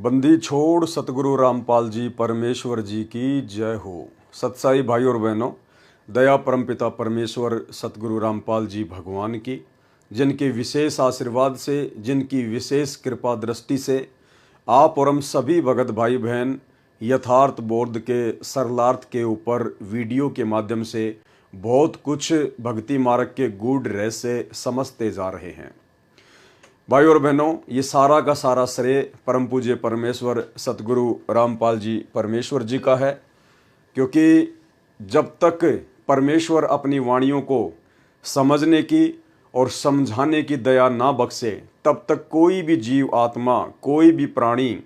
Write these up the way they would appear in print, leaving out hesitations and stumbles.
बंदी छोड़ सतगुरु रामपाल जी परमेश्वर जी की जय हो। सत्साई भाई और बहनों, दया परमपिता परमेश्वर सतगुरु रामपाल जी भगवान की, जिनके विशेष आशीर्वाद से, जिनकी विशेष कृपा दृष्टि से आप और हम सभी भगत भाई बहन यथार्थ बोध के सरलार्थ के ऊपर वीडियो के माध्यम से बहुत कुछ भक्ति मार्ग के गूढ़ रहस्य समझते जा रहे हैं। भाई और बहनों, ये सारा का सारा श्रेय परम पूज्य परमेश्वर सतगुरु रामपाल जी परमेश्वर जी का है, क्योंकि जब तक परमेश्वर अपनी वाणियों को समझने की और समझाने की दया ना बख्शे, तब तक कोई भी जीव आत्मा, कोई भी प्राणी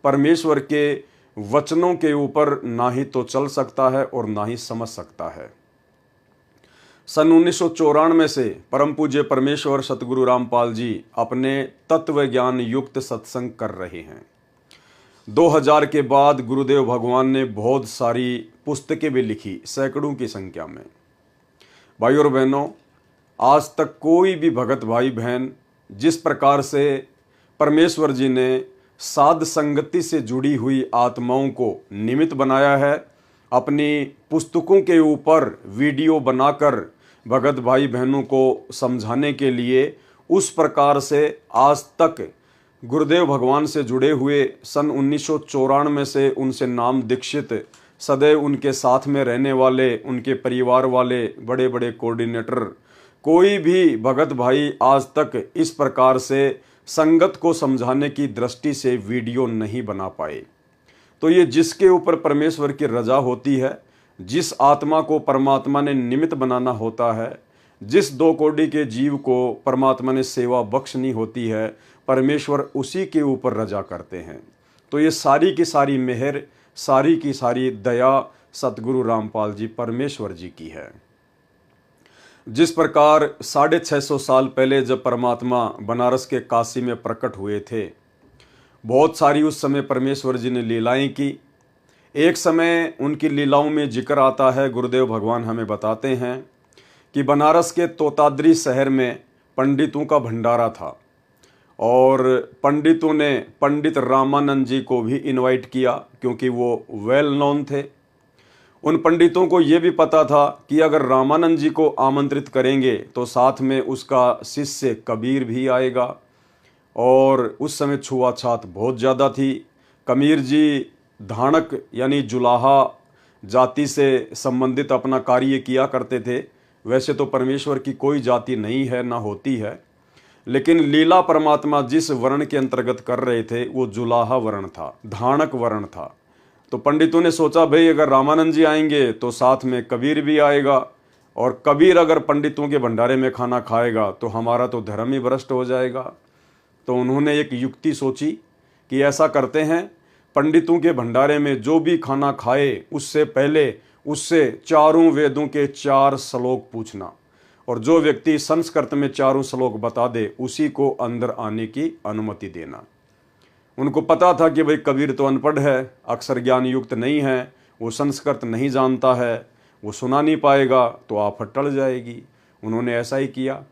परमेश्वर के वचनों के ऊपर ना ही तो चल सकता है और ना ही समझ सकता है। सन 1994 से परम पूज्य परमेश्वर सतगुरु रामपाल जी अपने तत्व ज्ञान युक्त सत्संग कर रहे हैं। 2000 के बाद गुरुदेव भगवान ने बहुत सारी पुस्तकें भी लिखी, सैकड़ों की संख्या में। भाई और बहनों, आज तक कोई भी भगत भाई बहन जिस प्रकार से परमेश्वर जी ने साध संगति से जुड़ी हुई आत्माओं को निमित्त बनाया है, अपनी पुस्तकों के ऊपर वीडियो बनाकर भगत भाई बहनों को समझाने के लिए, उस प्रकार से आज तक गुरुदेव भगवान से जुड़े हुए सन 1994 से उनसे नाम दीक्षित, सदैव उनके साथ में रहने वाले, उनके परिवार वाले बड़े बड़े कोऑर्डिनेटर, कोई भी भगत भाई आज तक इस प्रकार से संगत को समझाने की दृष्टि से वीडियो नहीं बना पाए। तो ये जिसके ऊपर परमेश्वर की रजा होती है, जिस आत्मा को परमात्मा ने निमित्त बनाना होता है, जिस दो कोटि के जीव को परमात्मा ने सेवा बख्शनी होती है, परमेश्वर उसी के ऊपर रजा करते हैं। तो ये सारी की सारी मेहर, सारी की सारी दया सतगुरु रामपाल जी परमेश्वर जी की है। जिस प्रकार 650 साल पहले जब परमात्मा बनारस के काशी में प्रकट हुए थे, बहुत सारी उस समय परमेश्वर जी ने लीलाएं की। एक समय उनकी लीलाओं में जिक्र आता है, गुरुदेव भगवान हमें बताते हैं कि बनारस के तोताद्री शहर में पंडितों का भंडारा था और पंडितों ने पंडित रामानंद जी को भी इनवाइट किया, क्योंकि वो वेल नोन थे। उन पंडितों को ये भी पता था कि अगर रामानंद जी को आमंत्रित करेंगे तो साथ में उसका शिष्य कबीर भी आएगा, और उस समय छुआछात बहुत ज़्यादा थी। कबीर जी धाणक यानी जुलाहा जाति से संबंधित अपना कार्य किया करते थे। वैसे तो परमेश्वर की कोई जाति नहीं है, ना होती है, लेकिन लीला परमात्मा जिस वर्ण के अंतर्गत कर रहे थे वो जुलाहा वर्ण था, धाणक वर्ण था। तो पंडितों ने सोचा, भाई अगर रामानंद जी आएंगे तो साथ में कबीर भी आएगा, और कबीर अगर पंडितों के भंडारे में खाना खाएगा तो हमारा तो धर्म ही भ्रष्ट हो जाएगा। तो उन्होंने एक युक्ति सोची कि ऐसा करते हैं, पंडितों के भंडारे में जो भी खाना खाए उससे पहले उससे चारों वेदों के 4 श्लोक पूछना, और जो व्यक्ति संस्कृत में चारों श्लोक बता दे उसी को अंदर आने की अनुमति देना। उनको पता था कि भाई कबीर तो अनपढ़ है, अक्षर ज्ञान युक्त नहीं है, वो संस्कृत नहीं जानता है, वो सुना नहीं पाएगा, तो आफत टल जाएगी। उन्होंने ऐसा ही किया।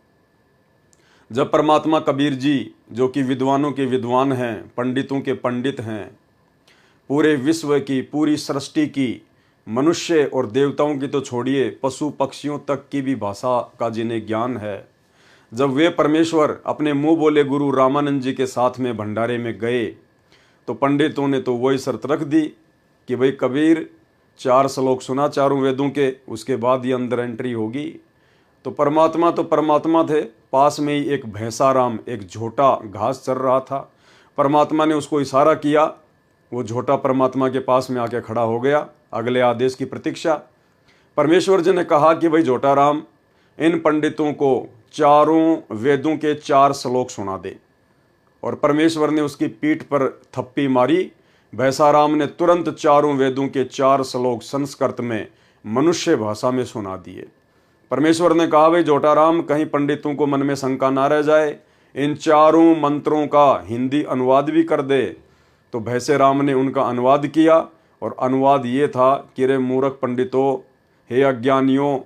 जब परमात्मा कबीर जी, जो कि विद्वानों के विद्वान हैं, पंडितों के पंडित हैं, पूरे विश्व की, पूरी सृष्टि की, मनुष्य और देवताओं की तो छोड़िए, पशु पक्षियों तक की भी भाषा का जिन्हें ज्ञान है, जब वे परमेश्वर अपने मुंह बोले गुरु रामानंद जी के साथ में भंडारे में गए, तो पंडितों ने तो वही शर्त रख दी कि भाई कबीर 4 श्लोक सुना चारों वेदों के, उसके बाद ही अंदर एंट्री होगी। तो परमात्मा थे। पास में ही एक भैंसाराम, एक झोटा घास चर रहा था। परमात्मा ने उसको इशारा किया, वो झोटा परमात्मा के पास में आके खड़ा हो गया, अगले आदेश की प्रतीक्षा। परमेश्वर जी ने कहा कि भाई झोटा राम, इन पंडितों को चारों वेदों के 4 श्लोक सुना दे। और परमेश्वर ने उसकी पीठ पर थप्पी मारी। भैंसाराम ने तुरंत चारों वेदों के 4 श्लोक संस्कृत में, मनुष्य भाषा में सुना दिए। परमेश्वर ने कहा, भाई जोटाराम, कहीं पंडितों को मन में शंका ना रह जाए, इन चारों मंत्रों का हिंदी अनुवाद भी कर दे। तो भैंसे राम ने उनका अनुवाद किया, और अनुवाद ये था कि रे मूर्ख पंडितों, हे अज्ञानियों,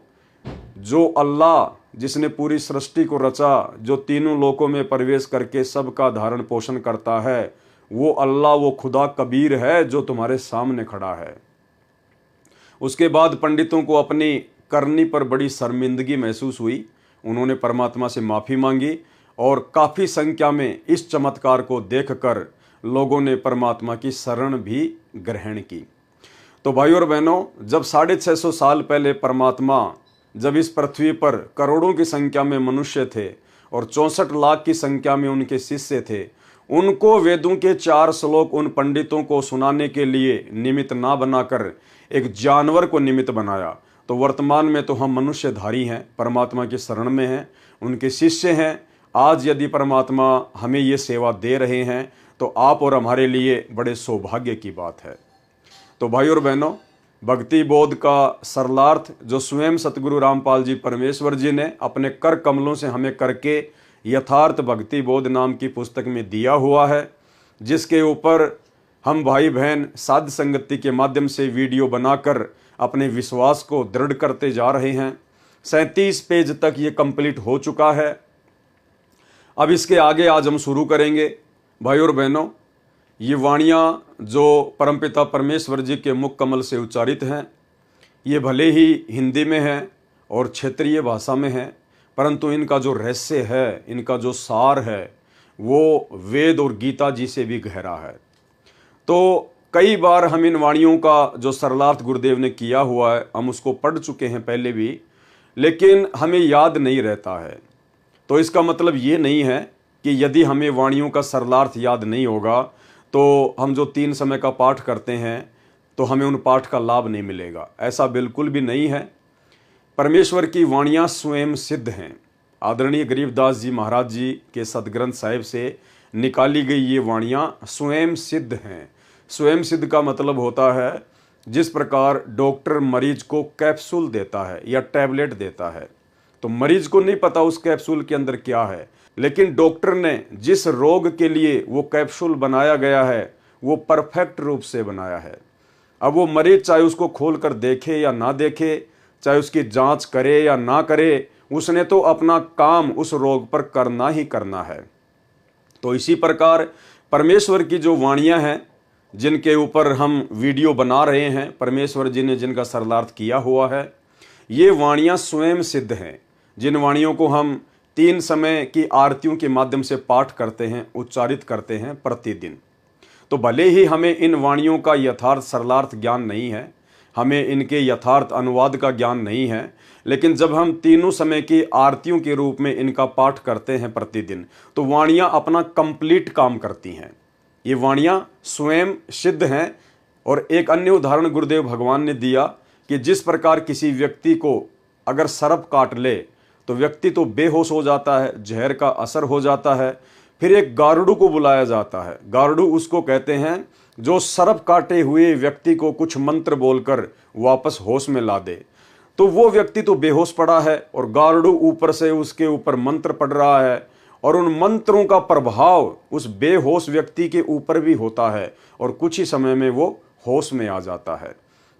जो अल्लाह जिसने पूरी सृष्टि को रचा, जो तीनों लोकों में प्रवेश करके सबका धारण पोषण करता है, वो अल्लाह, वो खुदा कबीर है जो तुम्हारे सामने खड़ा है। उसके बाद पंडितों को अपनी करनी पर बड़ी शर्मिंदगी महसूस हुई। उन्होंने परमात्मा से माफ़ी मांगी और काफ़ी संख्या में इस चमत्कार को देखकर लोगों ने परमात्मा की शरण भी ग्रहण की। तो भाइयों और बहनों, जब 650 साल पहले परमात्मा जब इस पृथ्वी पर करोड़ों की संख्या में मनुष्य थे और 64 लाख की संख्या में उनके शिष्य थे, उनको वेदों के 4 श्लोक उन पंडितों को सुनाने के लिए निमित्त ना बनाकर एक जानवर को निमित्त बनाया। तो वर्तमान में तो हम मनुष्यधारी हैं, परमात्मा की शरण में हैं, उनके शिष्य हैं। आज यदि परमात्मा हमें ये सेवा दे रहे हैं तो आप और हमारे लिए बड़े सौभाग्य की बात है। तो भाई और बहनों, भक्ति बोध का सरलार्थ जो स्वयं सतगुरु रामपाल जी परमेश्वर जी ने अपने कर कमलों से हमें करके यथार्थ भक्ति बोध नाम की पुस्तक में दिया हुआ है, जिसके ऊपर हम भाई बहन साध संगति के माध्यम से वीडियो बनाकर अपने विश्वास को दृढ़ करते जा रहे हैं। 37 पेज तक ये कंप्लीट हो चुका है। अब इसके आगे आज हम शुरू करेंगे। भाई और बहनों, ये वाणियाँ जो परमपिता परमेश्वर जी के मुख कमल से उच्चारित हैं, ये भले ही हिंदी में हैं और क्षेत्रीय भाषा में हैं, परंतु इनका जो रहस्य है, इनका जो सार है, वो वेद और गीता जी से भी गहरा है। तो कई बार हम इन वाणियों का जो सरलार्थ गुरुदेव ने किया हुआ है, हम उसको पढ़ चुके हैं पहले भी, लेकिन हमें याद नहीं रहता है। तो इसका मतलब ये नहीं है कि यदि हमें वाणियों का सरलार्थ याद नहीं होगा तो हम जो 3 समय का पाठ करते हैं तो हमें उन पाठ का लाभ नहीं मिलेगा। ऐसा बिल्कुल भी नहीं है। परमेश्वर की वाणियाँ स्वयं सिद्ध हैं। आदरणीय गरीबदास जी महाराज जी के सदग्रंथ साहिब से निकाली गई ये वाणियाँ स्वयं सिद्ध हैं। स्वयं सिद्ध का मतलब होता है जिस प्रकार डॉक्टर मरीज को कैप्सूल देता है या टैबलेट देता है, तो मरीज को नहीं पता उस कैप्सूल के अंदर क्या है, लेकिन डॉक्टर ने जिस रोग के लिए वो कैप्सूल बनाया गया है वो परफेक्ट रूप से बनाया है। अब वो मरीज चाहे उसको खोल कर देखे या ना देखे, चाहे उसकी जांच करे या ना करे, उसने तो अपना काम उस रोग पर करना ही करना है। तो इसी प्रकार परमेश्वर की जो वाणियाँ हैं, जिनके ऊपर हम वीडियो बना रहे हैं, परमेश्वर जी ने जिनका सरलार्थ किया हुआ है, ये वाणियाँ स्वयं सिद्ध हैं। जिन वाणियों को हम 3 समय की आरतियों के माध्यम से पाठ करते हैं, उच्चारित करते हैं प्रतिदिन, तो भले ही हमें इन वाणियों का यथार्थ सरलार्थ ज्ञान नहीं है, हमें इनके यथार्थ अनुवाद का ज्ञान नहीं है, लेकिन जब हम तीनों समय की आरतियों के रूप में इनका पाठ करते हैं प्रतिदिन, तो वाणियाँ अपना कंप्लीट काम करती हैं। ये वाणियाँ स्वयं सिद्ध हैं। और एक अन्य उदाहरण गुरुदेव भगवान ने दिया कि जिस प्रकार किसी व्यक्ति को अगर सर्प काट ले तो व्यक्ति तो बेहोश हो जाता है, जहर का असर हो जाता है, फिर एक गारुड़ को बुलाया जाता है। गारुड़ उसको कहते हैं जो सर्प काटे हुए व्यक्ति को कुछ मंत्र बोलकर वापस होश में ला दे। तो वो व्यक्ति तो बेहोश पड़ा है और गारुड़ ऊपर से उसके ऊपर मंत्र पढ़ रहा है और उन मंत्रों का प्रभाव उस बेहोश व्यक्ति के ऊपर भी होता है और कुछ ही समय में वो होश में आ जाता है।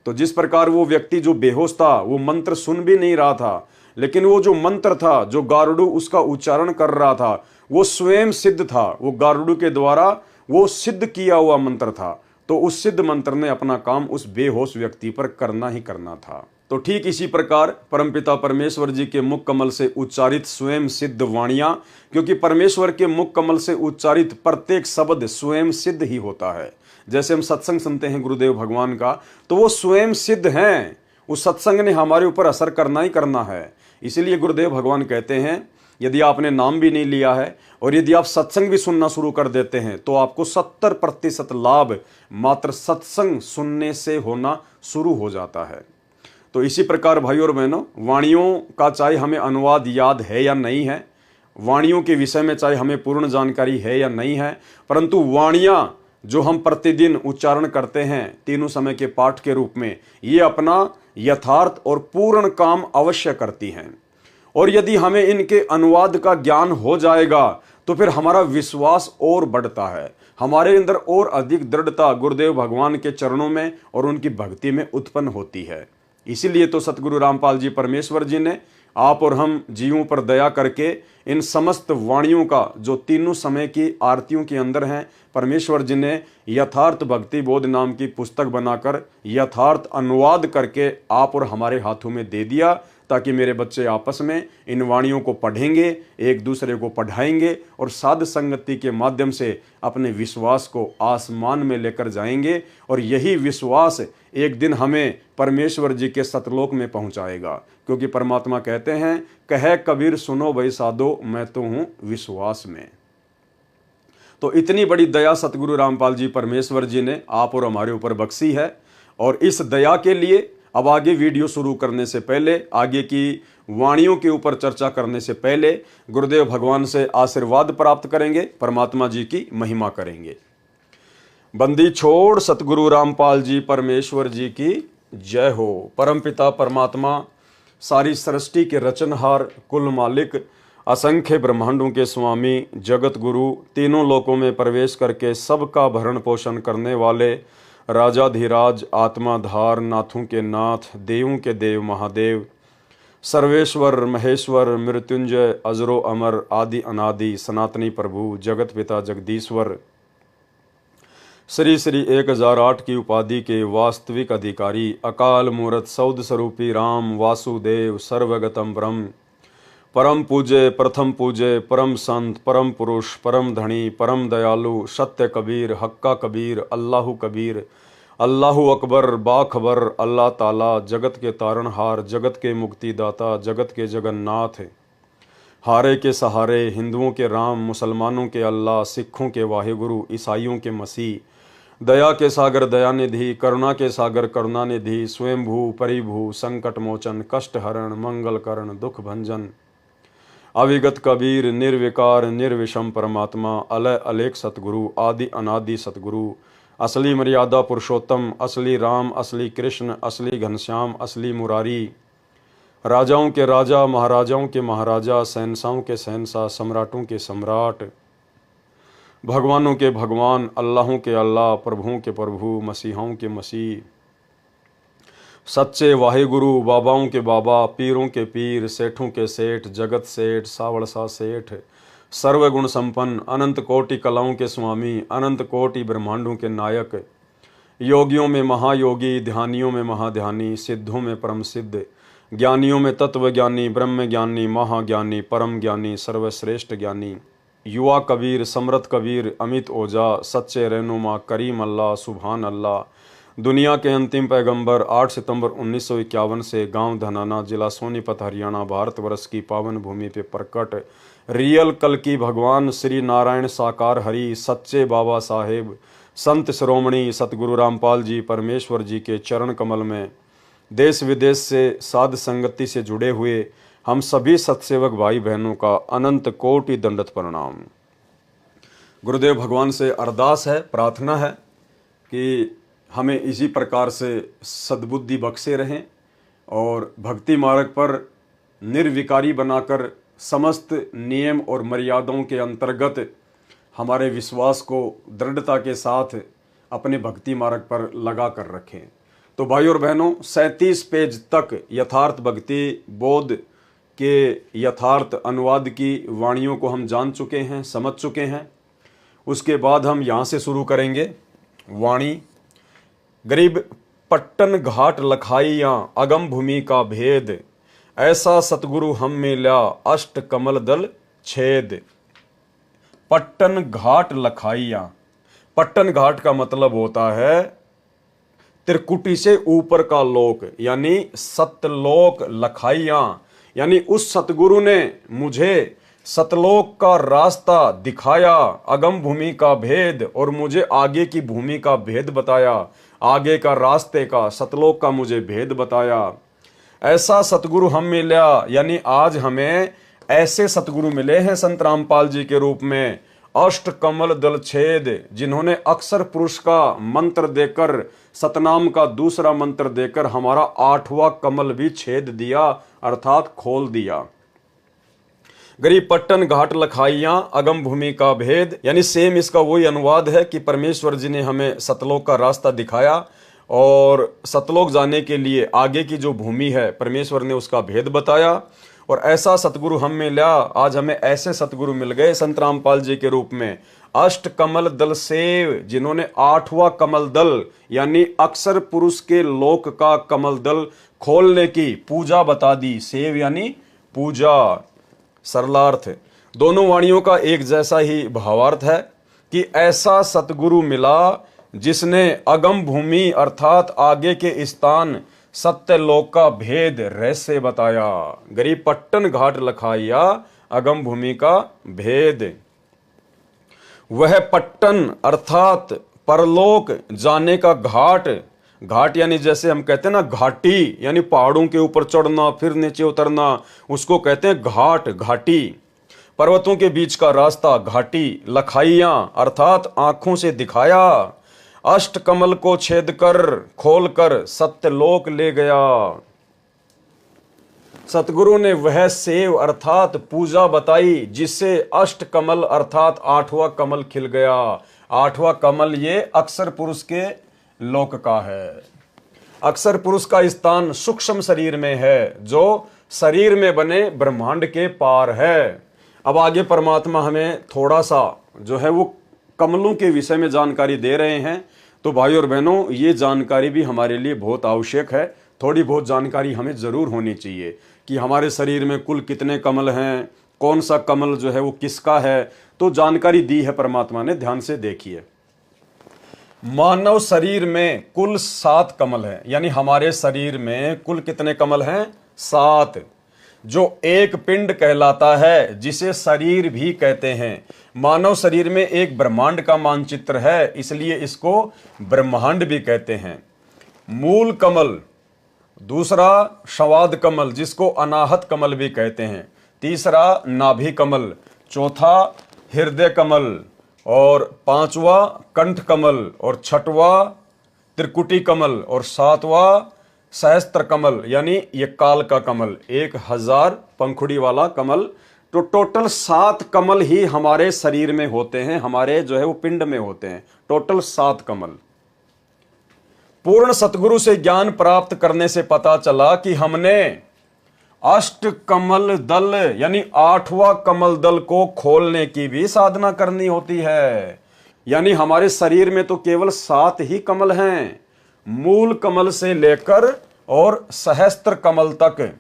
तो जिस प्रकार वो व्यक्ति जो बेहोश था वो मंत्र सुन भी नहीं रहा था, लेकिन वो जो मंत्र था, जो गारुड़ उसका उच्चारण कर रहा था, वो स्वयं सिद्ध था। वो गारुड़ के द्वारा वो सिद्ध किया हुआ मंत्र था। तो उस सिद्ध मंत्र ने अपना काम उस बेहोश व्यक्ति पर करना ही करना था। तो ठीक इसी प्रकार परमपिता परमेश्वर जी के मुख कमल से उच्चारित स्वयं सिद्ध वाणियाँ, क्योंकि परमेश्वर के मुख कमल से उच्चारित प्रत्येक शब्द स्वयं सिद्ध ही होता है। जैसे हम सत्संग सुनते हैं गुरुदेव भगवान का, तो वो स्वयं सिद्ध हैं। उस सत्संग ने हमारे ऊपर असर करना ही करना है। इसीलिए गुरुदेव भगवान कहते हैं यदि आपने नाम भी नहीं लिया है और यदि आप सत्संग भी सुनना शुरू कर देते हैं तो आपको 70% लाभ मात्र सत्संग सुनने से होना शुरू हो जाता है। तो इसी प्रकार भाई और बहनों, वाणियों का चाहे हमें अनुवाद याद है या नहीं है, वाणियों के विषय में चाहे हमें पूर्ण जानकारी है या नहीं है, परंतु वाणियाँ जो हम प्रतिदिन उच्चारण करते हैं तीनों समय के पाठ के रूप में, ये अपना यथार्थ और पूर्ण काम अवश्य करती हैं। और यदि हमें इनके अनुवाद का ज्ञान हो जाएगा तो फिर हमारा विश्वास और बढ़ता है, हमारे अंदर और अधिक दृढ़ता गुरुदेव भगवान के चरणों में और उनकी भक्ति में उत्पन्न होती है। इसीलिए तो सतगुरु रामपाल जी परमेश्वर जी ने आप और हम जीवों पर दया करके इन समस्त वाणियों का जो तीनों समय की आरतियों के अंदर हैं, परमेश्वर जी ने यथार्थ भक्ति बोध नाम की पुस्तक बनाकर यथार्थ अनुवाद करके आप और हमारे हाथों में दे दिया, ताकि मेरे बच्चे आपस में इन वाणियों को पढ़ेंगे, एक दूसरे को पढ़ाएंगे और साध संगति के माध्यम से अपने विश्वास को आसमान में लेकर जाएंगे। और यही विश्वास एक दिन हमें परमेश्वर जी के सतलोक में पहुंचाएगा, क्योंकि परमात्मा कहते हैं, कहे कबीर सुनो भाई साधो, मैं तो हूं विश्वास में। तो इतनी बड़ी दया सतगुरु रामपाल जी परमेश्वर जी ने आप और हमारे ऊपर बख्शी है। और इस दया के लिए अब आगे वीडियो शुरू करने से पहले, आगे की वाणियों के ऊपर चर्चा करने से पहले गुरुदेव भगवान से आशीर्वाद प्राप्त करेंगे, परमात्मा जी की महिमा करेंगे। बंदी छोड़ सतगुरु रामपाल जी परमेश्वर जी की जय हो। परमपिता परमात्मा, सारी सृष्टि के रचनहार, कुल मालिक, असंख्य ब्रह्मांडों के स्वामी, जगत गुरु, तीनों लोकों में प्रवेश करके सबका भरण पोषण करने वाले राजाधिराज, आत्माधार, नाथों के नाथ, देवों के देव महादेव, सर्वेश्वर महेश्वर, मृत्युंजय, अजरो अमर, आदि अनादि, सनातनी प्रभु, जगत पिता जगदीश्वर, श्री श्री 1008 की उपाधि के वास्तविक अधिकारी, अकाल मूरत सौद स्वरूपी राम वासुदेव, सर्वगतम ब्रह्म, परम पूज्य, प्रथम पूज्य, परम संत, परम पुरुष, परम धनी, परम दयालु, सत्य कबीर, हक्का कबीर, अल्लाहु कबीर, अल्लाहु अकबर, बाखबर, अल्लाह ताला, जगत के तारणहार, जगत के मुक्तिदाता, जगत के जगन्नाथ, हारे के सहारे, हिंदुओं के राम, मुसलमानों के अल्लाह, सिखों के वाहेगुरु, ईसाइयों के मसीह, दया के सागर दयानिधि, करुणा के सागर करुणानिधि, स्वयंभू परिभू, संकट मोचन, कष्ट हरण, मंगल करण, दुख भंजन, अविगत कबीर, निर्विकार निर्विषम परमात्मा, अलय अलेख सतगुरु, आदि अनादि सतगुरु, असली मर्यादा पुरुषोत्तम, असली राम, असली कृष्ण, असली घनश्याम, असली मुरारी, राजाओं के राजा, महाराजाओं के महाराजा, शहंशाहों के शहंशाह, सम्राटों के सम्राट, भगवानों के भगवान, अल्लाहों के अल्लाह, प्रभुओं के प्रभु, मसीहाओं के मसीह, सच्चे वाहेगुरु, बाबाओं के बाबा, पीरों के पीर, सेठों के सेठ, जगत सेठ, सावड़सा सेठ, सर्वगुण संपन्न, अनंत कोटि कलाओं के स्वामी, अनंत कोटि ब्रह्मांडों के नायक, योगियों में महायोगी, ध्यानियों में महाध्यानी, सिद्धों में परम सिद्ध, ज्ञानियों में तत्व ज्ञानी, ब्रह्म ज्ञानी, महाज्ञानी, परम ज्ञानी, सर्वश्रेष्ठ ज्ञानी, युवा कबीर, समृत कबीर, अमित ओझा, सच्चे रहनुमा, करीम अल्लाह, सुभान अल्लाह, दुनिया के अंतिम पैगंबर, 8 सितंबर 1951 से गांव धनाना, जिला सोनीपत, हरियाणा, भारतवर्ष की पावन भूमि पे प्रकट रियल कल की भगवान श्री नारायण साकार हरि, सच्चे बाबा साहेब, संत श्रोमणी सतगुरु रामपाल जी परमेश्वर जी के चरण कमल में देश विदेश से साध संगति से जुड़े हुए हम सभी सत्सेवक भाई बहनों का अनंत कोटि दंडत प्रणाम। गुरुदेव भगवान से अरदास है, प्रार्थना है कि हमें इसी प्रकार से सद्बुद्धि बख्शे रहें और भक्ति मार्ग पर निर्विकारी बनाकर समस्त नियम और मर्यादाओं के अंतर्गत हमारे विश्वास को दृढ़ता के साथ अपने भक्ति मार्ग पर लगा कर रखें। तो भाई और बहनों, 37 पेज तक यथार्थ भक्ति बोध के यथार्थ अनुवाद की वाणियों को हम जान चुके हैं, समझ चुके हैं। उसके बाद हम यहाँ से शुरू करेंगे वाणी। गरीब पट्टन घाट लखाइयाँ अगम भूमि का भेद, ऐसा सतगुरु हम मिला अष्ट कमल दल छेद। पट्टन घाट लखाइयाँ, पट्टन घाट का मतलब होता है त्रिकुटी से ऊपर का लोक, यानी सतलोक। लखाइयाँ यानी उस सतगुरु ने मुझे सतलोक का रास्ता दिखाया, अगम भूमि का भेद, और मुझे आगे की भूमि का भेद बताया, आगे का रास्ते का, सतलोक का मुझे भेद बताया। ऐसा सतगुरु हम मिला, यानी आज हमें ऐसे सतगुरु मिले हैं संत रामपाल जी के रूप में, अष्ट कमल दल छेद, जिन्होंने अक्षर पुरुष का मंत्र देकर, सतनाम का दूसरा मंत्र देकर हमारा 8वां कमल भी छेद दिया, अर्थात खोल दिया। गरीब पट्टन घाट लखाइयाँ अगम भूमि का भेद, यानी सेम इसका वही अनुवाद है कि परमेश्वर जी ने हमें सतलोक का रास्ता दिखाया और सतलोक जाने के लिए आगे की जो भूमि है परमेश्वर ने उसका भेद बताया। और ऐसा सतगुरु हम मिला, आज हमें ऐसे सतगुरु मिल गए संत रामपाल जी के रूप में। अष्ट कमल दल सेव, जिन्होंने 8वां कमल दल यानी अक्षर पुरुष के लोक का कमल दल खोलने की पूजा बता दी। सेव यानी पूजा, सरलार्थ। दोनों वाणियों का एक जैसा ही भावार्थ है कि ऐसा सतगुरु मिला जिसने अगम भूमि अर्थात आगे के स्थान सत्यलोक का भेद रहस्य बताया। गरीब पट्टन घाट लखाइया, अगम भूमि का भेद। वह पट्टन अर्थात परलोक जाने का घाट, घाट यानी जैसे हम कहते हैं ना घाटी, यानी पहाड़ों के ऊपर चढ़ना फिर नीचे उतरना, उसको कहते हैं घाट, घाटी। पर्वतों के बीच का रास्ता घाटी। लखाइयां अर्थात आंखों से दिखाया। अष्ट कमल को छेद कर खोल कर सत्यलोक ले गया। सतगुरु ने वह सेव अर्थात पूजा बताई जिससे अष्ट कमल अर्थात 8वां कमल खिल गया। 8वां कमल ये अक्षर पुरुष के लोक का है। अक्षर पुरुष का स्थान सूक्ष्म शरीर में है, जो शरीर में बने ब्रह्मांड के पार है। अब आगे परमात्मा हमें थोड़ा सा जो है वो कमलों के विषय में जानकारी दे रहे हैं। तो भाई और बहनों, ये जानकारी भी हमारे लिए बहुत आवश्यक है। थोड़ी बहुत जानकारी हमें जरूर होनी चाहिए कि हमारे शरीर में कुल कितने कमल हैं, कौन सा कमल जो है वो किसका है। तो जानकारी दी है परमात्मा ने, ध्यान से देखिए। मानव शरीर में कुल 7 कमल हैं, यानी हमारे शरीर में कुल कितने कमल हैं? 7, जो एक पिंड कहलाता है, जिसे शरीर भी कहते हैं। मानव शरीर में एक ब्रह्मांड का मानचित्र है, इसलिए इसको ब्रह्मांड भी कहते हैं। मूल कमल, दूसरा शवाद कमल जिसको अनाहत कमल भी कहते हैं, तीसरा नाभि कमल, चौथा हृदय कमल, और 5वां कंठ कमल, और 6वां त्रिकुटी कमल, और 7वां सहस्त्र कमल यानी ये काल का कमल, 1000 पंखुड़ी वाला कमल। तो टोटल 7 कमल ही हमारे शरीर में होते हैं, हमारे जो है वो पिंड में होते हैं। टोटल 7 कमल। पूर्ण सतगुरु से ज्ञान प्राप्त करने से पता चला कि हमने अष्ट कमल दल यानी 8वां कमल दल को खोलने की भी साधना करनी होती है। यानी हमारे शरीर में तो केवल 7 ही कमल हैं, मूल कमल से लेकर और सहस्त्र कमल तक।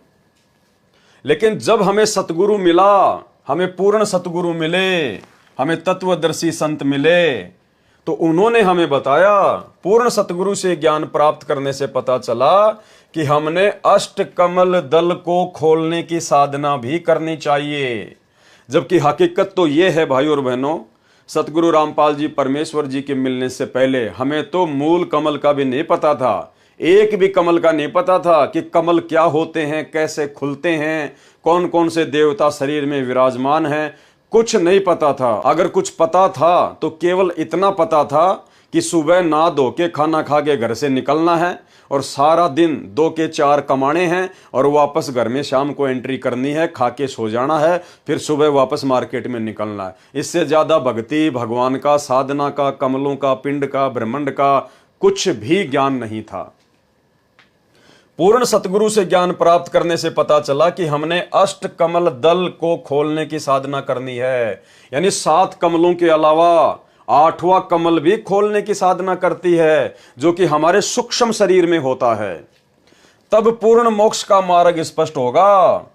लेकिन जब हमें सतगुरु मिला, हमें पूर्ण सतगुरु मिले, हमें तत्वदर्शी संत मिले, तो उन्होंने हमें बताया, पूर्ण सतगुरु से ज्ञान प्राप्त करने से पता चला कि हमने अष्ट कमल दल को खोलने की साधना भी करनी चाहिए। जबकि हकीकत तो यह है भाई और बहनों, सतगुरु रामपाल जी परमेश्वर जी के मिलने से पहले हमें तो मूल कमल का भी नहीं पता था, एक भी कमल का नहीं पता था कि कमल क्या होते हैं, कैसे खुलते हैं, कौन कौन से देवता शरीर में विराजमान हैं, कुछ नहीं पता था। अगर कुछ पता था तो केवल इतना पता था कि सुबह नहा धो के खाना खा के घर से निकलना है और सारा दिन 2 के 4 कमाने हैं और वापस घर में शाम को एंट्री करनी है, खा के सो जाना है, फिर सुबह वापस मार्केट में निकलना है। इससे ज्यादा भक्ति, भगवान का, साधना का, कमलों का, पिंड का, ब्रह्मांड का कुछ भी ज्ञान नहीं था। पूर्ण सतगुरु से ज्ञान प्राप्त करने से पता चला कि हमने अष्ट कमल दल को खोलने की साधना करनी है। यानी 7 कमलों के अलावा 8वां कमल भी खोलने की साधना करती है, जो कि हमारे सूक्ष्म शरीर में होता है। तब पूर्ण मोक्ष का मार्ग स्पष्ट होगा।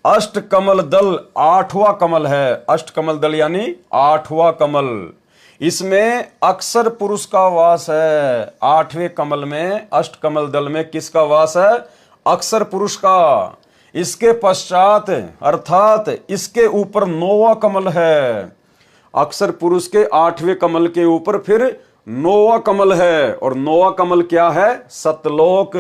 अष्ट कमल दल 8वां कमल है। अष्ट कमल दल यानी 8वां कमल, इसमें अक्षर पुरुष का वास है। 8वें कमल में, अष्ट कमल दल में किसका वास है? अक्षर पुरुष का। इसके पश्चात अर्थात इसके ऊपर 9वां कमल है। अक्षर पुरुष के 8वें कमल के ऊपर फिर 9वां कमल है, और 9वां कमल क्या है? सतलोक।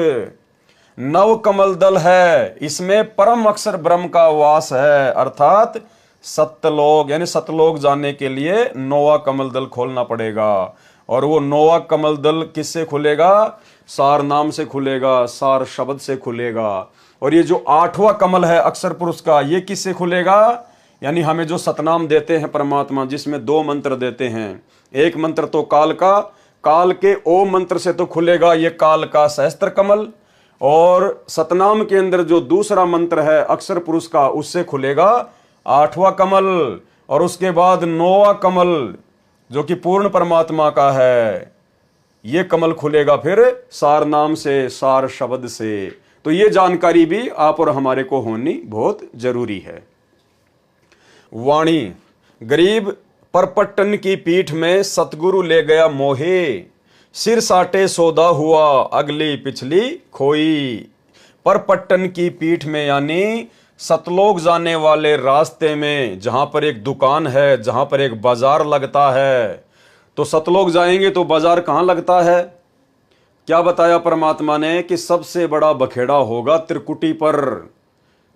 9 कमल दल है, इसमें परम अक्षर ब्रह्म का वास है, अर्थात सत्यलोक। यानी सतलोक जाने के लिए 9वां कमल दल खोलना पड़ेगा। और वो 9वां कमल दल किससे खुलेगा? सार नाम से खुलेगा, सार शब्द से खुलेगा। और ये जो 8वां कमल है अक्षर पुरुष का, ये किससे खुलेगा? यानी हमें जो सतनाम देते हैं परमात्मा, जिसमें 2 मंत्र देते हैं। एक मंत्र तो काल का, काल के ओम मंत्र से तो खुलेगा ये काल का सहस्त्र कमल, और सतनाम के अंदर जो दूसरा मंत्र है अक्षर पुरुष का, उससे खुलेगा 8वां कमल, और उसके बाद 9वां कमल जो कि पूर्ण परमात्मा का है, ये कमल खुलेगा फिर सार नाम से, सार शब्द से। तो ये जानकारी भी आप और हमारे को होनी बहुत जरूरी है। वाणी, गरीब परपट्टन की पीठ में सतगुरु ले गया मोहे, सिर साटे सौदा हुआ अगली पिछली खोई। परपट्टन की पीठ में यानी सतलोक जाने वाले रास्ते में, जहां पर एक दुकान है, जहां पर एक बाजार लगता है। तो सतलोक जाएंगे तो बाजार कहां लगता है? क्या बताया परमात्मा ने कि सबसे बड़ा बखेड़ा होगा त्रिकुटी पर।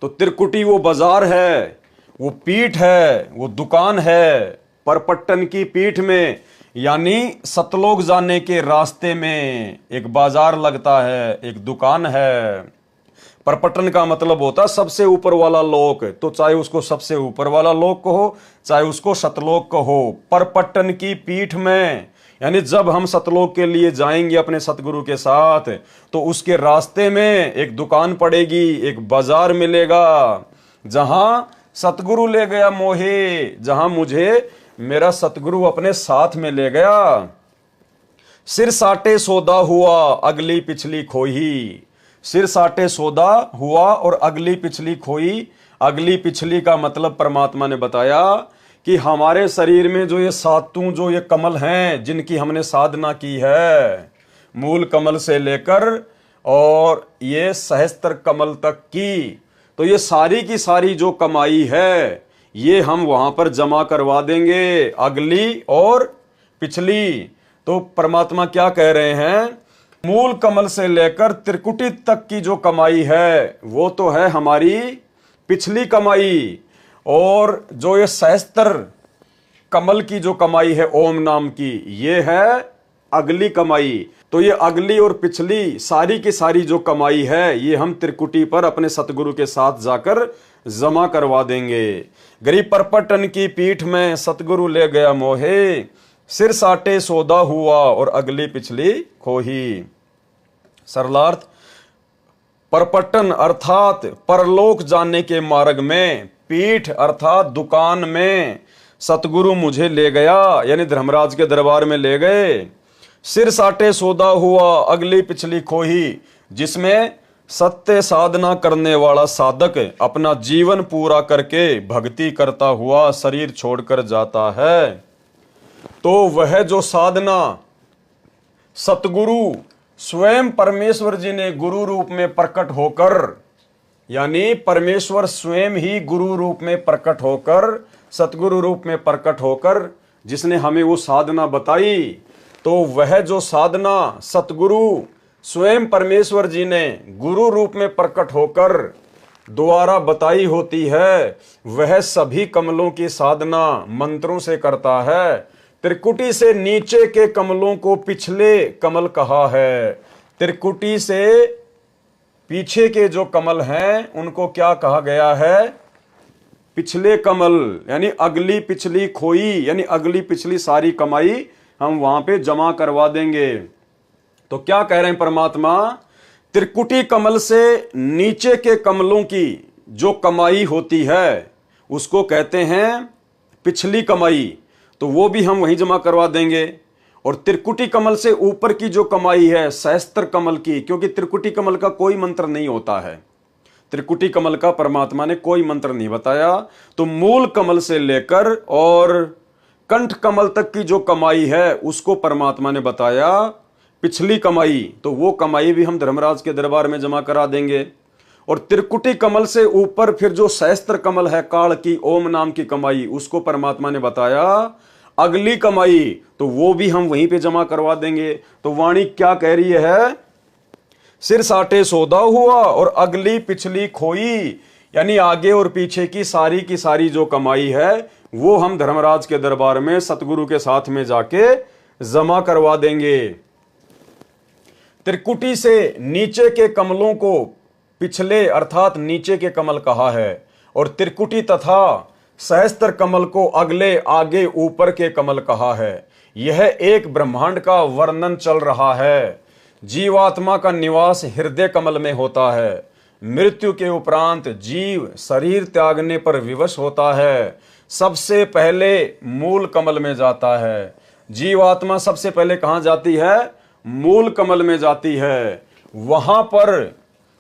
तो त्रिकुटी वो बाजार है, वो पीठ है, वो दुकान है। परपट्टन की पीठ में यानी सतलोक जाने के रास्ते में एक बाजार लगता है, एक दुकान है। परपट्टन का मतलब होता है सबसे ऊपर वाला लोक, तो चाहे उसको सबसे ऊपर वाला लोक कहो, चाहे उसको सतलोक कहो। परपट्टन की पीठ में यानी जब हम सतलोक के लिए जाएंगे अपने सतगुरु के साथ, तो उसके रास्ते में एक दुकान पड़ेगी, एक बाजार मिलेगा, जहां सतगुरु ले गया मोहे, जहां मुझे मेरा सतगुरु अपने साथ में ले गया। सिर साटे सौदा हुआ अगली पिछली खोई। सिर साटे सौदा हुआ और अगली पिछली खोई। अगली पिछली का मतलब परमात्मा ने बताया कि हमारे शरीर में जो ये सातों जो ये कमल हैं, जिनकी हमने साधना की है, मूल कमल से लेकर और ये सहस्त्र कमल तक की, तो ये सारी की सारी जो कमाई है ये हम वहां पर जमा करवा देंगे, अगली और पिछली। तो परमात्मा क्या कह रहे हैं? मूल कमल से लेकर त्रिकुटी तक की जो कमाई है वो तो है हमारी पिछली कमाई, और जो ये सहस्त्र कमल की जो कमाई है ओम नाम की, ये है अगली कमाई। तो ये अगली और पिछली सारी की सारी जो कमाई है ये हम त्रिकुटी पर अपने सतगुरु के साथ जाकर जमा करवा देंगे। गरीब परपट्टन की पीठ में सतगुरु ले गया मोहे, सिर साटे सौदा हुआ और अगली पिछली खोही। सरलार्थ, परपट्टन अर्थात परलोक जाने के मार्ग में, पीठ अर्थात दुकान में सतगुरु मुझे ले गया, यानी धर्मराज के दरबार में ले गए। सिर साटे सौदा हुआ अगली पिछली खोही, जिसमें सत्य साधना करने वाला साधक अपना जीवन पूरा करके भक्ति करता हुआ शरीर छोड़कर जाता है। तो वह जो साधना सतगुरु स्वयं परमेश्वर जी ने गुरु रूप में प्रकट होकर, यानी परमेश्वर स्वयं ही गुरु रूप में प्रकट होकर, सतगुरु रूप में प्रकट होकर जिसने हमें वो साधना बताई, तो वह जो साधना सतगुरु स्वयं परमेश्वर जी ने गुरु रूप में प्रकट होकर द्वारा बताई होती है, वह सभी कमलों की साधना मंत्रों से करता है। त्रिकुटी से नीचे के कमलों को पिछले कमल कहा है। त्रिकुटी से पीछे के जो कमल हैं उनको क्या कहा गया है? पिछले कमल, यानी अगली पिछली खोई, यानी अगली पिछली सारी कमाई हम वहां पे जमा करवा देंगे। तो क्या कह रहे हैं परमात्मा? त्रिकुटी कमल से नीचे के कमलों की जो कमाई होती है उसको कहते हैं पिछली कमाई, तो वो भी हम वहीं जमा करवा देंगे। और त्रिकुटी कमल से ऊपर की जो कमाई है सहस्त्र कमल की, क्योंकि त्रिकुटी कमल का कोई मंत्र नहीं होता है, त्रिकुटी कमल का परमात्मा ने कोई मंत्र नहीं बताया। तो मूल कमल से लेकर और कंठ कमल तक की जो कमाई है उसको परमात्मा ने बताया पिछली कमाई, तो वो कमाई भी हम धर्मराज के दरबार में जमा करा देंगे। और त्रिकुटी कमल से ऊपर फिर जो सहस्त्र कमल है काल की ओम नाम की कमाई, उसको परमात्मा ने बताया अगली कमाई, तो वो भी हम वहीं पे जमा करवा देंगे। तो वाणी क्या कह रही है? सिर साटे सौदा हुआ और अगली पिछली खोई, यानी आगे और पीछे की सारी जो कमाई है वो हम धर्मराज के दरबार में सतगुरु के साथ में जाके जमा करवा देंगे। त्रिकुटी से नीचे के कमलों को पिछले अर्थात नीचे के कमल कहा है, और त्रिकुटी तथा सहस्त्र कमल को अगले आगे ऊपर के कमल कहा है। यह एक ब्रह्मांड का वर्णन चल रहा है। जीवात्मा का निवास हृदय कमल में होता है। मृत्यु के उपरांत जीव शरीर त्यागने पर विवश होता है, सबसे पहले मूल कमल में जाता है। जीवात्मा सबसे पहले कहां जाती है? मूल कमल में जाती है। वहां पर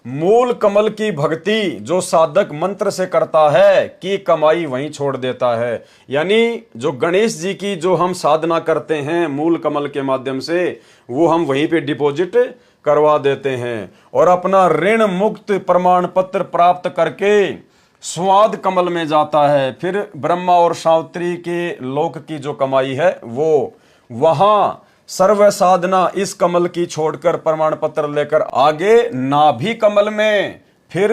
मूल कमल की भक्ति जो साधक मंत्र से करता है कि कमाई वहीं छोड़ देता है। यानी जो गणेश जी की जो हम साधना करते हैं मूल कमल के माध्यम से, वो हम वहीं पे डिपॉजिट करवा देते हैं और अपना ऋण मुक्त प्रमाण पत्र प्राप्त करके स्वाद कमल में जाता है। फिर ब्रह्मा और सावित्री के लोक की जो कमाई है वो वहां सर्व साधना इस कमल की छोड़कर प्रमाण पत्र लेकर आगे नाभि कमल में, फिर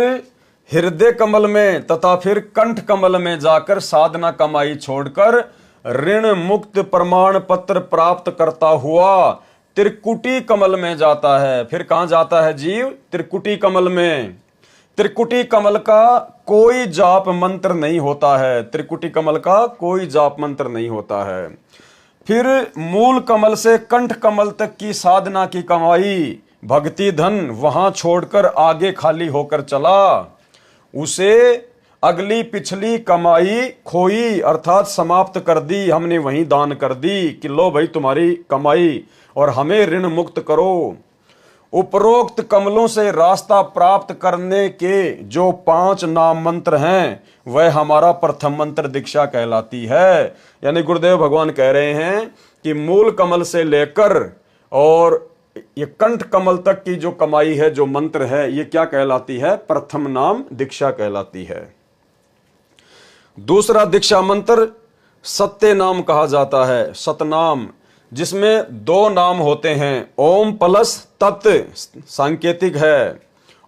हृदय कमल में तथा फिर कंठ कमल में जाकर साधना कमाई छोड़कर ऋण मुक्त प्रमाण पत्र प्राप्त करता हुआ त्रिकुटी कमल में जाता है। फिर कहां जाता है जीव? त्रिकुटी कमल में। त्रिकुटी कमल का कोई जाप मंत्र नहीं होता है। त्रिकुटी कमल का कोई जाप मंत्र नहीं होता है। फिर मूल कमल से कंठ कमल तक की साधना की कमाई भक्ति धन वहां छोड़कर आगे खाली होकर चला, उसे अगली पिछली कमाई खोई अर्थात समाप्त कर दी, हमने वहीं दान कर दी कि लो भाई तुम्हारी कमाई और हमें ऋण मुक्त करो। उपरोक्त कमलों से रास्ता प्राप्त करने के जो 5 नाम मंत्र हैं वह हमारा प्रथम मंत्र दीक्षा कहलाती है। यानी गुरुदेव भगवान कह रहे हैं कि मूल कमल से लेकर और ये कंठ कमल तक की जो कमाई है, जो मंत्र है, ये क्या कहलाती है? प्रथम नाम दीक्षा कहलाती है। दूसरा दीक्षा मंत्र सत्य नाम कहा जाता है, सतनाम, जिसमें 2 नाम होते हैं। ओम प्लस तत् सांकेतिक है।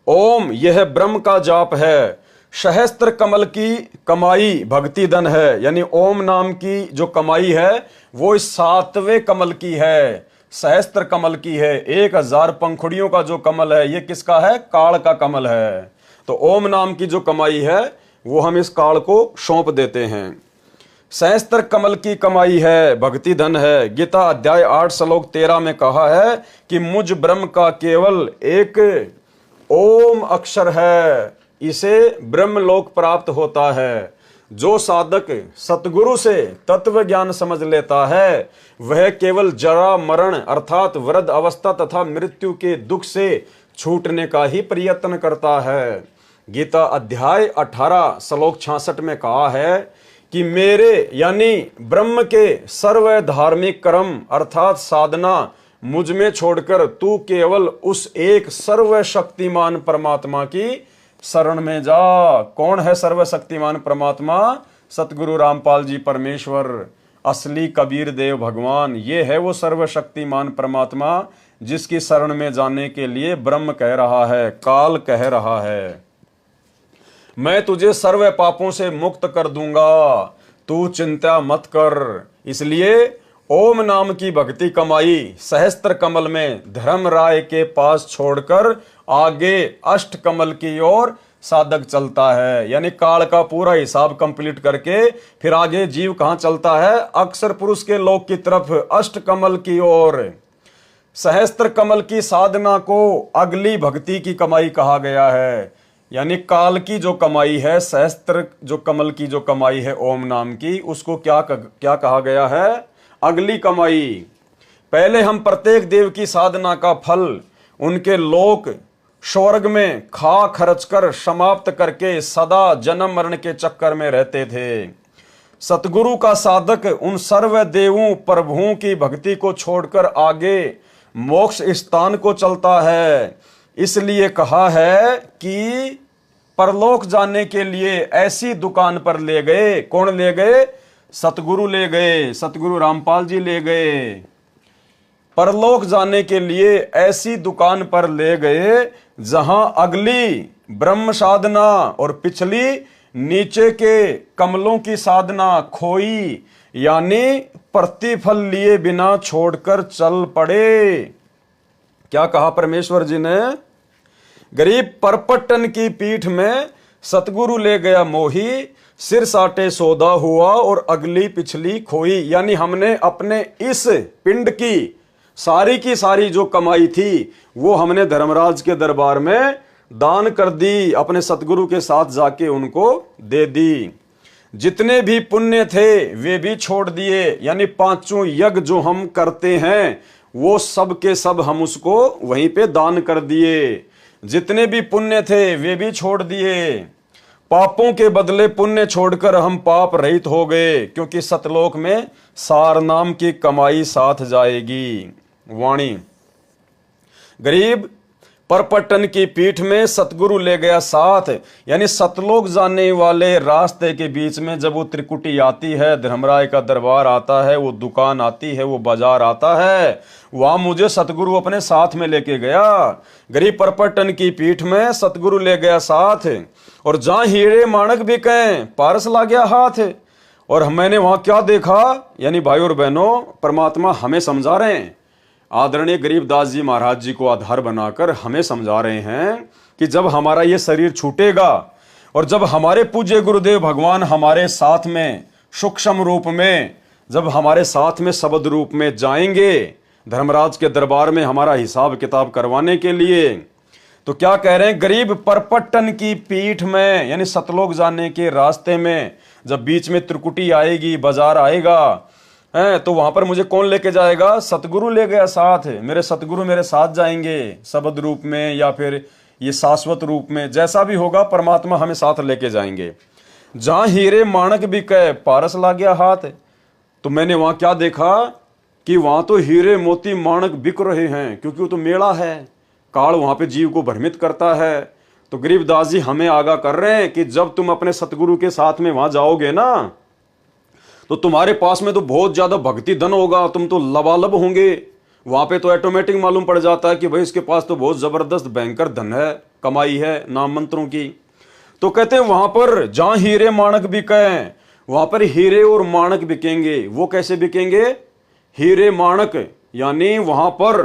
ओम यह ब्रह्म का जाप है। सहस्त्र कमल की कमाई भक्ति धन है। यानी ओम नाम की जो कमाई है वो 7वें कमल की है, सहस्त्र कमल की है। 1000 पंखुड़ियों का जो कमल है ये किसका है? काल का कमल है। तो ओम नाम की जो कमाई है वो हम इस काल को सौंप देते हैं। सहस्त्र कमल की कमाई है, भक्ति धन है। गीता अध्याय 8 श्लोक 13 में कहा है कि मुझ ब्रह्म का केवल एक ओम अक्षर है, इसे ब्रह्मलोक प्राप्त होता है। जो साधक सतगुरु से तत्व ज्ञान समझ लेता है वह केवल जरा मरण अर्थात वृद्ध अवस्था तथा मृत्यु के दुख से छूटने का ही प्रयत्न करता है। गीता अध्याय 18 श्लोक 66 में कहा है कि मेरे यानी ब्रह्म के सर्व धार्मिक कर्म अर्थात साधना मुझ में छोड़कर तू केवल उस एक सर्वशक्तिमान परमात्मा की शरण में जा। कौन है सर्वशक्तिमान परमात्मा? सतगुरु रामपाल जी परमेश्वर, असली कबीर देव भगवान। ये है वो सर्वशक्तिमान परमात्मा जिसकी शरण में जाने के लिए ब्रह्म कह रहा है, काल कह रहा है, मैं तुझे सर्व पापों से मुक्त कर दूंगा, तू चिंता मत कर। इसलिए ओम नाम की भक्ति कमाई सहस्त्र कमल में धर्मराय के पास छोड़कर आगे अष्ट कमल की ओर साधक चलता है। यानी काल का पूरा हिसाब कंप्लीट करके फिर आगे जीव कहां चलता है? अक्षर पुरुष के लोक की तरफ, अष्ट कमल की ओर। सहस्त्र कमल की साधना को अगली भक्ति की कमाई कहा गया है। यानी काल की जो कमाई है, सहस्त्र जो कमल की जो कमाई है ओम नाम की, उसको क्या कहा गया है? अगली कमाई। पहले हम प्रत्येक देव की साधना का फल उनके लोक स्वर्ग में खा खर्च कर समाप्त करके सदा जन्म मरण के चक्कर में रहते थे। सतगुरु का साधक उन सर्व देवों प्रभुओं की भक्ति को छोड़कर आगे मोक्ष स्थान को चलता है। इसलिए कहा है कि परलोक जाने के लिए ऐसी दुकान पर ले गए। कौन ले गए? सतगुरु ले गए, सतगुरु रामपाल जी ले गए। परलोक जाने के लिए ऐसी दुकान पर ले गए जहां अगली ब्रह्म साधना और पिछली नीचे के कमलों की साधना खोई, यानी प्रतिफल लिए बिना छोड़कर चल पड़े। क्या कहा परमेश्वर जी ने? गरीब परपट्टन की पीठ में सतगुरु ले गया मोही, सिर साटे सौदा हुआ और अगली पिछली खोई। यानी हमने अपने इस पिंड की सारी की सारी जो कमाई थी वो हमने धर्मराज के दरबार में दान कर दी, अपने सतगुरु के साथ जाके उनको दे दी। जितने भी पुण्य थे वे भी छोड़ दिए, यानी पांचों यज्ञ जो हम करते हैं वो सब के सब हम उसको वहीं पे दान कर दिए। जितने भी पुण्य थे वे भी छोड़ दिए। पापों के बदले पुण्य छोड़कर हम पाप रहित हो गए, क्योंकि सतलोक में सार नाम की कमाई साथ जाएगी। वाणी गरीब परपट्टन की पीठ में सतगुरु ले गया साथ, यानी सतलोक जाने वाले रास्ते के बीच में जब वो त्रिकुटी आती है, धर्मराय का दरबार आता है, वो दुकान आती है, वो बाजार आता है, वहां मुझे सतगुरु अपने साथ में लेके गया। गरीब परपट्टन की पीठ में सतगुरु ले गया साथ, और जहां हीरे माणक बिके पारस ला गया हाथ। और मैंने वहां क्या देखा, यानी भाई और बहनों, परमात्मा हमें समझा रहे हैं, आदरणीय गरीबदास जी महाराज जी को आधार बनाकर हमें समझा रहे हैं कि जब हमारा ये शरीर छूटेगा और जब हमारे पूज्य गुरुदेव भगवान हमारे साथ में सूक्ष्म रूप में, जब हमारे साथ में शब्द रूप में जाएंगे धर्मराज के दरबार में हमारा हिसाब किताब करवाने के लिए, तो क्या कह रहे हैं, गरीब परपट्टन की पीठ में, यानी सतलोक जाने के रास्ते में जब बीच में त्रिकुटी आएगी, बाजार आएगा, तो वहां पर मुझे कौन लेके जाएगा, सतगुरु ले गया साथ। मेरे सतगुरु मेरे साथ जाएंगे शब्द रूप में या फिर ये शाश्वत रूप में, जैसा भी होगा परमात्मा हमें साथ लेके जाएंगे। जहां हीरे माणक बिके पारस ला गया हाथ, तो मैंने वहां क्या देखा कि वहां तो हीरे मोती माणक बिक रहे हैं, क्योंकि वो तो मेला है, काल वहां पे जीव को भ्रमित करता है। तो गरीबदास जी हमें आगाह कर रहे हैं कि जब तुम अपने सतगुरु के साथ में वहां जाओगे ना, तो तुम्हारे पास में तो बहुत ज्यादा भक्ति धन होगा, तुम तो लबालब होंगे। वहां पे तो ऑटोमेटिक मालूम पड़ जाता है कि भाई इसके पास तो बहुत जबरदस्त भयंकर धन है, कमाई है नाम मंत्रों की। तो कहते हैं वहां पर जहां हीरे माणक बिके, वहां पर हीरे और माणक बिकेंगे। वो कैसे बिकेंगे, हीरे माणक, यानी वहां पर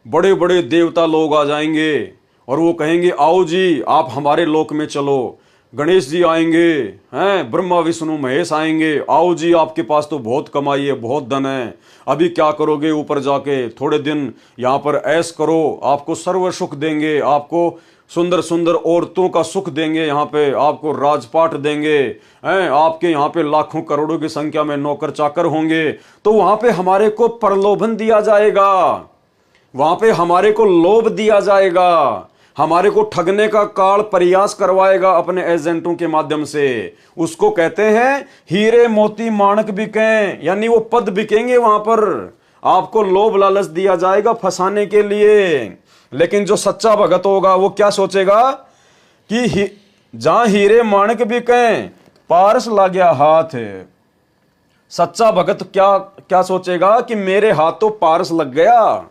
बड़े बड़े देवता लोग आ जाएंगे और वो कहेंगे आओ जी आप हमारे लोक में चलो, गणेश जी आएंगे, हैं ब्रह्मा विष्णु महेश आएंगे, आओ जी आपके पास तो बहुत कमाई है, बहुत धन है, अभी क्या करोगे, ऊपर जाके थोड़े दिन यहाँ पर ऐश करो, आपको सर्व सुख देंगे, आपको सुंदर सुंदर औरतों का सुख देंगे, यहाँ पे आपको राजपाट देंगे, हैं आपके यहाँ पे लाखों करोड़ों की संख्या में नौकर चाकर होंगे। तो वहां पे हमारे को प्रलोभन दिया जाएगा, वहां पे हमारे को लोभ दिया जाएगा, हमारे को ठगने का काल प्रयास करवाएगा अपने एजेंटों के माध्यम से। उसको कहते हैं हीरे मोती माणक बिके, यानी वो पद बिकेंगे वहां पर, आपको लोभ लालच दिया जाएगा फंसाने के लिए। लेकिन जो सच्चा भगत होगा वो क्या सोचेगा कि जहां हीरे माणक बिके पारस ला गया हाथ। सच्चा भगत क्या क्या सोचेगा कि मेरे हाथ तो पारस लग गया,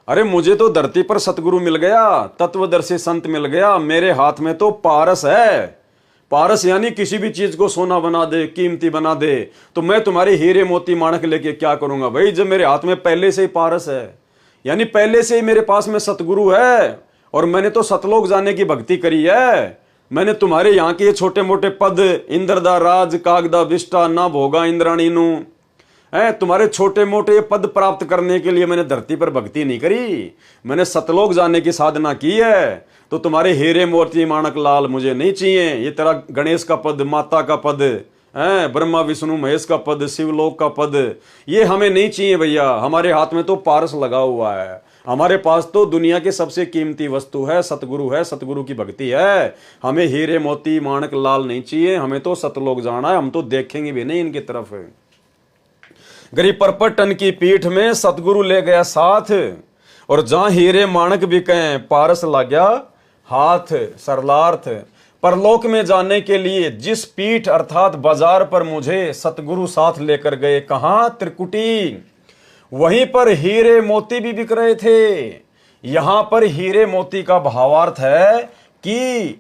अरे मुझे तो धरती पर सतगुरु मिल गया, तत्वदर्शी संत मिल गया, मेरे हाथ में तो पारस है। पारस यानी किसी भी चीज को सोना बना दे, कीमती बना दे, तो मैं तुम्हारे हीरे मोती माणक लेके क्या करूंगा भाई, जब मेरे हाथ में पहले से ही पारस है, यानी पहले से ही मेरे पास में सतगुरु है, और मैंने तो सतलोक जाने की भक्ति करी है। मैंने तुम्हारे यहाँ के छोटे मोटे पद, इंद्रदा राज कागदा विष्टा ना भोगा इंद्राणी नु, तुम्हारे छोटे मोटे पद प्राप्त करने के लिए मैंने धरती पर भक्ति नहीं करी, मैंने सतलोक जाने की साधना की है। तो तुम्हारे हीरे मोती माणक लाल मुझे नहीं चाहिए, ये तेरा गणेश का पद, माता का पद, ब्रह्मा विष्णु महेश का पद, शिवलोक का पद, ये हमें नहीं चाहिए भैया। हमारे हाथ में तो पारस लगा हुआ है, हमारे पास तो दुनिया की सबसे कीमती वस्तु है, सतगुरु है, सतगुरु की भक्ति है। हमें हीरे मोती माणक लाल नहीं चाहिए, हमें तो सतलोक जाना है, हम तो देखेंगे भी नहीं इनकी तरफ। गरीब परपट्टन की पीठ में सतगुरु ले गया साथ, और जहां हीरे माणक बिके पारस ला गया हाथ। सरलार्थ, परलोक में जाने के लिए जिस पीठ अर्थात बाजार पर मुझे सतगुरु साथ लेकर गए, कहां, त्रिकुटी, वहीं पर हीरे मोती भी बिक रहे थे। यहां पर हीरे मोती का भावार्थ है कि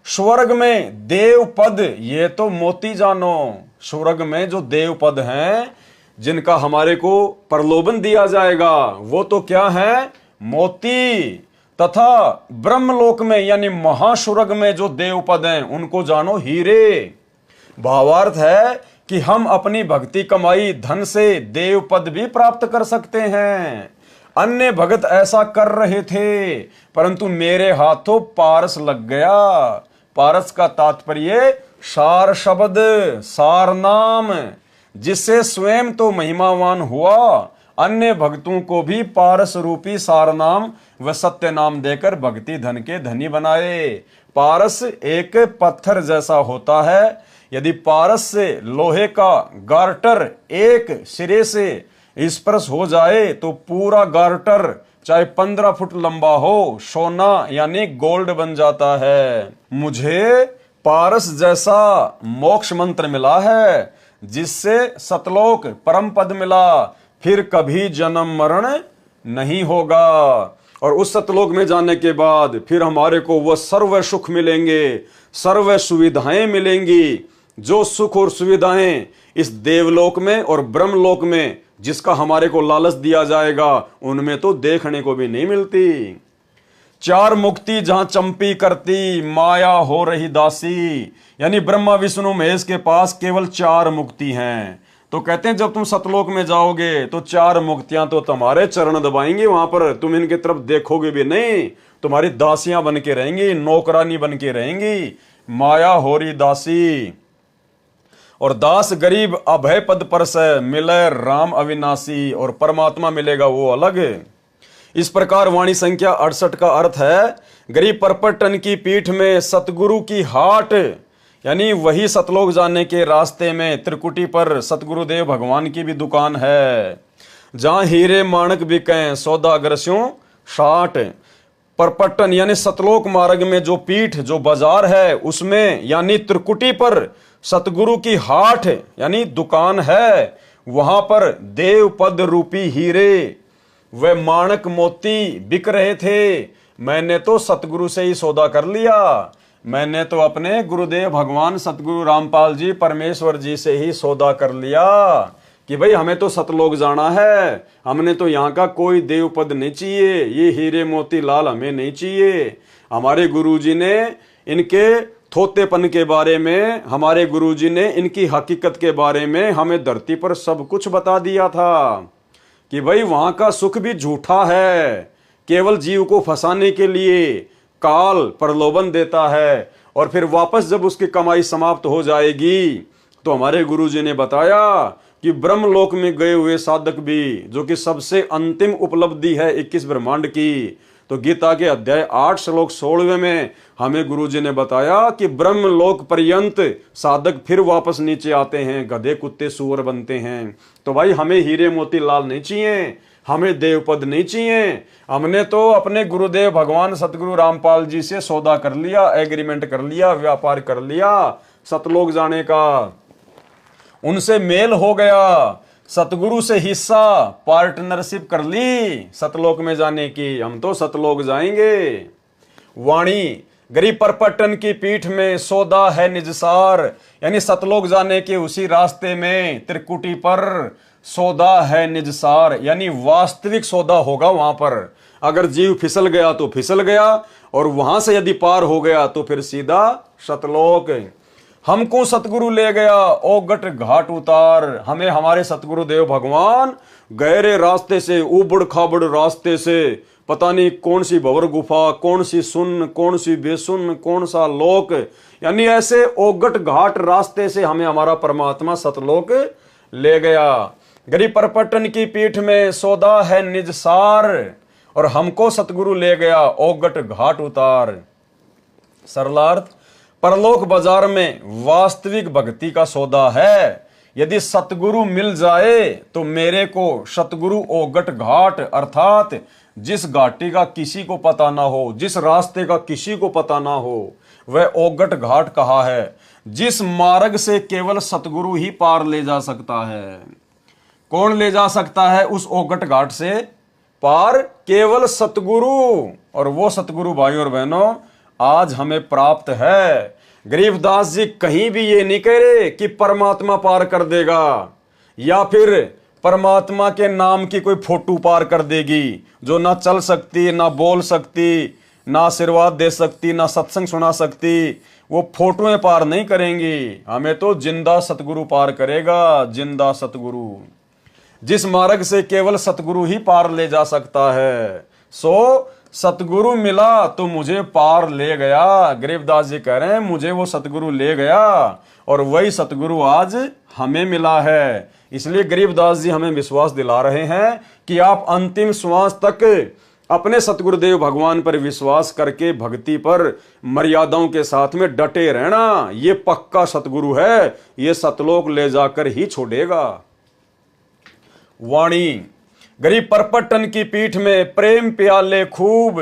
स्वर्ग में देव पद, ये तो मोती जानो, स्वर्ग में जो देव पद हैं जिनका हमारे को प्रलोभन दिया जाएगा, वो तो क्या है, मोती। तथा ब्रह्मलोक में यानी महास्वर्ग में जो देव पद हैं उनको जानो हीरे। भावार्थ है कि हम अपनी भक्ति कमाई धन से देव पद भी प्राप्त कर सकते हैं। अन्य भगत ऐसा कर रहे थे, परंतु मेरे हाथों पारस लग गया। पारस का तात्पर्य सार शब्द, सार नाम, जिससे स्वयं तो महिमावान हुआ, अन्य भक्तों को भी पारस रूपी सार नाम व सत्य नाम देकर भक्ति धन के धनी बनाए। पारस एक पत्थर जैसा होता है। यदि पारस से लोहे का गार्टर एक सिरे से स्पर्श हो जाए तो पूरा गार्टर चाहे 15 फुट लंबा हो, सोना यानी गोल्ड बन जाता है। मुझे पारस जैसा मोक्ष मंत्र मिला है, जिससे सतलोक परम पद मिला, फिर कभी जन्म मरण नहीं होगा। और उस सतलोक में जाने के बाद फिर हमारे को वह सर्व सुख मिलेंगे, सर्व सुविधाएं मिलेंगी। जो सुख और सुविधाएं इस देवलोक में और ब्रह्मलोक में जिसका हमारे को लालच दिया जाएगा, उनमें तो देखने को भी नहीं मिलती। चार मुक्ति जहां चंपी करती, माया हो रही दासी। यानी ब्रह्मा विष्णु महेश के पास केवल 4 मुक्ति हैं। तो कहते हैं जब तुम सतलोक में जाओगे तो 4 मुक्तियां तो तुम्हारे चरण दबाएंगे, वहां पर तुम इनकी तरफ देखोगे भी नहीं, तुम्हारी दासियां बन के रहेंगी, नौकरानी बन के रहेंगी। माया हो रही दासी। और दास गरीब अभय पद पर से मिले राम अविनाशी, और परमात्मा मिलेगा वो अलग। इस प्रकार वाणी संख्या 68 का अर्थ है, गरीब परपटन की पीठ में सतगुरु की हाट, यानी वही सतलोक जाने के रास्ते में त्रिकुटी पर सतगुरुदेव भगवान की भी दुकान है, जहां हीरे माणक बिकें सौदागर शाट। परपटन यानी सतलोक मार्ग में जो पीठ, जो बाजार है, उसमें यानी त्रिकुटी पर सतगुरु की हाट यानी दुकान है। वहां पर देव पद रूपी हीरे व माणक मोती बिक रहे थे। मैंने तो सतगुरु से ही सौदा कर लिया। मैंने तो अपने गुरुदेव भगवान सतगुरु रामपाल जी परमेश्वर जी से ही सौदा कर लिया कि भाई हमें तो सतलोक जाना है, हमने तो यहाँ का कोई देव पद नहीं चाहिए, ये हीरे मोती लाल हमें नहीं चाहिए। हमारे गुरुजी ने इनके थोतेपन के बारे में, हमारे गुरुजी ने इनकी हकीकत के बारे में हमें धरती पर सब कुछ बता दिया था कि भाई वहां का सुख भी झूठा है, केवल जीव को फंसाने के लिए काल प्रलोभन देता है, और फिर वापस जब उसकी कमाई समाप्त हो जाएगी तो हमारे गुरुजी ने बताया कि ब्रह्मलोक में गए हुए साधक भी, जो कि सबसे अंतिम उपलब्धि है 21 ब्रह्मांड की, तो गीता के अध्याय 8 श्लोक 16 में हमें गुरुजी ने बताया कि ब्रह्मलोक पर्यंत साधक फिर वापस नीचे आते हैं, गधे कुत्ते सूअर बनते हैं। तो भाई हमें हीरे मोती लाल नहीं चाहिए, हमें देवपद नहीं चाहिए। हमने तो अपने गुरुदेव भगवान सतगुरु रामपाल जी से सौदा कर लिया, एग्रीमेंट कर लिया, व्यापार कर लिया सतलोक जाने का, उनसे मेल हो गया, सतगुरु से हिस्सा पार्टनरशिप कर ली सतलोक में जाने की। हम तो सतलोक जाएंगे। वाणी गरीब परपटन की पीठ में सौदा है निजसार, यानी सतलोक जाने के उसी रास्ते में त्रिकुटी पर सौदा है निजसार, यानी वास्तविक सौदा होगा वहां पर। अगर जीव फिसल गया तो फिसल गया, और वहां से यदि पार हो गया तो फिर सीधा सतलोक। हमको सतगुरु ले गया ओगट घाट उतार। हमें हमारे सतगुरु देव भगवान गहरे रास्ते से, उबड़ खाबड़ रास्ते से, पता नहीं कौन सी भंवर गुफा, कौन सी सुन, कौन सी बेसुन, कौन सा लोक, यानी ऐसे ओगट घाट रास्ते से हमें हमारा परमात्मा सतलोक ले गया। गरीब परपटन की पीठ में सौदा है निजसार, और हमको सतगुरु ले गया ओगट घाट उतार। सरलार्थ, परलोक बाजार में वास्तविक भक्ति का सौदा है। यदि सतगुरु मिल जाए तो मेरे को सतगुरु ओगट घाट, अर्थात जिस घाटी का किसी को पता ना हो, जिस रास्ते का किसी को पता ना हो, वह ओगट घाट कहा है, जिस मार्ग से केवल सतगुरु ही पार ले जा सकता है। कौन ले जा सकता है उस ओगट घाट से पार? केवल सतगुरु। और वो सतगुरु भाई और बहनों आज हमें प्राप्त है। गरीबदास जी कहीं भी ये नहीं कह रहे कि परमात्मा पार कर देगा, या फिर परमात्मा के नाम की कोई फोटो पार कर देगी, जो ना चल सकती, ना बोल सकती, ना आशीर्वाद दे सकती, ना सत्संग सुना सकती। वो फोटोएं पार नहीं करेंगी, हमें तो जिंदा सतगुरु पार करेगा, जिंदा सतगुरु। जिस मार्ग से केवल सतगुरु ही पार ले जा सकता है। सो सतगुरु मिला तो मुझे पार ले गया। गरीबदास जी कह रहे हैं मुझे वो सतगुरु ले गया और वही सतगुरु आज हमें मिला है। इसलिए गरीबदास जी हमें विश्वास दिला रहे हैं कि आप अंतिम श्वास तक अपने सतगुरुदेव भगवान पर विश्वास करके भक्ति पर मर्यादाओं के साथ में डटे रहना। ये पक्का सतगुरु है, ये सतलोक ले जाकर ही छोड़ेगा। वाणी गरीब परपटन की पीठ में प्रेम प्याले खूब,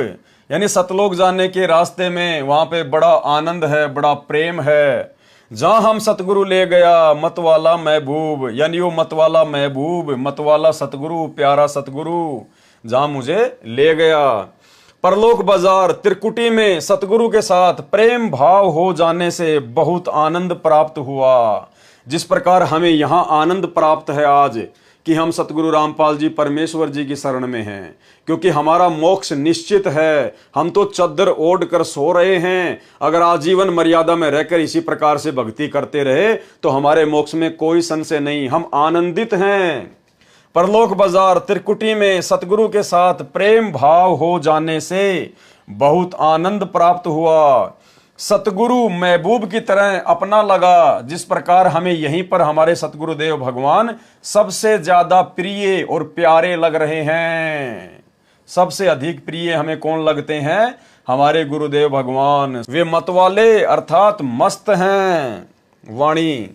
यानी सतलोक जाने के रास्ते में वहां पे बड़ा आनंद है, बड़ा प्रेम है। जहां हम सतगुरु ले गया मतवाला महबूब, यानी वो मतवाला महबूब, मतवाला सतगुरु, प्यारा सतगुरु जहां मुझे ले गया। परलोक बाजार त्रिकुटी में सतगुरु के साथ प्रेम भाव हो जाने से बहुत आनंद प्राप्त हुआ। जिस प्रकार हमें यहां आनंद प्राप्त है आज कि हम सतगुरु रामपाल जी परमेश्वर जी की शरण में हैं, क्योंकि हमारा मोक्ष निश्चित है। हम तो चद्दर ओढ़ कर सो रहे हैं। अगर आजीवन मर्यादा में रहकर इसी प्रकार से भक्ति करते रहे तो हमारे मोक्ष में कोई संशय नहीं, हम आनंदित हैं। परलोक बाजार त्रिकुटी में सतगुरु के साथ प्रेम भाव हो जाने से बहुत आनंद प्राप्त हुआ। सतगुरु महबूब की तरह अपना लगा। जिस प्रकार हमें यहीं पर हमारे सतगुरुदेव भगवान सबसे ज्यादा प्रिय और प्यारे लग रहे हैं। सबसे अधिक प्रिय हमें कौन लगते हैं? हमारे गुरुदेव भगवान। वे मतवाले अर्थात मस्त हैं। वाणी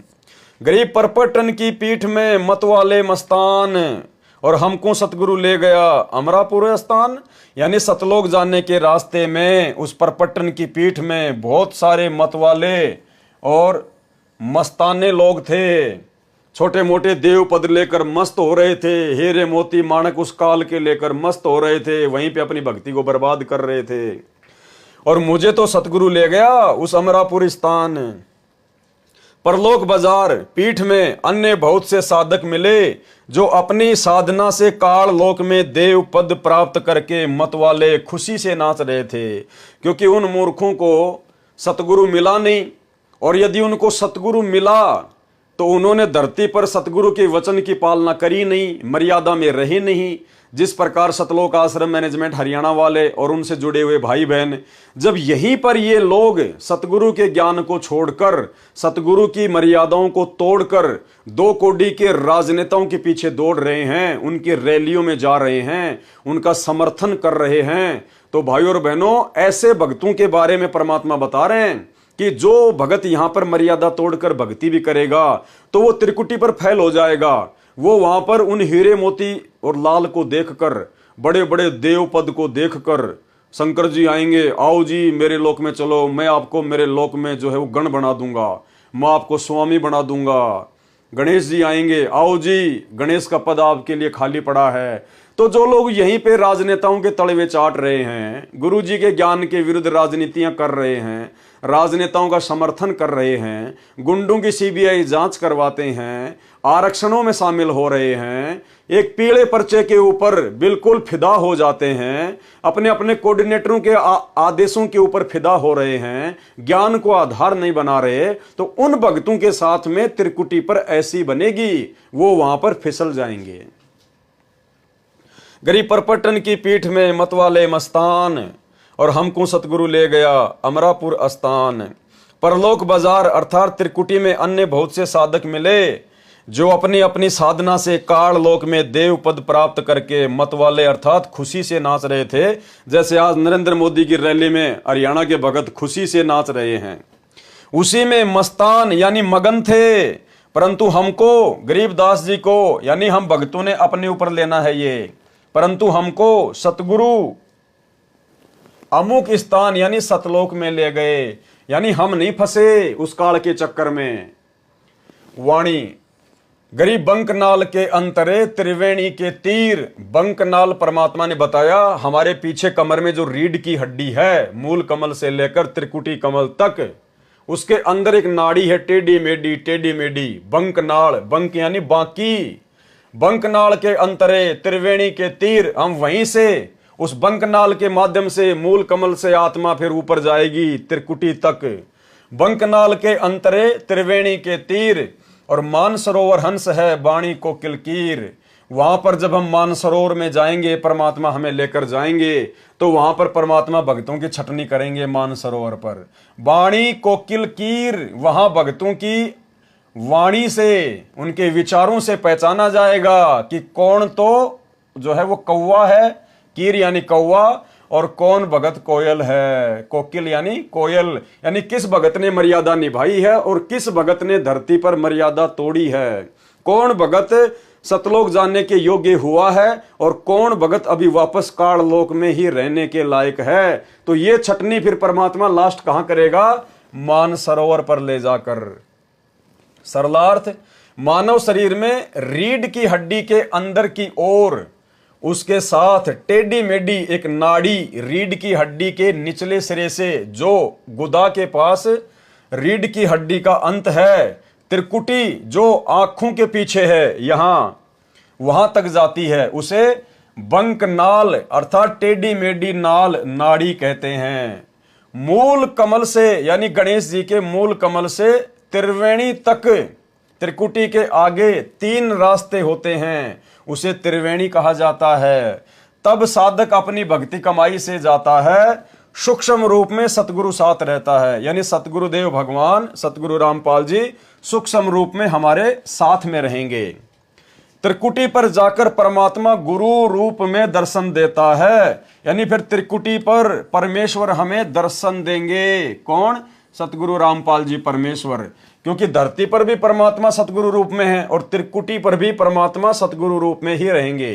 गरीब परपटन की पीठ में मतवाले मस्तान, और हमको सतगुरु ले गया अमरापुर स्थान, यानी सतलोक जाने के रास्ते में उस परपटन की पीठ में बहुत सारे मतवाले और मस्ताने लोग थे। छोटे मोटे देव पद लेकर मस्त हो रहे थे, हीरे मोती माणक उस काल के लेकर मस्त हो रहे थे, वहीं पे अपनी भक्ति को बर्बाद कर रहे थे। और मुझे तो सतगुरु ले गया उस अमरापुर स्थान। परलोक बाजार पीठ में अन्य बहुत से साधक मिले जो अपनी साधना से काल लोक में देव पद प्राप्त करके मतवाले खुशी से नाच रहे थे, क्योंकि उन मूर्खों को सतगुरु मिला नहीं। और यदि उनको सतगुरु मिला तो उन्होंने धरती पर सतगुरु के वचन की पालना करी नहीं, मर्यादा में रही नहीं। जिस प्रकार सतलोक आश्रम मैनेजमेंट हरियाणा वाले और उनसे जुड़े हुए भाई बहन, जब यहीं पर ये लोग सतगुरु के ज्ञान को छोड़कर, सतगुरु की मर्यादाओं को तोड़कर दो कोडी के राजनेताओं के पीछे दौड़ रहे हैं, उनकी रैलियों में जा रहे हैं, उनका समर्थन कर रहे हैं, तो भाइयों और बहनों, ऐसे भक्तों के बारे में परमात्मा बता रहे हैं कि जो भगत यहां पर मर्यादा तोड़कर भक्ति भी करेगा तो वो त्रिकुटी पर फैल हो जाएगा। वो वहां पर उन हीरे मोती और लाल को देखकर, बड़े बड़े देव पद को देखकर, शंकर जी आएंगे, आओ जी मेरे लोक में चलो, मैं आपको मेरे लोक में जो है वो गण बना दूंगा, मैं आपको स्वामी बना दूंगा। गणेश जी आएंगे, आओ जी गणेश का पद आपके लिए खाली पड़ा है। तो जो लोग यहीं पे राजनेताओं के तलवे चाट रहे हैं, गुरु जी के ज्ञान के विरुद्ध राजनीतियां कर रहे हैं, राजनेताओं का समर्थन कर रहे हैं, गुंडों की सीबीआई जांच करवाते हैं, आरक्षणों में शामिल हो रहे हैं, एक पीले पर्चे के ऊपर बिल्कुल फिदा हो जाते हैं, अपने अपने कोऑर्डिनेटरों के आदेशों के ऊपर फिदा हो रहे हैं, ज्ञान को आधार नहीं बना रहे, तो उन भक्तों के साथ में त्रिकुटी पर ऐसी बनेगी, वो वहां पर फिसल जाएंगे। गरीब परपटन की पीठ में मतवाले मस्तान, और हमको सतगुरु ले गया अमरापुर स्थान। परलोक बाजार अर्थात त्रिकुटी में अन्य बहुत से साधक मिले जो अपनी अपनी साधना से काल लोक में देव पद प्राप्त करके मतवाले अर्थात खुशी से नाच रहे थे। जैसे आज नरेंद्र मोदी की रैली में हरियाणा के भगत खुशी से नाच रहे हैं, उसी में मस्तान यानी मगन थे। परंतु हमको, गरीबदास जी को, यानी हम भक्तों ने अपने ऊपर लेना है ये, परंतु हमको सतगुरु अमुक स्थान यानी सतलोक में ले गए, यानी हम नहीं फंसे उस काल के चक्कर में। वाणी गरीब बंकनाल के अंतरे त्रिवेणी के तीर। बंकनाल परमात्मा ने बताया हमारे पीछे कमर में जो रीढ़ की हड्डी है, मूल कमल से लेकर त्रिकुटी कमल तक, उसके अंदर एक नाड़ी है टेढ़ी मेढ़ी, टेढ़ी मेढ़ी, बंकनाल। बंक यानी बाकी। बंकनाल के अंतरे त्रिवेणी के तीर, हम वहीं से उस बंकनाल के माध्यम से मूल कमल से आत्मा फिर ऊपर जाएगी त्रिकुटी तक। बंकनाल के अंतरे त्रिवेणी के तीर, और मानसरोवर हंस है वाणी को किलकीर। वहां पर जब हम मानसरोवर में जाएंगे, परमात्मा हमें लेकर जाएंगे, तो वहां पर परमात्मा भक्तों की छटनी करेंगे मानसरोवर पर। वाणी कोकिल कीर, वहां भक्तों की वाणी से, उनके विचारों से पहचाना जाएगा कि कौन तो जो है वो कौवा है, कीर यानी कौवा, और कौन भगत कोयल है, कोकिल यानी कोयल, यानी किस भगत ने मर्यादा निभाई है और किस भगत ने धरती पर मर्यादा तोड़ी है, कौन भगत सतलोक जाने के योग्य हुआ है और कौन भगत अभी वापस काल लोक में ही रहने के लायक है। तो ये छटनी फिर परमात्मा लास्ट कहां करेगा? मानसरोवर पर ले जाकर। सरलार्थ, मानव शरीर में रीढ़ की हड्डी के अंदर की ओर, उसके साथ टेढ़ी मेढ़ी एक नाड़ी रीढ़ की हड्डी के निचले सिरे से, जो गुदा के पास रीढ़ की हड्डी का अंत है, त्रिकुटी जो आंखों के पीछे है, यहां वहां तक जाती है, उसे बंक नाल अर्थात टेढ़ी मेढ़ी नाल नाड़ी कहते हैं। मूल कमल से यानी गणेश जी के मूल कमल से त्रिवेणी तक, त्रिकुटी के आगे 3 रास्ते होते हैं, उसे त्रिवेणी कहा जाता है। तब साधक अपनी भक्ति कमाई से जाता है, सूक्ष्म रूप में सतगुरु साथ रहता है, यानी सतगुरुदेव भगवान सतगुरु रामपाल जी सूक्ष्म रूप में हमारे साथ में रहेंगे। त्रिकुटी पर जाकर परमात्मा गुरु रूप में दर्शन देता है, यानी फिर त्रिकुटी पर परमेश्वर हमें दर्शन देंगे। कौन? सतगुरु रामपाल जी परमेश्वर, क्योंकि धरती पर भी परमात्मा सतगुरु रूप में है और त्रिकुटी पर भी परमात्मा सतगुरु रूप में ही रहेंगे।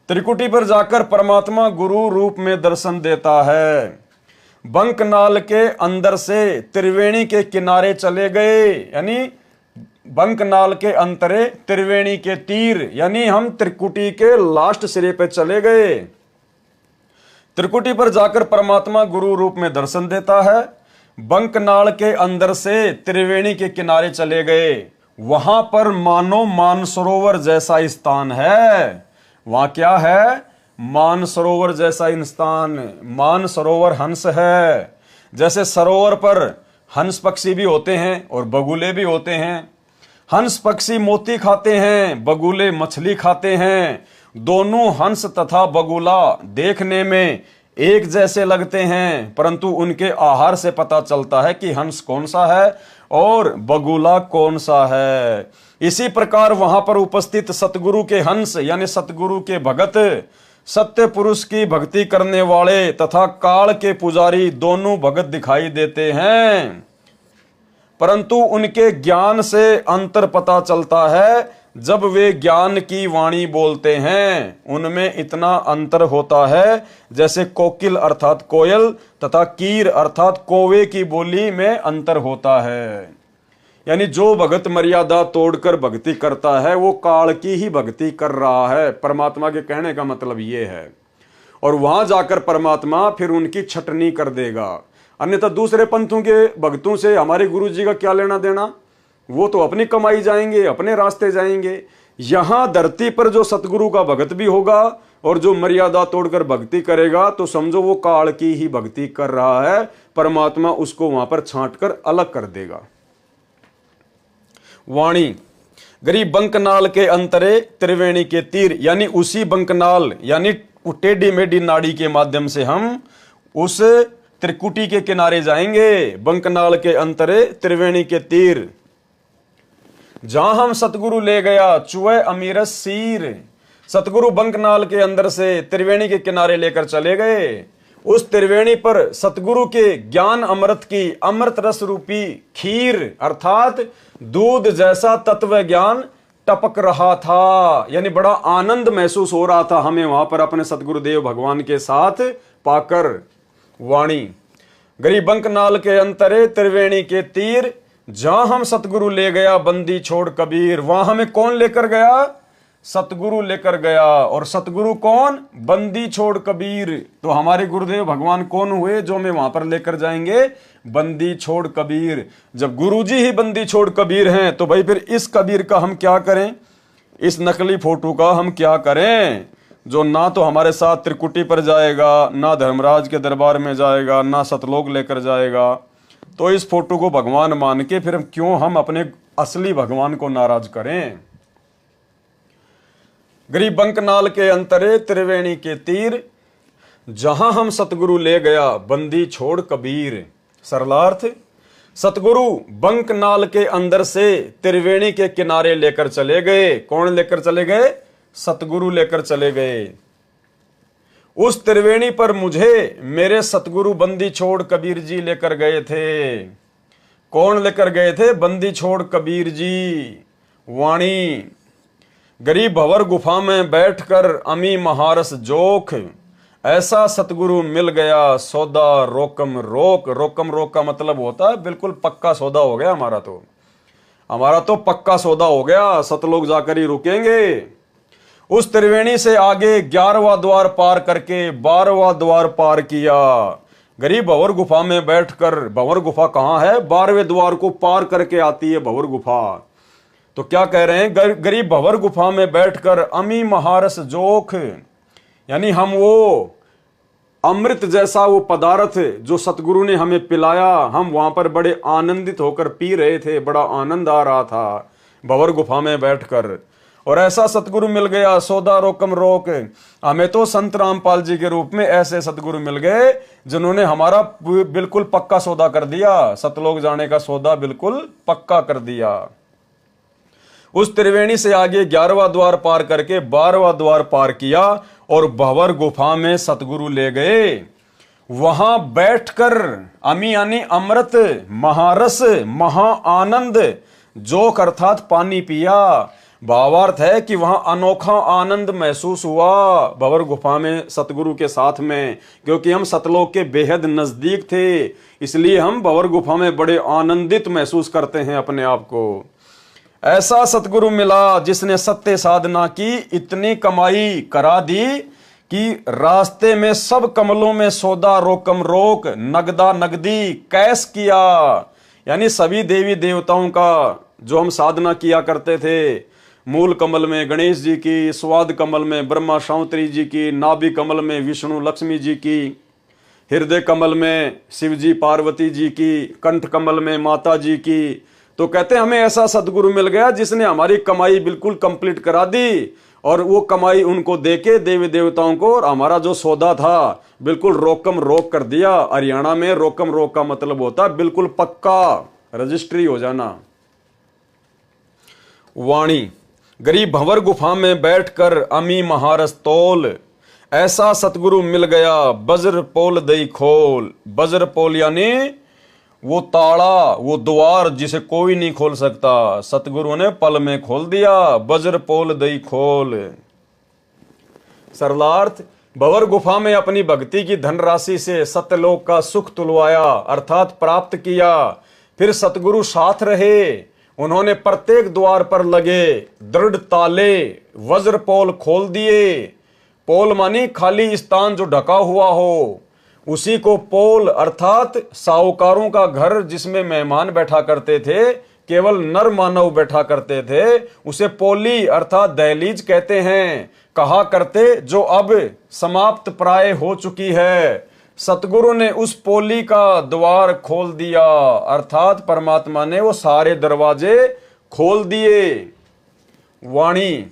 त्रिकुटी पर जाकर परमात्मा गुरु रूप में दर्शन देता है। बंकनाल के अंदर से त्रिवेणी के किनारे चले गए, यानी बंकनाल के अंतरे त्रिवेणी के तीर, यानी हम त्रिकुटी के लास्ट सिरे पे चले गए। त्रिकुटी पर जाकर परमात्मा गुरु रूप में दर्शन देता है। बंकनाल के अंदर से त्रिवेणी के किनारे चले गए, वहां पर मानो मानसरोवर जैसा स्थान है। वहां क्या है? मानसरोवर जैसा स्थान। मानसरोवर हंस है, जैसे सरोवर पर हंस पक्षी भी होते हैं और बगुले भी होते हैं। हंस पक्षी मोती खाते हैं, बगुले मछली खाते हैं। दोनों हंस तथा बगुला देखने में एक जैसे लगते हैं, परंतु उनके आहार से पता चलता है कि हंस कौन सा है और बगुला कौन सा है। इसी प्रकार वहां पर उपस्थित सतगुरु के हंस यानी सतगुरु के भगत, सत्य पुरुष की भक्ति करने वाले तथा काल के पुजारी दोनों भगत दिखाई देते हैं, परंतु उनके ज्ञान से अंतर पता चलता है। जब वे ज्ञान की वाणी बोलते हैं, उनमें इतना अंतर होता है जैसे कोकिल अर्थात कोयल तथा कीर अर्थात कौवे की बोली में अंतर होता है। यानी जो भगत मर्यादा तोड़कर भक्ति करता है वो काल की ही भक्ति कर रहा है। परमात्मा के कहने का मतलब ये है, और वहां जाकर परमात्मा फिर उनकी छटनी कर देगा। अन्यथा दूसरे पंथों के भक्तों से हमारे गुरु जी का क्या लेना देना? वो तो अपनी कमाई जाएंगे, अपने रास्ते जाएंगे। यहां धरती पर जो सतगुरु का भगत भी होगा और जो मर्यादा तोड़कर भक्ति करेगा, तो समझो वो काल की ही भक्ति कर रहा है। परमात्मा उसको वहां पर छांट कर अलग कर देगा। वाणी, गरीब बंकनाल के अंतरे त्रिवेणी के तीर, यानी उसी बंकनाल यानी टेढ़ी मेढ़ी नाड़ी के माध्यम से हम उस त्रिकुटी के किनारे जाएंगे। बंकनाल के अंतरे त्रिवेणी के तीर, जहां हम सतगुरु ले गया चुए अमीरस सीर। सतगुरु बंकनाल के अंदर से त्रिवेणी के किनारे लेकर चले गए। उस त्रिवेणी पर सतगुरु के ज्ञान अमृत की अमृत रस रूपी खीर अर्थात दूध जैसा तत्व ज्ञान टपक रहा था, यानी बड़ा आनंद महसूस हो रहा था हमें वहां पर अपने सतगुरुदेव भगवान के साथ पाकर। वाणी, गरीब बंकनाल के अंतरे त्रिवेणी के तीर, जहां हम सतगुरु ले गया बंदी छोड़ कबीर। वहां हमें कौन लेकर गया? सतगुरु लेकर गया। और सतगुरु कौन? बंदी छोड़ कबीर। तो हमारे गुरुदेव भगवान कौन हुए जो हमें वहां पर लेकर जाएंगे? बंदी छोड़ कबीर। जब गुरुजी ही बंदी छोड़ कबीर हैं, तो भाई फिर इस कबीर का हम क्या करें? इस नकली फोटो का हम क्या करें, जो ना तो हमारे साथ त्रिकुटी पर जाएगा, ना धर्मराज के दरबार में जाएगा, ना सतलोक लेकर जाएगा। तो इस फोटो को भगवान मान के फिर हम क्यों हम अपने असली भगवान को नाराज करें? गरीब बंकनाल के अंतरे त्रिवेणी के तीर, जहां हम सतगुरु ले गया बंदी छोड़ कबीर। सरलार्थ, सतगुरु बंकनाल के अंदर से त्रिवेणी के किनारे लेकर चले गए। कौन लेकर चले गए? सतगुरु लेकर चले गए। उस त्रिवेणी पर मुझे मेरे सतगुरु बंदी छोड़ कबीर जी लेकर गए थे। कौन लेकर गए थे? बंदी छोड़ कबीर जी। वाणी, गरीब भंवर गुफा में बैठकर अमी महारस जोख, ऐसा सतगुरु मिल गया सौदा रोकम रोक। रोकम रोक का मतलब होता है बिल्कुल पक्का सौदा हो गया हमारा तो पक्का सौदा हो गया, सतलोक जाकर ही रुकेंगे। उस त्रिवेणी से आगे 11वां द्वार पार करके 12वां द्वार पार किया। गरीब भंवर गुफा में बैठकर, भंवर गुफा कहां है? 12वें द्वार को पार करके आती है भंवर गुफा। तो क्या कह रहे हैं? गरीब भंवर गुफा में बैठकर अमी महारस जोख, यानी हम वो अमृत जैसा वो पदार्थ जो सतगुरु ने हमें पिलाया, हम वहां पर बड़े आनंदित होकर पी रहे थे, बड़ा आनंद आ रहा था भंवर गुफा में बैठकर। और ऐसा सतगुरु मिल गया सौदा रोकम रोक। हमें तो संत रामपाल जी के रूप में ऐसे सतगुरु मिल गए जिन्होंने हमारा बिल्कुल पक्का सौदा कर दिया, सतलोक जाने का सौदा बिल्कुल पक्का कर दिया। उस त्रिवेणी से आगे 11वां द्वार पार करके 12वां द्वार पार किया और भंवर गुफा में सतगुरु ले गए। वहां बैठकर अमी यानी अमृत, महारस, महा आनंद, जोक अर्थात पानी पिया। भावार्थ है कि वहां अनोखा आनंद महसूस हुआ भंवर गुफा में सतगुरु के साथ में, क्योंकि हम सतलोक के बेहद नजदीक थे, इसलिए हम भंवर गुफा में बड़े आनंदित महसूस करते हैं अपने आप को। ऐसा सतगुरु मिला जिसने सत्य साधना की इतनी कमाई करा दी कि रास्ते में सब कमलों में सौदा रोकम रोक, नगदा नगदी कैश किया। यानी सभी देवी देवताओं का जो हम साधना किया करते थे, मूल कमल में गणेश जी की, स्वाद कमल में ब्रह्मा शांतरी जी की, नाभि कमल में विष्णु लक्ष्मी जी की, हृदय कमल में शिव जी पार्वती जी की, कंठ कमल में माता जी की। तो कहते हैं हमें ऐसा सदगुरु मिल गया जिसने हमारी कमाई बिल्कुल कंप्लीट करा दी, और वो कमाई उनको देके देवी देवताओं को, और हमारा जो सौदा था बिल्कुल रोकम रोक कर दिया। हरियाणा में रोकम रोक का मतलब होता है बिल्कुल पक्का रजिस्ट्री हो जाना। वाणी, गरीब भंवर गुफा में बैठकर अमी महारस तोल, ऐसा सतगुरु मिल गया बज्र पोल दई खोल। बज्र पोल यानी वो ताला, वो द्वार जिसे कोई नहीं खोल सकता, सतगुरु ने पल में खोल दिया। बज्र पोल दई खोल। सरलार्थ, भंवर गुफा में अपनी भक्ति की धनराशि से सत्यलोक का सुख तुलवाया अर्थात प्राप्त किया। फिर सतगुरु साथ रहे, उन्होंने प्रत्येक द्वार पर लगे दृढ़ ताले वज्र पोल खोल दिए। पोल मानी खाली स्थान जो ढका हुआ हो, उसी को पोल अर्थात साहूकारों का घर जिसमें मेहमान बैठा करते थे, केवल नर मानव बैठा करते थे, उसे पोली अर्थात दहलीज कहते हैं, कहा करते, जो अब समाप्त प्राय हो चुकी है। सतगुरु ने उस पोली का द्वार खोल दिया अर्थात परमात्मा ने वो सारे दरवाजे खोल दिए। वाणी,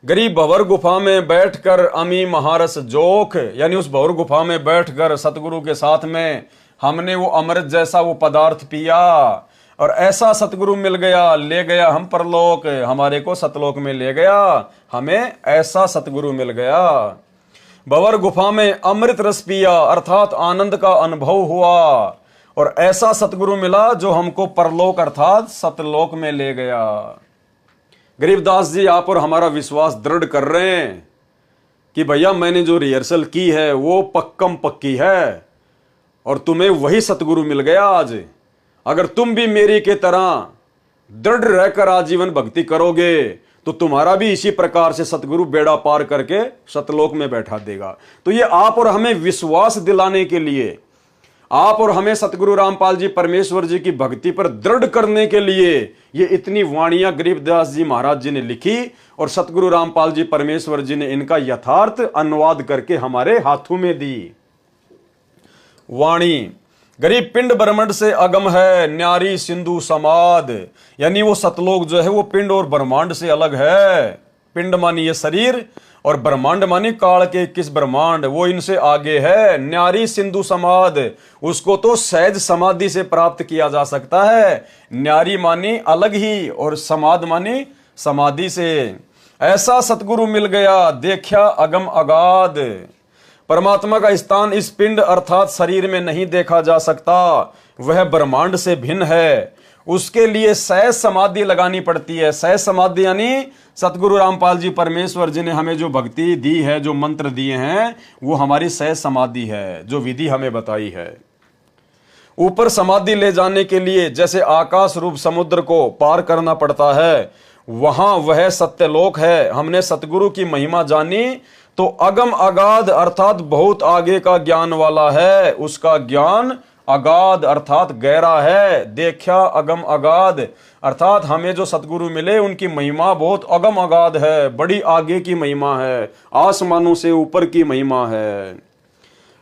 गरीब भंवर गुफा में बैठकर अमी महारस जोख, यानी उस भंवर गुफा में बैठकर सतगुरु के साथ में हमने वो अमृत जैसा वो पदार्थ पिया, और ऐसा सतगुरु मिल गया, ले गया हम परलोक, हमारे को सतलोक में ले गया, हमें ऐसा सतगुरु मिल गया। भंवर गुफा में अमृत रस पिया अर्थात आनंद का अनुभव हुआ, और ऐसा सतगुरु मिला जो हमको परलोक अर्थात सतलोक में ले गया। गरीबदास जी आप और हमारा विश्वास दृढ़ कर रहे हैं कि भैया मैंने जो रिहर्सल की है वो पक्कम पक्की है, और तुम्हें वही सतगुरु मिल गया आज। अगर तुम भी मेरी के तरह दृढ़ रहकर आजीवन भक्ति करोगे तो तुम्हारा भी इसी प्रकार से सतगुरु बेड़ा पार करके सतलोक में बैठा देगा। तो ये आप और हमें विश्वास दिलाने के लिए, आप और हमें सतगुरु रामपाल जी परमेश्वर जी की भक्ति पर दृढ़ करने के लिए ये इतनी वाणियां गरीबदास जी महाराज जी ने लिखी, और सतगुरु रामपाल जी परमेश्वर जी ने इनका यथार्थ अनुवाद करके हमारे हाथों में दी। वाणी, गरीब पिंड ब्रह्मांड से अगम है न्यारी सिंधु समाद, यानी वो सतलोक जो है वो पिंड और ब्रह्मांड से अलग है। पिंड मानी ये शरीर और ब्रह्मांड मानी काल के 21 ब्रह्मांड, वो इनसे आगे है। न्यारी सिंधु समाध, उसको तो सहज समाधि से प्राप्त किया जा सकता है। न्यारी मानी अलग ही और समाध मानी समाधि से। ऐसा सतगुरु मिल गया देखा अगम अगाध। परमात्मा का स्थान इस पिंड अर्थात शरीर में नहीं देखा जा सकता, वह ब्रह्मांड से भिन्न है। उसके लिए सहज समाधि लगानी पड़ती है। सहज समाधि यानी सतगुरु रामपाल जी परमेश्वर जी ने हमें जो भक्ति दी है, जो मंत्र दिए हैं, वो हमारी सहज समाधि है, जो विधि हमें बताई है। ऊपर समाधि ले जाने के लिए जैसे आकाश रूप समुद्र को पार करना पड़ता है, वहां वह सत्यलोक है। हमने सतगुरु की महिमा जानी तो अगम अगाध अर्थात बहुत आगे का ज्ञान वाला है। उसका ज्ञान अगाध अर्थात गहरा है। देखा अगम अगाध अर्थात हमें जो सतगुरु मिले उनकी महिमा बहुत अगम अगाध है, बड़ी आगे की महिमा है, आसमानों से ऊपर की महिमा है।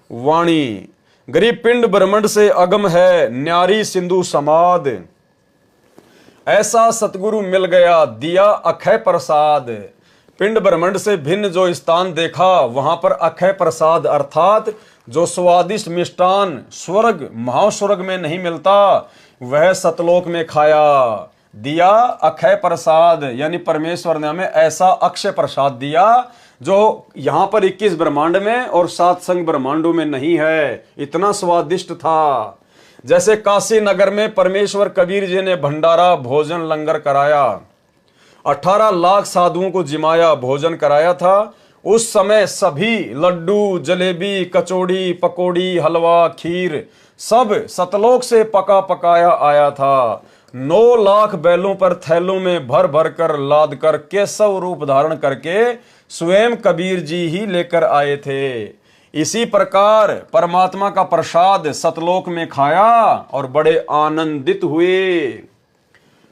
वाणी गरीब पिंड ब्रह्मांड से अगम है, न्यारी सिंधु समाध। ऐसा सतगुरु मिल गया दिया अक्षय प्रसाद। पिंड ब्रह्मांड से भिन्न जो स्थान देखा, वहां पर अक्षय प्रसाद अर्थात जो स्वादिष्ट मिष्टान स्वर्ग महास्वर्ग में नहीं मिलता, वह सतलोक में खाया। दिया अक्षय प्रसाद यानी परमेश्वर ने हमें ऐसा अक्षय प्रसाद दिया जो यहां पर 21 ब्रह्मांड में और 7 संग ब्रह्मांडों में नहीं है। इतना स्वादिष्ट था। जैसे काशी नगर में परमेश्वर कबीर जी ने भंडारा भोजन लंगर कराया, 18 लाख साधुओं को जिमाया भोजन कराया था। उस समय सभी लड्डू जलेबी कचौड़ी पकौड़ी हलवा खीर सब सतलोक से पका पकाया आया था। 9 लाख बैलों पर थैलों में भर भर कर लाद कर केशव रूप धारण करके स्वयं कबीर जी ही लेकर आए थे। इसी प्रकार परमात्मा का प्रसाद सतलोक में खाया और बड़े आनंदित हुए।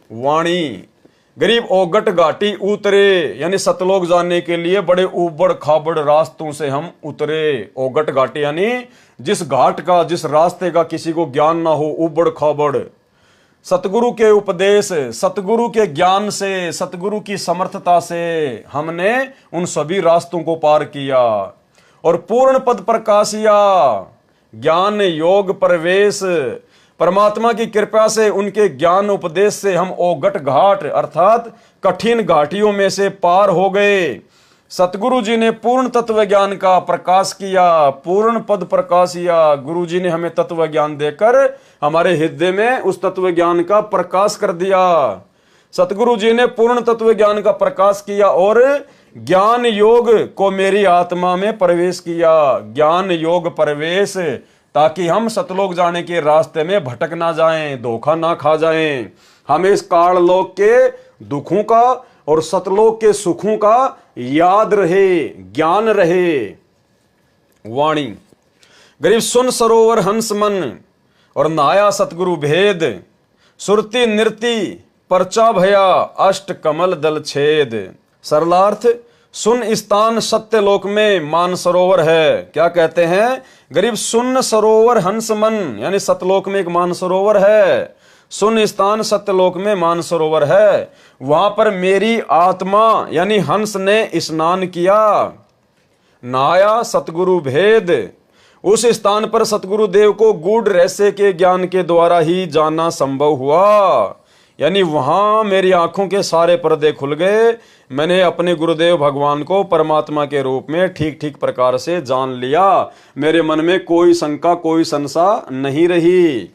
वाणी गरीब ओगट घाटी उतरे यानी सतलोक जाने के लिए बड़े उबड़ खाबड़ रास्तों से हम उतरे। ओगट घाटी यानी जिस घाट का जिस रास्ते का किसी को ज्ञान ना हो, उबड़ खाबड़। सतगुरु के उपदेश सतगुरु के ज्ञान से सतगुरु की समर्थता से हमने उन सभी रास्तों को पार किया और पूर्ण पद प्रकाशिया। ज्ञान योग प्रवेश परमात्मा की कृपा से उनके ज्ञान उपदेश से हम ओगट घाट अर्थात कठिन घाटियों में से पार हो गए। सतगुरु जी ने पूर्ण तत्व ज्ञान का प्रकाश किया, पूर्ण पद प्रकाशिया। गुरु जी ने हमें तत्व ज्ञान देकर हमारे हृदय में उस तत्व ज्ञान का प्रकाश कर दिया। सतगुरु जी ने पूर्ण तत्व ज्ञान का प्रकाश किया और ज्ञान योग को मेरी आत्मा में प्रवेश किया। ज्ञान योग प्रवेश ताकि हम सतलोक जाने के रास्ते में भटक ना जाएं, धोखा ना खा जाएं। हमें इस काल लोक के दुखों का और सतलोक के सुखों का याद रहे, ज्ञान रहे। वाणी गरीब सुन सरोवर हंस मन और नाया सतगुरु भेद। सुरती नृति परचा भया अष्ट कमल दल छेद। सरलार्थ सुन स्थान सत्यलोक में मान सरोवर है। क्या कहते हैं? गरीब सुन सरोवर हंस मन यानी सतलोक में एक मान सरोवर है। सुन स्थान सत्यलोक में मान सरोवर है, वहां पर मेरी आत्मा यानी हंस ने स्नान किया। नाया सतगुरु भेद उस स्थान पर सतगुरु देव को गूढ़ रहस्य के ज्ञान के द्वारा ही जाना संभव हुआ। यानी वहां मेरी आंखों के सारे पर्दे खुल गए। मैंने अपने गुरुदेव भगवान को परमात्मा के रूप में ठीक ठीक प्रकार से जान लिया। मेरे मन में कोई शंका कोई संशय नहीं रही।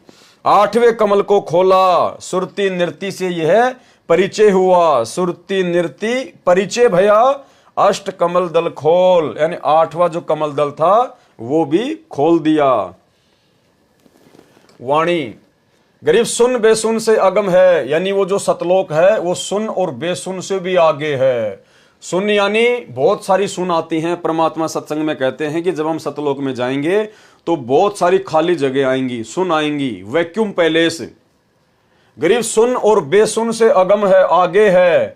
8वें कमल को खोला, सुरती नृति से यह परिचय हुआ। सुरती नृति परिचय भया अष्ट कमल दल खोल यानी 8वां जो कमल दल था वो भी खोल दिया। वाणी गरीब सुन बेसुन से अगम है यानी वो जो सतलोक है वो सुन और बेसुन से भी आगे है। सुन यानी बहुत सारी सुन आती हैं। परमात्मा सत्संग में कहते हैं कि जब हम सतलोक में जाएंगे तो बहुत सारी खाली जगह आएंगी, सुन आएंगी, वैक्यूम पैलेस। गरीब सुन और बेसुन से अगम है, आगे है।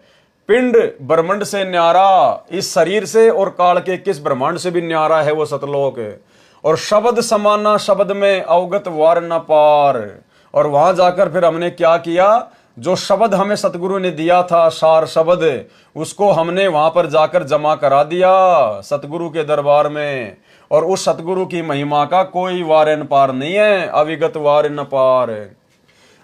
पिंड ब्रह्मांड से न्यारा, इस शरीर से और काल के किस ब्रह्मांड से भी न्यारा है वो सतलोक। और शब्द समाना शब्द में अवगत वार न पार। और वहां जाकर फिर हमने क्या किया? जो शब्द हमें सतगुरु ने दिया था, सार शब्द, उसको हमने वहां पर जाकर जमा करा दिया सतगुरु के दरबार में। और उस सतगुरु की महिमा का कोई वार न पार नहीं है, अविगत वार न पार।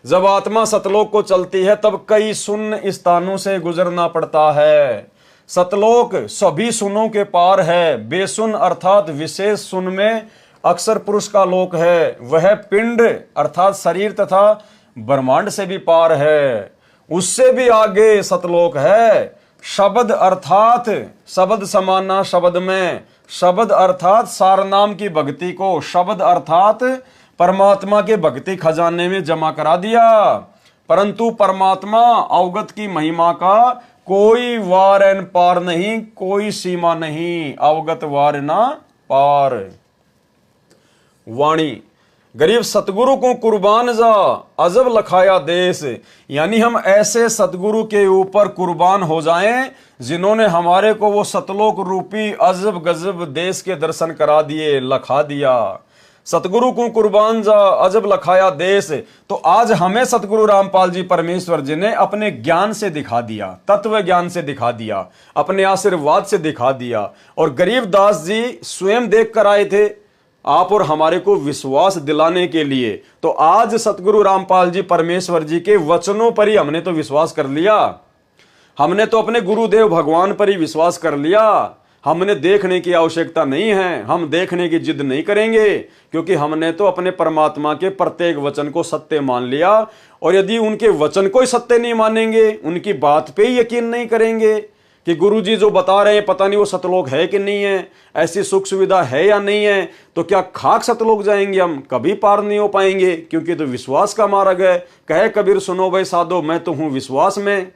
जब आत्मा सतलोक को चलती है तब कई शून्य स्थानों से गुजरना पड़ता है। सतलोक सभी सुनों के पार है, बेसुन अर्थात विशेष सुन में अक्षर पुरुष का लोक है। वह पिंड अर्थात शरीर तथा ब्रह्मांड से भी पार है, उससे भी आगे सतलोक है। शब्द अर्थात शब्द समाना शब्द में, शब्द अर्थात सार नाम की भक्ति को शब्द अर्थात परमात्मा के भक्ति खजाने में जमा करा दिया। परंतु परमात्मा अवगत की महिमा का कोई वार न पार नहीं, कोई सीमा नहीं, अवगत वार ना पार। वाणी गरीब सतगुरु को कुर्बान जा अजब लखाया देश, यानी हम ऐसे सतगुरु के ऊपर कुर्बान हो जाएं जिन्होंने हमारे को वो सतलोक रूपी अजब गजब देश के दर्शन करा दिए, लखा दिया। सतगुरु को कुर्बान जा अजब लखाया देश, तो आज हमें सतगुरु रामपाल जी परमेश्वर जी ने अपने ज्ञान से दिखा दिया, तत्व ज्ञान से दिखा दिया, अपने आशीर्वाद से दिखा दिया। और गरीबदास जी स्वयं देख कर आए थे आप और हमारे को विश्वास दिलाने के लिए। तो आज सतगुरु रामपाल जी परमेश्वर जी के वचनों पर ही हमने तो विश्वास कर लिया, हमने तो अपने गुरुदेव भगवान पर ही विश्वास कर लिया। हमने देखने की आवश्यकता नहीं है, हम देखने की जिद नहीं करेंगे, क्योंकि हमने तो अपने परमात्मा के प्रत्येक वचन को सत्य मान लिया। और यदि उनके वचन को ही सत्य नहीं मानेंगे, उनकी बात पे ही यकीन नहीं करेंगे कि गुरुजी जो बता रहे हैं पता नहीं वो सतलोक है कि नहीं है, ऐसी सुख सुविधा है या नहीं है, तो क्या खाक सतलोक जाएंगे हम? कभी पार नहीं हो पाएंगे, क्योंकि तो विश्वास का मार्ग है। कहे कबीर सुनो भाई साधो, मैं तो हूं विश्वास में।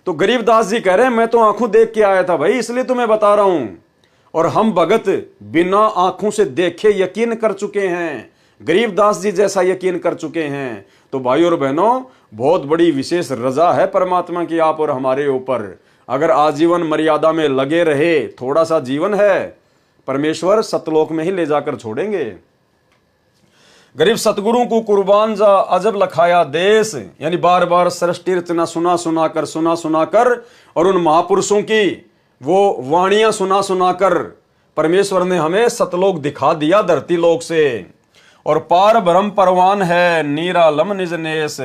तो गरीबदास जी कह रहे हैं मैं तो आंखों देख के आया था भाई, इसलिए तो मैं बता रहा हूं। और हम भगत बिना आंखों से देखे यकीन कर चुके हैं, गरीबदास जी जैसा यकीन कर चुके हैं। तो भाई और बहनों, बहुत बड़ी विशेष रजा है परमात्मा की आप और हमारे ऊपर। अगर आजीवन मर्यादा में लगे रहे, थोड़ा सा जीवन है, परमेश्वर सतलोक में ही ले जाकर छोड़ेंगे। गरीब सतगुरु को कुर्बान जा अजब लखाया देश, यानी बार बार सृष्टि रचना सुना सुना कर और उन महापुरुषों की वो वाणियां सुना सुना कर परमेश्वर ने हमें सतलोक दिखा दिया धरती लोक से। और पार ब्रह्म परवान है निरालम निज नेस,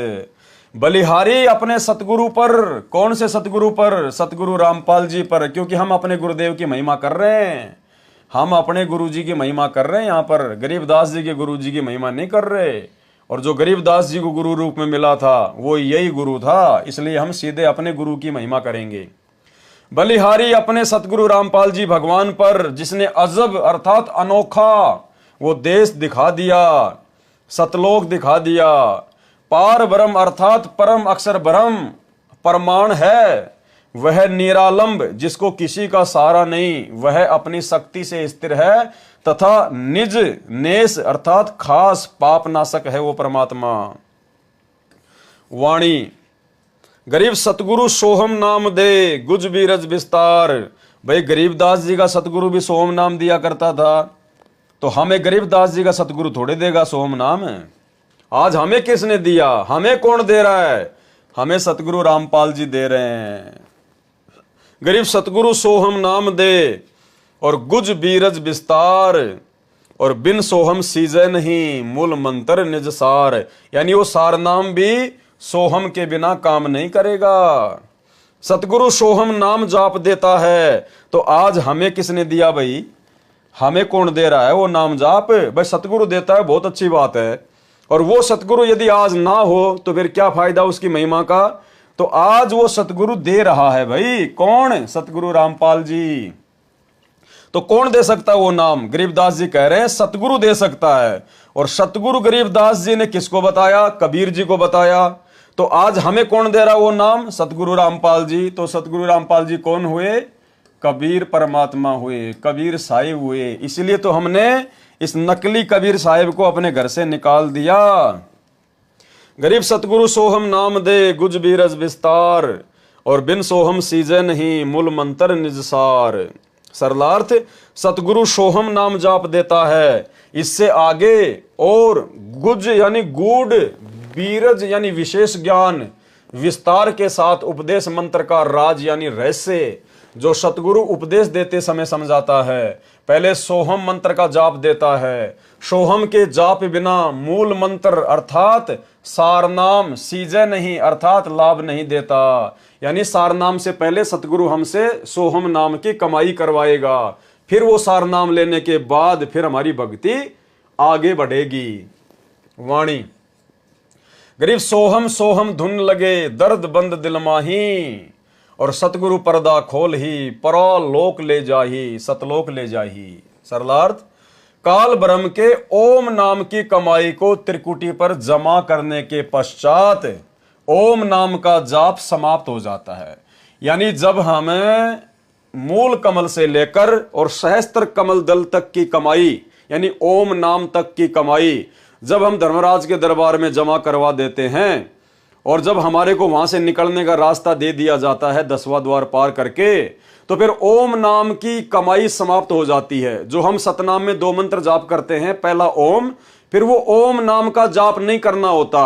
बलिहारी अपने सतगुरु पर। कौन से सतगुरु पर? सतगुरु रामपाल जी पर, क्योंकि हम अपने गुरुदेव की महिमा कर रहे हैं, हम अपने गुरुजी की महिमा कर रहे हैं। यहाँ पर गरीबदास जी के गुरुजी की महिमा नहीं कर रहे। और जो गरीबदास जी को गुरु रूप में मिला था वो यही गुरु था, इसलिए हम सीधे अपने गुरु की महिमा करेंगे। बलिहारी अपने सतगुरु रामपाल जी भगवान पर, जिसने अजब अर्थात अनोखा वो देश दिखा दिया, सतलोक दिखा दिया। पार ब्रह्म अर्थात परम अक्षर ब्रह्म परमाण है, वह निरालंब जिसको किसी का सहारा नहीं, वह अपनी शक्ति से स्थिर है, तथा निज नेस अर्थात खास पाप नाशक है वो परमात्मा। वाणी गरीब सतगुरु सोहम नाम दे गुज बीरज विस्तार। भाई गरीबदास जी का सतगुरु भी सोहम नाम दिया करता था, तो हमें गरीबदास जी का सतगुरु थोड़े देगा सोहम नाम? आज हमें किसने दिया? हमें कौन दे रहा है? हमें सतगुरु रामपाल जी दे रहे हैं। गरीब सतगुरु सोहम नाम दे और गुज बीरज विस्तार, और बिन सोहम सीजे नहीं मूल मंत्र निज सार, यानी वो सार नाम भी सोहम के बिना काम नहीं करेगा। सतगुरु सोहम नाम जाप देता है, तो आज हमें किसने दिया भाई? हमें कौन दे रहा है वो नाम जाप? भाई सतगुरु देता है, बहुत अच्छी बात है। और वो सतगुरु यदि आज ना हो तो फिर क्या फायदा उसकी महिमा का? तो आज वो सतगुरु दे रहा है भाई। कौन? सतगुरु रामपाल जी। तो कौन दे सकता है वो नाम? गरीबदास जी कह रहे हैं सतगुरु दे सकता है। और सतगुरु गरीबदास जी ने किसको बताया? कबीर जी को बताया। तो आज हमें कौन दे रहा वो नाम? सतगुरु रामपाल जी। तो सतगुरु रामपाल जी कौन हुए? कबीर परमात्मा हुए, कबीर साहिब हुए। इसलिए तो हमने इस नकली कबीर साहिब को अपने घर से निकाल दिया। गरीब सतगुरु सोहम नाम दे गुज बीरज विस्तार, और बिन सोहम सीजे नहीं मूल मंत्र निज सार। सरलार्थ सतगुरु सोहम नाम जाप देता है, इससे आगे और गुज यानी गूढ़, बीरज यानी विशेष ज्ञान, विस्तार के साथ उपदेश मंत्र का राज यानी रहस्य जो सतगुरु उपदेश देते समय समझाता है। पहले सोहम मंत्र का जाप देता है। सोहम के जाप बिना मूल मंत्र अर्थात सारनाम सीजे नहीं अर्थात लाभ नहीं देता। यानी सारनाम से पहले सतगुरु हमसे सोहम नाम की कमाई करवाएगा, फिर वो सारनाम लेने के बाद फिर हमारी भक्ति आगे बढ़ेगी। वाणी गरीब सोहम सोहम धुन लगे दर्द बंद दिल माही, और सतगुरु पर्दा खोल ही परलोक ले जाही सतलोक ले जाही। सरलार्थ काल ब्रह्म के ओम नाम की कमाई को त्रिकुटी पर जमा करने के पश्चात ओम नाम का जाप समाप्त हो जाता है। यानी जब हमें मूल कमल से लेकर और सहस्त्र कमल दल तक की कमाई यानी ओम नाम तक की कमाई जब हम धर्मराज के दरबार में जमा करवा देते हैं और जब हमारे को वहां से निकलने का रास्ता दे दिया जाता है 10वां द्वार पार करके, तो फिर ओम नाम की कमाई समाप्त हो जाती है। जो हम सतनाम में 2 मंत्र जाप करते हैं, पहला ओम, फिर वो ओम नाम का जाप नहीं करना होता।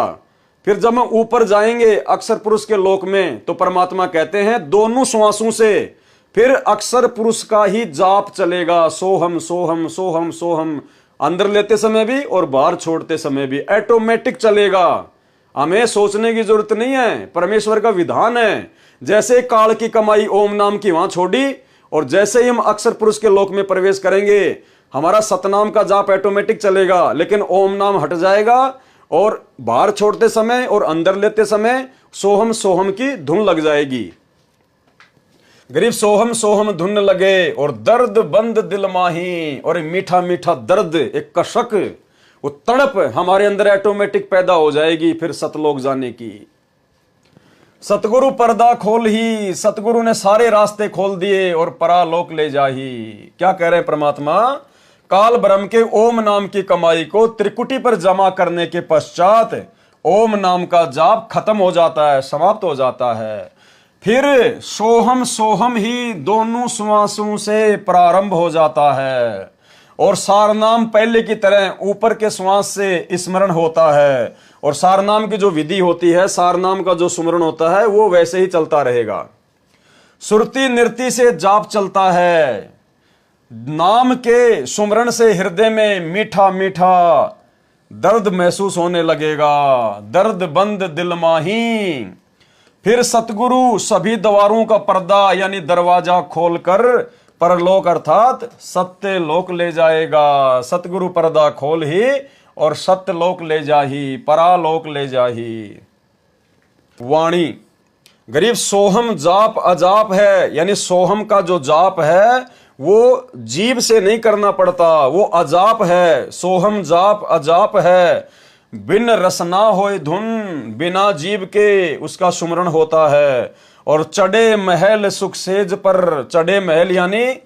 फिर जब हम ऊपर जाएंगे अक्षर पुरुष के लोक में, तो परमात्मा कहते हैं दोनों श्वासों से फिर अक्षर पुरुष का ही जाप चलेगा। सोहम सोहम सोहम सोहम, अंदर लेते समय भी और बाहर छोड़ते समय भी ऑटोमेटिक चलेगा। हमें सोचने की जरूरत नहीं है, परमेश्वर का विधान है। जैसे काल की कमाई ओम नाम की वहां छोड़ी और जैसे ही हम अक्षर पुरुष के लोक में प्रवेश करेंगे हमारा सतनाम का जाप ऑटोमेटिक चलेगा, लेकिन ओम नाम हट जाएगा और बाहर छोड़ते समय और अंदर लेते समय सोहम सोहम की धुन लग जाएगी। गरीब सोहम सोहम धुन लगे और दर्द बंद दिल माही, और मीठा मीठा दर्द एक कशक वो तड़प हमारे अंदर ऑटोमेटिक पैदा हो जाएगी फिर सतलोक जाने की। सतगुरु पर्दा खोल ही, सतगुरु ने सारे रास्ते खोल दिए और परालोक ले जाही। क्या कह रहे हैं परमात्मा? काल ब्रह्म के ओम नाम की कमाई को त्रिकुटी पर जमा करने के पश्चात ओम नाम का जाप खत्म हो जाता है, समाप्त हो जाता है। फिर सोहम सोहम ही दोनों श्वासों से प्रारंभ हो जाता है और सारनाम पहले की तरह ऊपर के श्वास से स्मरण होता है। और सारनाम की जो विधि होती है, सारनाम का जो सुमरण होता है, वो वैसे ही चलता रहेगा। सुरती नृत्य से जाप चलता है। नाम के सुमरण से हृदय में मीठा मीठा दर्द महसूस होने लगेगा। दर्द बंद दिल माही। फिर सतगुरु सभी द्वारों का पर्दा यानी दरवाजा खोलकर परलोक अर्थात सत्य लोक ले जाएगा। सतगुरु पर्दा खोल ही और सत्य लोक ले जाही, परालोक ले जाही। वाणी गरीब सोहम जाप अजाप है, यानी सोहम का जो जाप है वो जीभ से नहीं करना पड़ता, वो अजाप है। सोहम जाप अजाप है। बिन रसना होए धुन, बिना जीव के उसका सुमरण होता है। और चढ़े महल सुख सेज पर, चढ़े महल यानी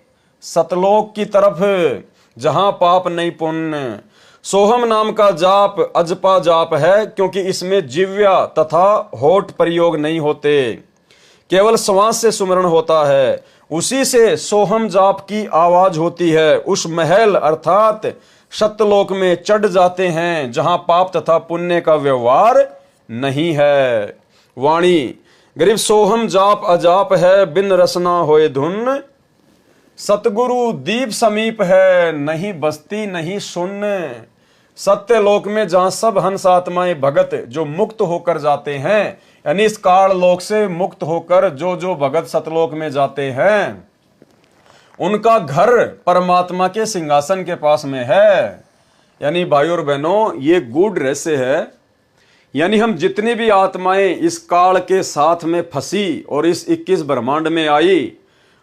सतलोक की तरफ जहां पाप नहीं पुण्य। सोहम नाम का जाप अजपा जाप है क्योंकि इसमें जिव्या तथा होठ प्रयोग नहीं होते, केवल श्वास से सुमरण होता है। उसी से सोहम जाप की आवाज होती है। उस महल अर्थात सत्यलोक में चढ़ जाते हैं जहां पाप तथा पुण्य का व्यवहार नहीं है। वाणी गरीब सोहम जाप अजाप है, बिन रसना होए धुन। सतगुरु दीप समीप है, नहीं बस्ती नहीं सुन्न। सत्यलोक में जहां सब हंस आत्माएं भगत जो मुक्त होकर जाते हैं, यानी इस काल लोक से मुक्त होकर जो भगत सतलोक में जाते हैं, उनका घर परमात्मा के सिंहासन के पास में है। यानी भाइयों और बहनों, ये गूढ़ रहस्य है। यानी हम जितनी भी आत्माएं इस काल के साथ में फंसी और इस 21 ब्रह्मांड में आई,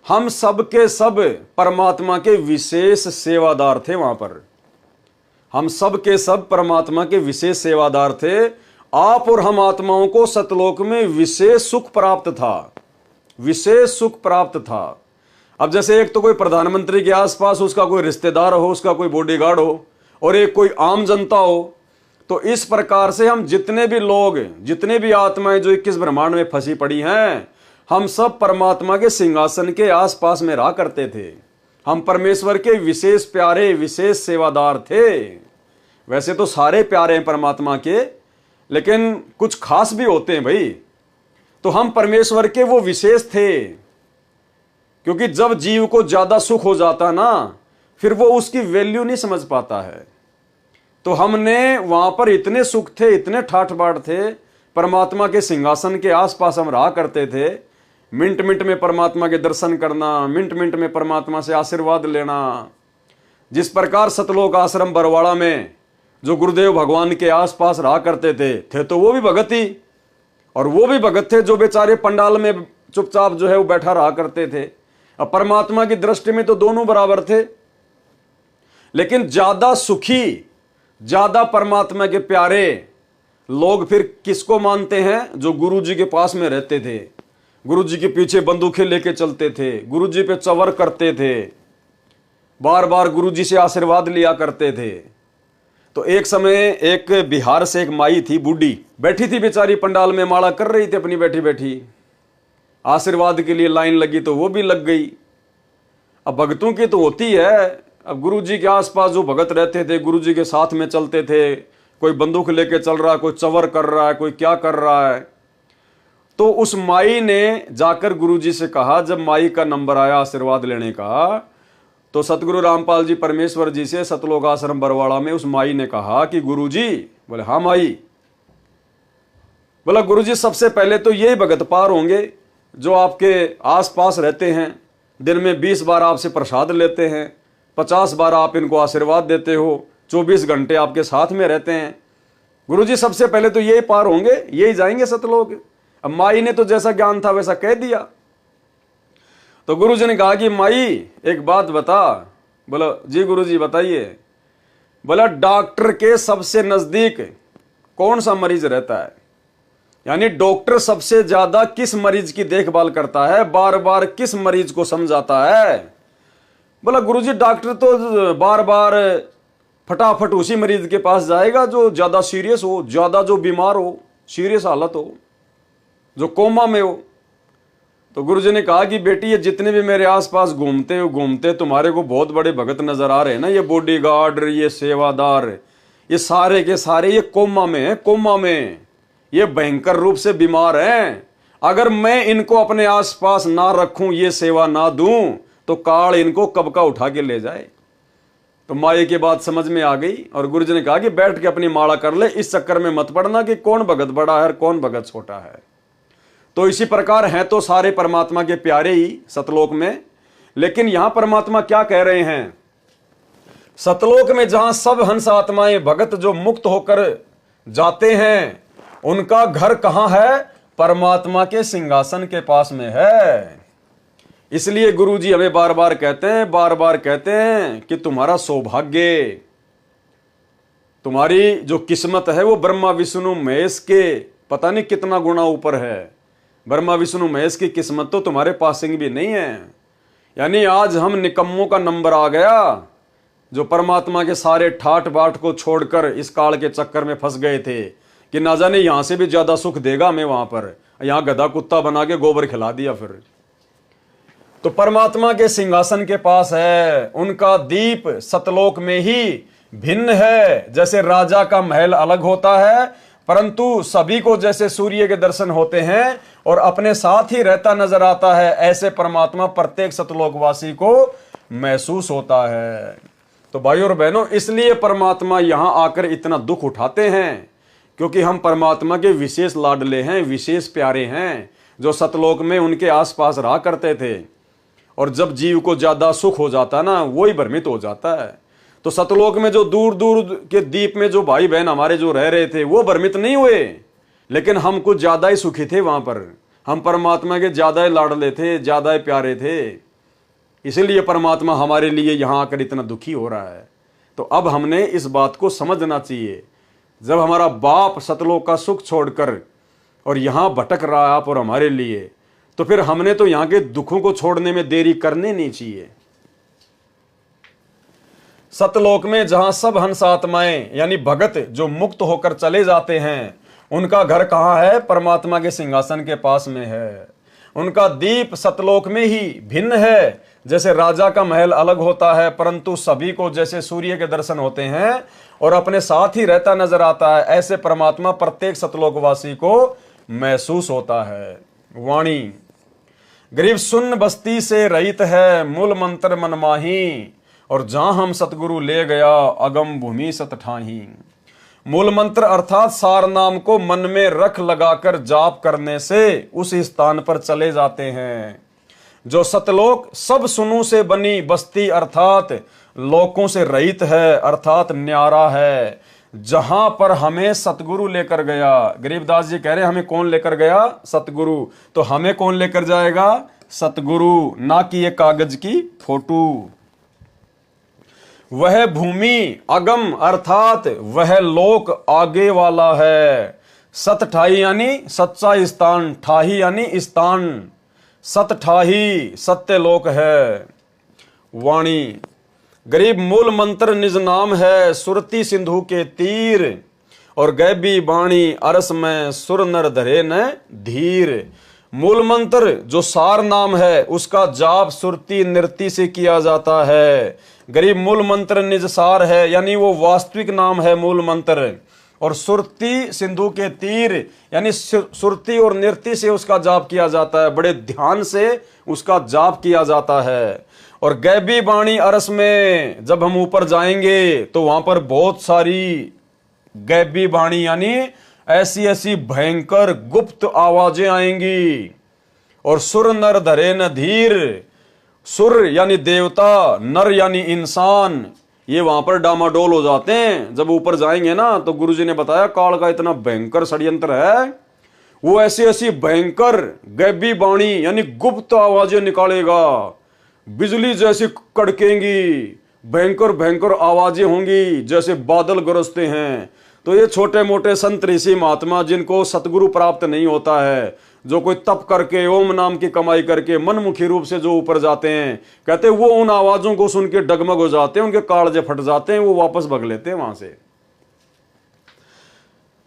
हम सब के सब परमात्मा के विशेष सेवादार थे। वहां पर हम सब के सब परमात्मा के विशेष सेवादार थे। आप और हम आत्माओं को सतलोक में विशेष सुख प्राप्त था, विशेष सुख प्राप्त था। अब जैसे एक तो कोई प्रधानमंत्री के आसपास उसका कोई रिश्तेदार हो, उसका कोई बॉडीगार्ड हो, और एक कोई आम जनता हो, तो इस प्रकार से हम जितने भी लोग, जितने भी आत्माएं जो 21 ब्रह्मांड में फंसी पड़ी हैं, हम सब परमात्मा के सिंहासन के आसपास में रहा करते थे। हम परमेश्वर के विशेष प्यारे, विशेष सेवादार थे। वैसे तो सारे प्यारे हैं परमात्मा के, लेकिन कुछ खास भी होते हैं भाई। तो हम परमेश्वर के वो विशेष थे, क्योंकि जब जीव को ज्यादा सुख हो जाता ना, फिर वो उसकी वैल्यू नहीं समझ पाता है। तो हमने वहां पर इतने सुख थे, इतने ठाठ बाट थे, परमात्मा के सिंहासन के आसपास हम रहा करते थे। मिनट मिनट में परमात्मा के दर्शन करना, मिनट मिनट में परमात्मा से आशीर्वाद लेना। जिस प्रकार सतलोक आश्रम बरवाड़ा में जो गुरुदेव भगवान के आसपास रहा करते थे तो वो भी भगत ही, और वो भी भगत थे जो बेचारे पंडाल में चुपचाप जो है वो बैठा रहा करते थे। अब परमात्मा की दृष्टि में तो दोनों बराबर थे, लेकिन ज्यादा सुखी, ज्यादा परमात्मा के प्यारे लोग फिर किसको मानते हैं? जो गुरु जी के पास में रहते थे, गुरु जी के पीछे बंदूकें लेके चलते थे, गुरु जी पे चवर करते थे, बार बार गुरु जी से आशीर्वाद लिया करते थे। तो एक समय एक बिहार से एक माई थी, बूढ़ी बैठी थी बेचारी, पंडाल में माला कर रही थी अपनी बैठी बैठी, आशीर्वाद के लिए लाइन लगी तो वो भी लग गई। अब भगतों की तो होती है, अब गुरु जी के आसपास जो भगत रहते थे, गुरु जी के साथ में चलते थे, कोई बंदूक लेके चल रहा है, कोई चवर कर रहा है, कोई क्या कर रहा है। तो उस माई ने जाकर गुरु जी से कहा, जब माई का नंबर आया आशीर्वाद लेने का, तो सतगुरु रामपाल जी परमेश्वर जी से सतलोक आश्रम बरवाड़ा में उस माई ने कहा कि गुरु जी, बोले हाँ माई, बोला गुरु जी सबसे पहले तो यही भगत पार होंगे जो आपके आसपास रहते हैं, दिन में 20 बार आपसे प्रसाद लेते हैं, 50 बार आप इनको आशीर्वाद देते हो, 24 घंटे आपके साथ में रहते हैं। गुरु जी सबसे पहले तो यही पार होंगे, यही जाएंगे सतलोक। अब माई ने तो जैसा ज्ञान था वैसा कह दिया। तो गुरु जी ने कहा कि माई एक बात बता। बोला जी गुरु जी बताइए। बोला डॉक्टर के सबसे नजदीक कौन सा मरीज रहता है, यानी डॉक्टर सबसे ज्यादा किस मरीज की देखभाल करता है, बार बार किस मरीज को समझाता है। बोला गुरुजी डॉक्टर तो बार बार फटाफट उसी मरीज के पास जाएगा जो ज्यादा सीरियस हो, ज्यादा जो बीमार हो, सीरियस हालत हो, जो कोमा में हो। तो गुरुजी ने कहा कि बेटी ये जितने भी मेरे आसपास घूमते तुम्हारे को बहुत बड़े भगत नजर आ रहे हैं ना, ये बॉडीगार्ड, ये सेवादार, ये सारे के सारे ये कोमा में है, कोमा में ये भयंकर रूप से बीमार हैं। अगर मैं इनको अपने आसपास ना रखूं, ये सेवा ना दूं, तो काल इनको कब का उठा के ले जाए। तो माई की बात समझ में आ गई और गुरुजी ने कहा कि बैठ के अपनी माला कर ले, इस चक्कर में मत पड़ना कि कौन भगत बड़ा है और कौन भगत छोटा है। तो इसी प्रकार हैं तो सारे परमात्मा के प्यारे ही सतलोक में, लेकिन यहां परमात्मा क्या कह रहे हैं, सतलोक में जहां सब हंस आत्माएं भगत जो मुक्त होकर जाते हैं, उनका घर कहां है? परमात्मा के सिंहासन के पास में है। इसलिए गुरुजी हमें बार बार कहते हैं कि तुम्हारा सौभाग्य, तुम्हारी जो किस्मत है वो ब्रह्मा विष्णु महेश के पता नहीं कितना गुना ऊपर है। ब्रह्मा विष्णु महेश की किस्मत तो तुम्हारे पासिंग भी नहीं है। यानी आज हम निकम्मों का नंबर आ गया, जो परमात्मा के सारे ठाट बाट को छोड़कर इस काल के चक्कर में फंस गए थे कि ना जाने यहां से भी ज्यादा सुख देगा हमें, वहां पर यहां गधा कुत्ता बना के गोबर खिला दिया। फिर तो परमात्मा के सिंहासन के पास है, उनका दीप सतलोक में ही भिन्न है। जैसे राजा का महल अलग होता है, परंतु सभी को जैसे सूर्य के दर्शन होते हैं और अपने साथ ही रहता नजर आता है, ऐसे परमात्मा प्रत्येक सतलोकवासी को महसूस होता है। तो भाइयों और बहनों, इसलिए परमात्मा यहां आकर इतना दुख उठाते हैं, क्योंकि हम परमात्मा के विशेष लाडले हैं, विशेष प्यारे हैं, जो सतलोक में उनके आसपास रहा करते थे। और जब जीव को ज्यादा सुख हो जाता ना, वही भ्रमित हो जाता है। तो सतलोक में जो दूर दूर के द्वीप में जो भाई बहन हमारे जो रह रहे थे, वो भ्रमित नहीं हुए, लेकिन हम कुछ ज्यादा ही सुखी थे वहां पर। हम परमात्मा के ज्यादा ही लाडले थे, ज्यादा ही प्यारे थे, इसीलिए परमात्मा हमारे लिए यहां आकर इतना दुखी हो रहा है। तो अब हमने इस बात को समझना चाहिए, जब हमारा बाप सतलोक का सुख छोड़कर और यहां भटक रहा है आप और हमारे लिए, तो फिर हमने तो यहां के दुखों को छोड़ने में देरी करनी नहीं चाहिए। सतलोक में जहां सब हंस आत्माएं यानी भगत जो मुक्त होकर चले जाते हैं, उनका घर कहां है? परमात्मा के सिंहासन के पास में है। उनका दीप सतलोक में ही भिन्न है। जैसे राजा का महल अलग होता है, परंतु सभी को जैसे सूर्य के दर्शन होते हैं और अपने साथ ही रहता नजर आता है, ऐसे परमात्मा प्रत्येक सतलोकवासी को महसूस होता है। वाणी। गरीब सुन बस्ती से रहित है, मूल मंत्र मनमाही, और जहां हम सतगुरु ले गया, अगम भूमि सत ठाही। मूल मंत्र अर्थात सार नाम को मन में रख लगाकर जाप करने से उस स्थान पर चले जाते हैं। जो सतलोक सब सुनू से बनी बस्ती अर्थात लोकों से रहित है, अर्थात न्यारा है, जहां पर हमें सतगुरु लेकर गया। गरीबदास जी कह रहे हमें कौन लेकर गया? सतगुरु। तो हमें कौन लेकर जाएगा? सतगुरु, ना कि ये कागज की फोटो। वह भूमि अगम अर्थात वह लोक आगे वाला है। सत ठाही यानी सच्चा स्थान, ठाही यानी स्थान, सत ठाही सत्य लोक है। वाणी। गरीब मूल मंत्र निज नाम है, सुरती सिंधु के तीर, और गैबी बाणी अरस में सुर नर धरे न धीर। मूल मंत्र जो सार नाम है उसका जाप सुरती नृत्य से किया जाता है। गरीब मूल मंत्र निज सार है यानी वो वास्तविक नाम है मूल मंत्र, और सुरती सिंधु के तीर यानी सुरती और नृत्य से उसका जाप किया जाता है, बड़े ध्यान से उसका जाप किया जाता है। और गैबी बाणी अरस में जब हम ऊपर जाएंगे तो वहां पर बहुत सारी गैबी बाणी यानी ऐसी ऐसी भयंकर गुप्त आवाजें आएंगी। और सुर नर धरे न धीर, सुर यानी देवता, नर यानी इंसान, ये वहां पर डामाडोल हो जाते हैं। जब ऊपर जाएंगे ना तो गुरुजी ने बताया काल का इतना भयंकर षड्यंत्र है, वो ऐसी ऐसी भयंकर गैबी बाणी यानी गुप्त आवाजें निकालेगा, बिजली जैसी कड़केंगी, भयंकर भयंकर आवाजें होंगी जैसे बादल गरजते हैं। तो ये छोटे मोटे संत ऋषि महात्मा जिनको सतगुरु प्राप्त नहीं होता है, जो कोई तप करके ओम नाम की कमाई करके मनमुखी रूप से जो ऊपर जाते हैं, कहते वो उन आवाजों को सुन के डगमग हो जाते हैं, उनके कालजे फट जाते हैं, वो वापस भग लेते हैं वहां से।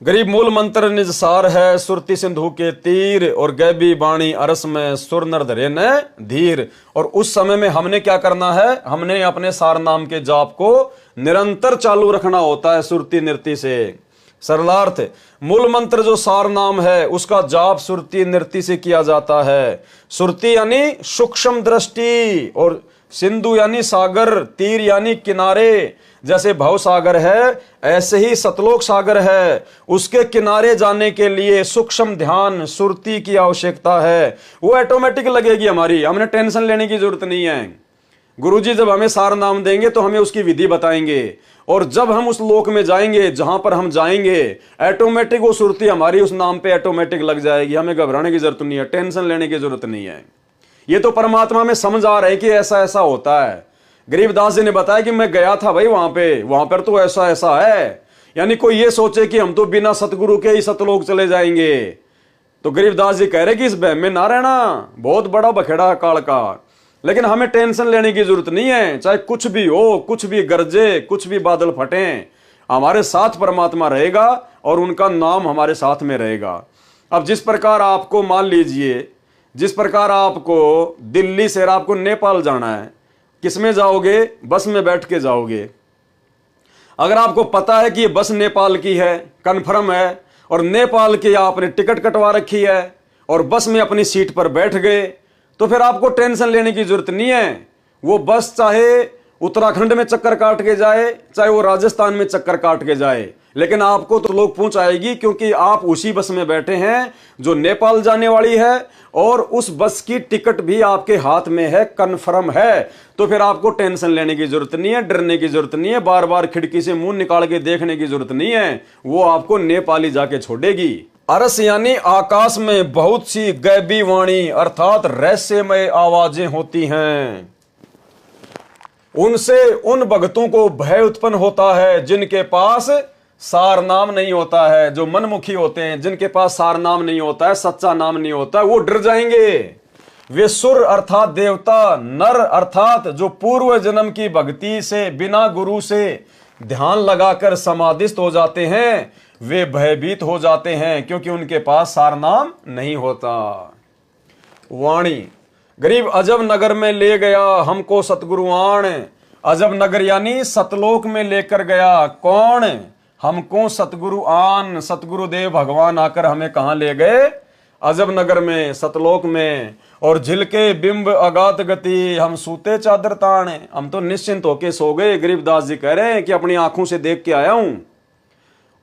गरीब मूल मंत्र निज सार है, सुरती सिंधु के तीर, और गैबी बाणी अरस में सुर नर धरे न धीर। और उस समय में हमने क्या करना है? हमने अपने सार नाम के जाप को निरंतर चालू रखना होता है सुरती नृत्य से। सरलार्थ, मूल मंत्र जो सार नाम है उसका जाप सुरती नृत्य से किया जाता है। सुरती यानी सूक्ष्म दृष्टि, और सिंधु यानी सागर, तीर यानी किनारे। जैसे भव सागर है ऐसे ही सतलोक सागर है, उसके किनारे जाने के लिए सूक्ष्म ध्यान सुरती की आवश्यकता है। वो ऑटोमेटिक लगेगी हमारी, हमने टेंशन लेने की जरूरत नहीं है। गुरुजी जब हमें सार नाम देंगे तो हमें उसकी विधि बताएंगे, और जब हम उस लोक में जाएंगे जहां पर हम जाएंगे ऑटोमेटिक वो सुरती हमारी उस नाम पे ऑटोमेटिक लग जाएगी। हमें घबराने की जरूरत नहीं है, टेंशन लेने की जरूरत नहीं है। ये तो परमात्मा में समझ आ रहा है कि ऐसा ऐसा होता है। गरीबदास जी ने बताया कि मैं गया था भाई वहां पर तो ऐसा ऐसा है, यानी कोई ये सोचे कि हम तो बिना सतगुरु के ही सतलोक चले जाएंगे। तो गरीबदास जी कह रहे कि इस बहम में ना रहना, बहुत बड़ा बखेड़ा है काल का। लेकिन हमें टेंशन लेने की जरूरत नहीं है, चाहे कुछ भी हो, कुछ भी गरजे, कुछ भी बादल फटे, हमारे साथ परमात्मा रहेगा और उनका नाम हमारे साथ में रहेगा। अब जिस प्रकार आपको मान लीजिए, जिस प्रकार आपको दिल्ली से आपको नेपाल जाना है, किसमें जाओगे? बस में बैठ के जाओगे। अगर आपको पता है कि ये बस नेपाल की है, कन्फर्म है, और नेपाल की आपने टिकट कटवा रखी है और बस में अपनी सीट पर बैठ गए, तो फिर आपको टेंशन लेने की जरूरत नहीं है। वो बस चाहे उत्तराखंड में चक्कर काट के जाए, चाहे वो राजस्थान में चक्कर काट के जाए, लेकिन आपको तो लोग पहुंचाएगी, क्योंकि आप उसी बस में बैठे हैं जो नेपाल जाने वाली है, और उस बस की टिकट भी आपके हाथ में है, कन्फर्म है। तो फिर आपको टेंशन लेने की जरूरत नहीं है, डरने की जरूरत नहीं है, बार बार खिड़की से मुंह निकाल के देखने की जरूरत नहीं है। वो आपको नेपाली जाके छोड़ेगी। अरस यानी आकाश में बहुत सी गैबी वाणी अर्थात रहस्यमय आवाजें होती हैं। उनसे उन भक्तों को भय उत्पन्न होता है जिनके पास सार नाम नहीं होता है, जो मनमुखी होते हैं, जिनके पास सार नाम नहीं होता है, सच्चा नाम नहीं होता है, वो डर जाएंगे। वे सुर अर्थात देवता, नर अर्थात जो पूर्व जन्म की भक्ति से बिना गुरु से ध्यान लगाकर समाधिस्थ हो जाते हैं, वे भयभीत हो जाते हैं क्योंकि उनके पास सार नाम नहीं होता। वाणी। गरीब अजब नगर में ले गया हमको सतगुरुआण, अजब नगर यानी सतलोक में लेकर गया कौन? हमको सतगुरु आन, सतगुरुदेव भगवान आकर हमें कहां ले गए? अजब नगर में, सतलोक में, और झिलके बिंब अगात गति, हम सूते चादर तान। हम तो निश्चिंत होके सो गए। गरीबदास जी कह रहे हैं कि अपनी आंखों से देख के आया हूं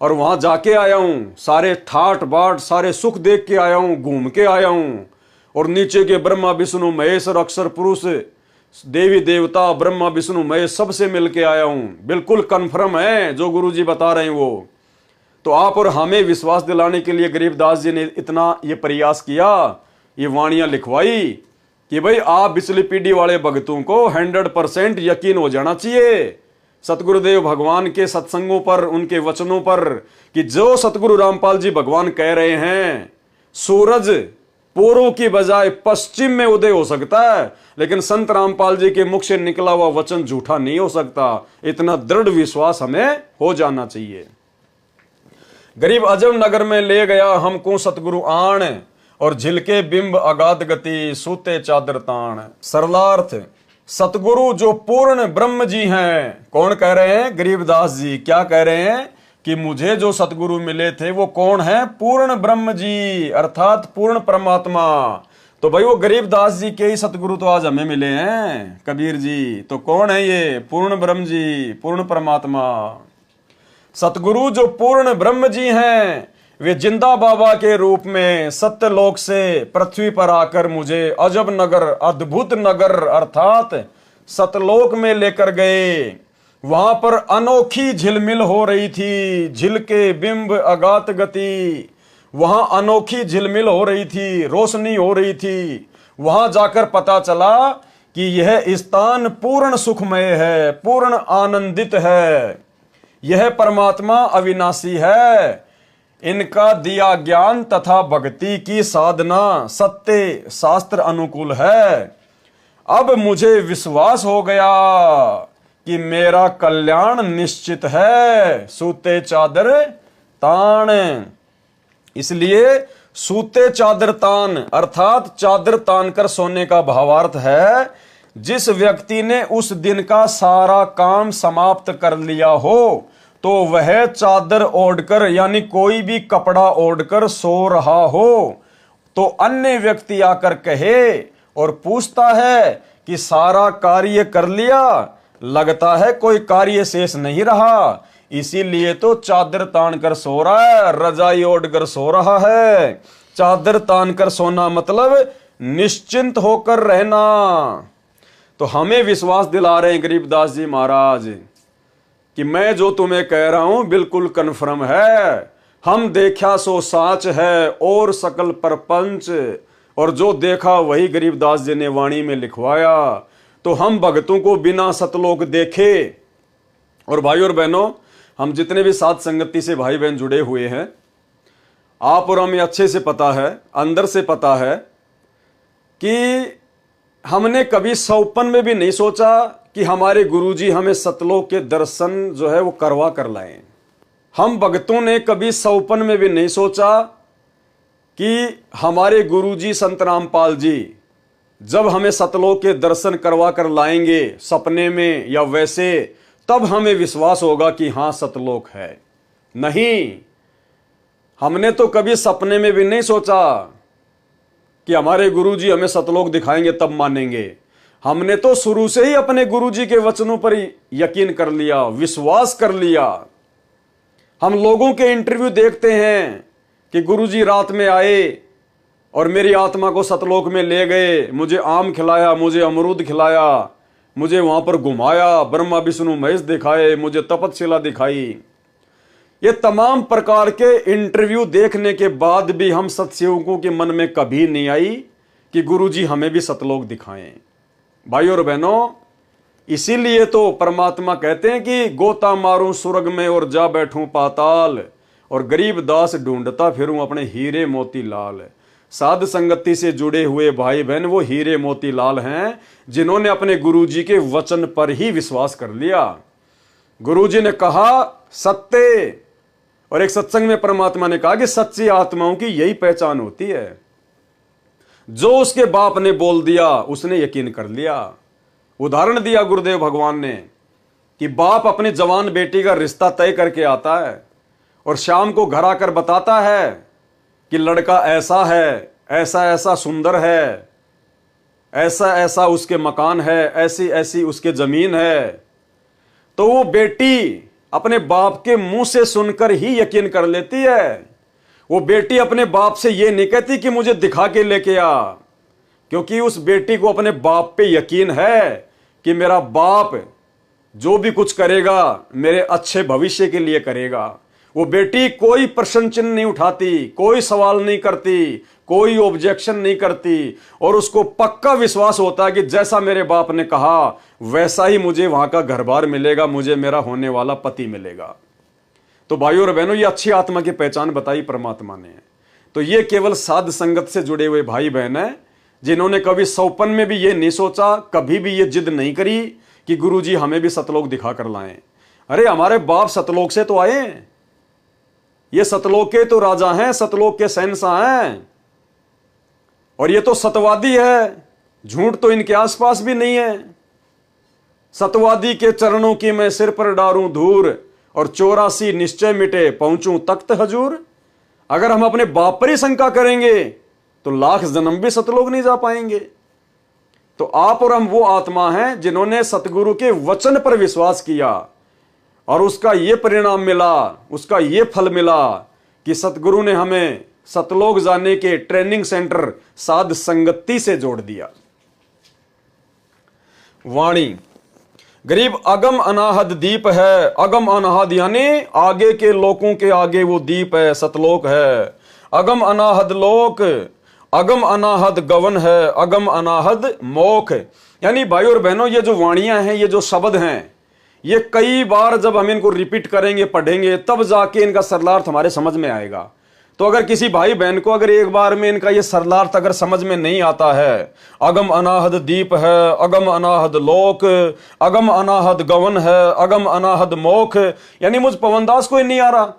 और वहां जाके आया हूं, सारे ठाट बाट सारे सुख देख के आया हूं, घूम के आया हूं, और नीचे के ब्रह्मा विष्णु महेश और अक्षर पुरुष देवी देवता ब्रह्मा विष्णु महेश सबसे मिलके आया हूं। बिल्कुल कन्फर्म है जो गुरुजी बता रहे हैं वो। तो आप और हमें विश्वास दिलाने के लिए गरीबदास जी ने इतना ये प्रयास किया, ये वाणियां लिखवाई कि भाई आप पिछली पीढ़ी वाले भक्तों को 100% यकीन हो जाना चाहिए सतगुरुदेव भगवान के सत्संगों पर, उनके वचनों पर, कि जो सतगुरु रामपाल जी भगवान कह रहे हैं, सूरज पूर्व की बजाय पश्चिम में उदय हो सकता है, लेकिन संत रामपाल जी के मुख से निकला हुआ वचन झूठा नहीं हो सकता। इतना दृढ़ विश्वास हमें हो जाना चाहिए। गरीब अजब नगर में ले गया हमको सतगुरु आण, और झिलके बिंब अगाध गति, सूते चादर ताण। सरलार्थ, सतगुरु जो पूर्ण ब्रह्म जी हैं। कौन कह रहे हैं? गरीबदास जी। क्या कह रहे हैं? कि मुझे जो सतगुरु मिले थे वो कौन है? पूर्ण ब्रह्म जी, अर्थात पूर्ण परमात्मा। तो भाई वो गरीबदास जी के ही सतगुरु तो आज हमें मिले हैं, कबीर जी। तो कौन है ये? पूर्ण ब्रह्म जी, पूर्ण परमात्मा। सतगुरु जो पूर्ण ब्रह्म जी हैं, वे जिंदा बाबा के रूप में सत्यलोक से पृथ्वी पर आकर मुझे अजब नगर, अद्भुत नगर अर्थात सतलोक में लेकर गए। वहां पर अनोखी झिलमिल हो रही थी, झिलके बिंब अगात गति। वहां अनोखी झिलमिल हो रही थी, रोशनी हो रही थी। वहां जाकर पता चला कि यह स्थान पूर्ण सुखमय है, पूर्ण आनंदित है। यह परमात्मा अविनाशी है। इनका दिया ज्ञान तथा भक्ति की साधना सत्य शास्त्र अनुकूल है। अब मुझे विश्वास हो गया कि मेरा कल्याण निश्चित है। सूते चादर तान, इसलिए सूते चादर तान अर्थात चादर तान कर सोने का भावार्थ है जिस व्यक्ति ने उस दिन का सारा काम समाप्त कर लिया हो तो वह चादर ओढ़कर यानी कोई भी कपड़ा ओढ़कर सो रहा हो तो अन्य व्यक्ति आकर कहे और पूछता है कि सारा कार्य कर लिया, लगता है कोई कार्य शेष नहीं रहा, इसीलिए तो चादर तान कर सो रहा है, रजाई ओढ़ कर सो रहा है। चादर तान कर सोना मतलब निश्चिंत होकर रहना। तो हमें विश्वास दिला रहे हैं गरीबदास जी महाराज कि मैं जो तुम्हें कह रहा हूं बिल्कुल कन्फर्म है। हम देखा सो साच है और सकल परपंच, और जो देखा वही गरीबदास जी ने वाणी में लिखवाया। तो हम भक्तों को बिना सतलोक देखे, और भाई और बहनों हम जितने भी साथ संगति से भाई बहन जुड़े हुए हैं, आप और हमें अच्छे से पता है, अंदर से पता है कि हमने कभी सौपन में भी नहीं सोचा कि हमारे गुरुजी हमें सतलोक के दर्शन जो है वो करवा कर लाएं। हम भक्तों ने कभी सौपन में भी नहीं सोचा कि हमारे गुरुजी संत रामपाल जी जब हमें सतलोक के दर्शन करवा कर लाएंगे सपने में या वैसे, तब हमें विश्वास होगा कि हाँ सतलोक है। नहीं, हमने तो कभी सपने में भी नहीं सोचा कि हमारे गुरुजी हमें सतलोक दिखाएंगे तब मानेंगे। हमने तो शुरू से ही अपने गुरुजी के वचनों पर यकीन कर लिया, विश्वास कर लिया। हम लोगों के इंटरव्यू देखते हैं कि गुरुजी रात में आए और मेरी आत्मा को सतलोक में ले गए, मुझे आम खिलाया, मुझे अमरूद खिलाया, मुझे वहां पर घुमाया, ब्रह्मा विष्णु महेश दिखाए, मुझे तपतशिला दिखाई। ये तमाम प्रकार के इंटरव्यू देखने के बाद भी हम सत्सेवकों के मन में कभी नहीं आई कि गुरुजी हमें भी सतलोक दिखाएं। भाई और बहनों, इसीलिए तो परमात्मा कहते हैं कि गोता मारूं स्वर्ग में और जा बैठूं पाताल, और गरीब दास ढूंढता फिरूं अपने हीरे मोती लाल। साध संगति से जुड़े हुए भाई बहन वो हीरे मोती लाल हैं जिन्होंने अपने गुरुजी के वचन पर ही विश्वास कर लिया। गुरुजी ने कहा सत्य, और एक सत्संग में परमात्मा ने कहा कि सच्ची आत्माओं की यही पहचान होती है। जो उसके बाप ने बोल दिया उसने यकीन कर लिया। उदाहरण दिया गुरुदेव भगवान ने कि बाप अपनी जवान बेटी का रिश्ता तय करके आता है और शाम को घर आकर बताता है कि लड़का ऐसा है, ऐसा ऐसा सुंदर है, ऐसा ऐसा उसके मकान है, ऐसी ऐसी उसके जमीन है, तो वो बेटी अपने बाप के मुंह से सुनकर ही यकीन कर लेती है। वो बेटी अपने बाप से ये नहीं कहती कि मुझे दिखा के लेके आ, क्योंकि उस बेटी को अपने बाप पे यकीन है कि मेरा बाप जो भी कुछ करेगा मेरे अच्छे भविष्य के लिए करेगा। वो बेटी कोई प्रश्न चिन्ह नहीं उठाती, कोई सवाल नहीं करती, कोई ऑब्जेक्शन नहीं करती, और उसको पक्का विश्वास होता है कि जैसा मेरे बाप ने कहा वैसा ही मुझे वहां का घर बार मिलेगा, मुझे मेरा होने वाला पति मिलेगा। तो भाइयों और बहनों, ये अच्छी आत्मा की पहचान बताई परमात्मा ने। तो ये केवल साध संगत से जुड़े हुए भाई बहन हैं, जिन्होंने कभी सौपन में भी ये नहीं सोचा, कभी भी ये जिद नहीं करी कि गुरुजी हमें भी सतलोक दिखा कर लाएं। अरे हमारे बाप सतलोक से तो आए, ये सतलोक के तो राजा हैं, सतलोक के शहंशाह हैं, और ये तो सतवादी है, झूठ तो इनके आसपास भी नहीं है। सतवादी के चरणों की मैं सिर पर डारूं धूर, और 84 निश्चय मिटे पहुंचूं तख्त हजूर। अगर हम अपने बाप पर ही शंका करेंगे तो लाख जन्म भी सतलोक नहीं जा पाएंगे। तो आप और हम वो आत्मा हैं जिन्होंने सतगुरु के वचन पर विश्वास किया, और उसका ये परिणाम मिला, उसका ये फल मिला कि सतगुरु ने हमें सतलोक जाने के ट्रेनिंग सेंटर साध संगति से जोड़ दिया। वाणी गरीब अगम अनाहद दीप है, अगम अनाहद यानी आगे के लोगों के आगे वो दीप है, सतलोक है। अगम अनाहद लोक, अगम अनाहद गवन है, अगम अनाहद मोख। यानी भाई और बहनों, ये जो वाणियां हैं, ये जो शब्द हैं, ये कई बार जब हम इनको रिपीट करेंगे, पढ़ेंगे, तब जाके इनका सरलार्थ हमारे समझ में आएगा। तो अगर किसी भाई बहन को अगर एक बार में इनका ये सरलार्थ अगर समझ में नहीं आता है, अगम अनाहद दीप है, अगम अनाहद लोक, अगम अनाहद गवन है, अगम अनाहद मोख, यानी मुझ पवनदास को ही नहीं आ रहा।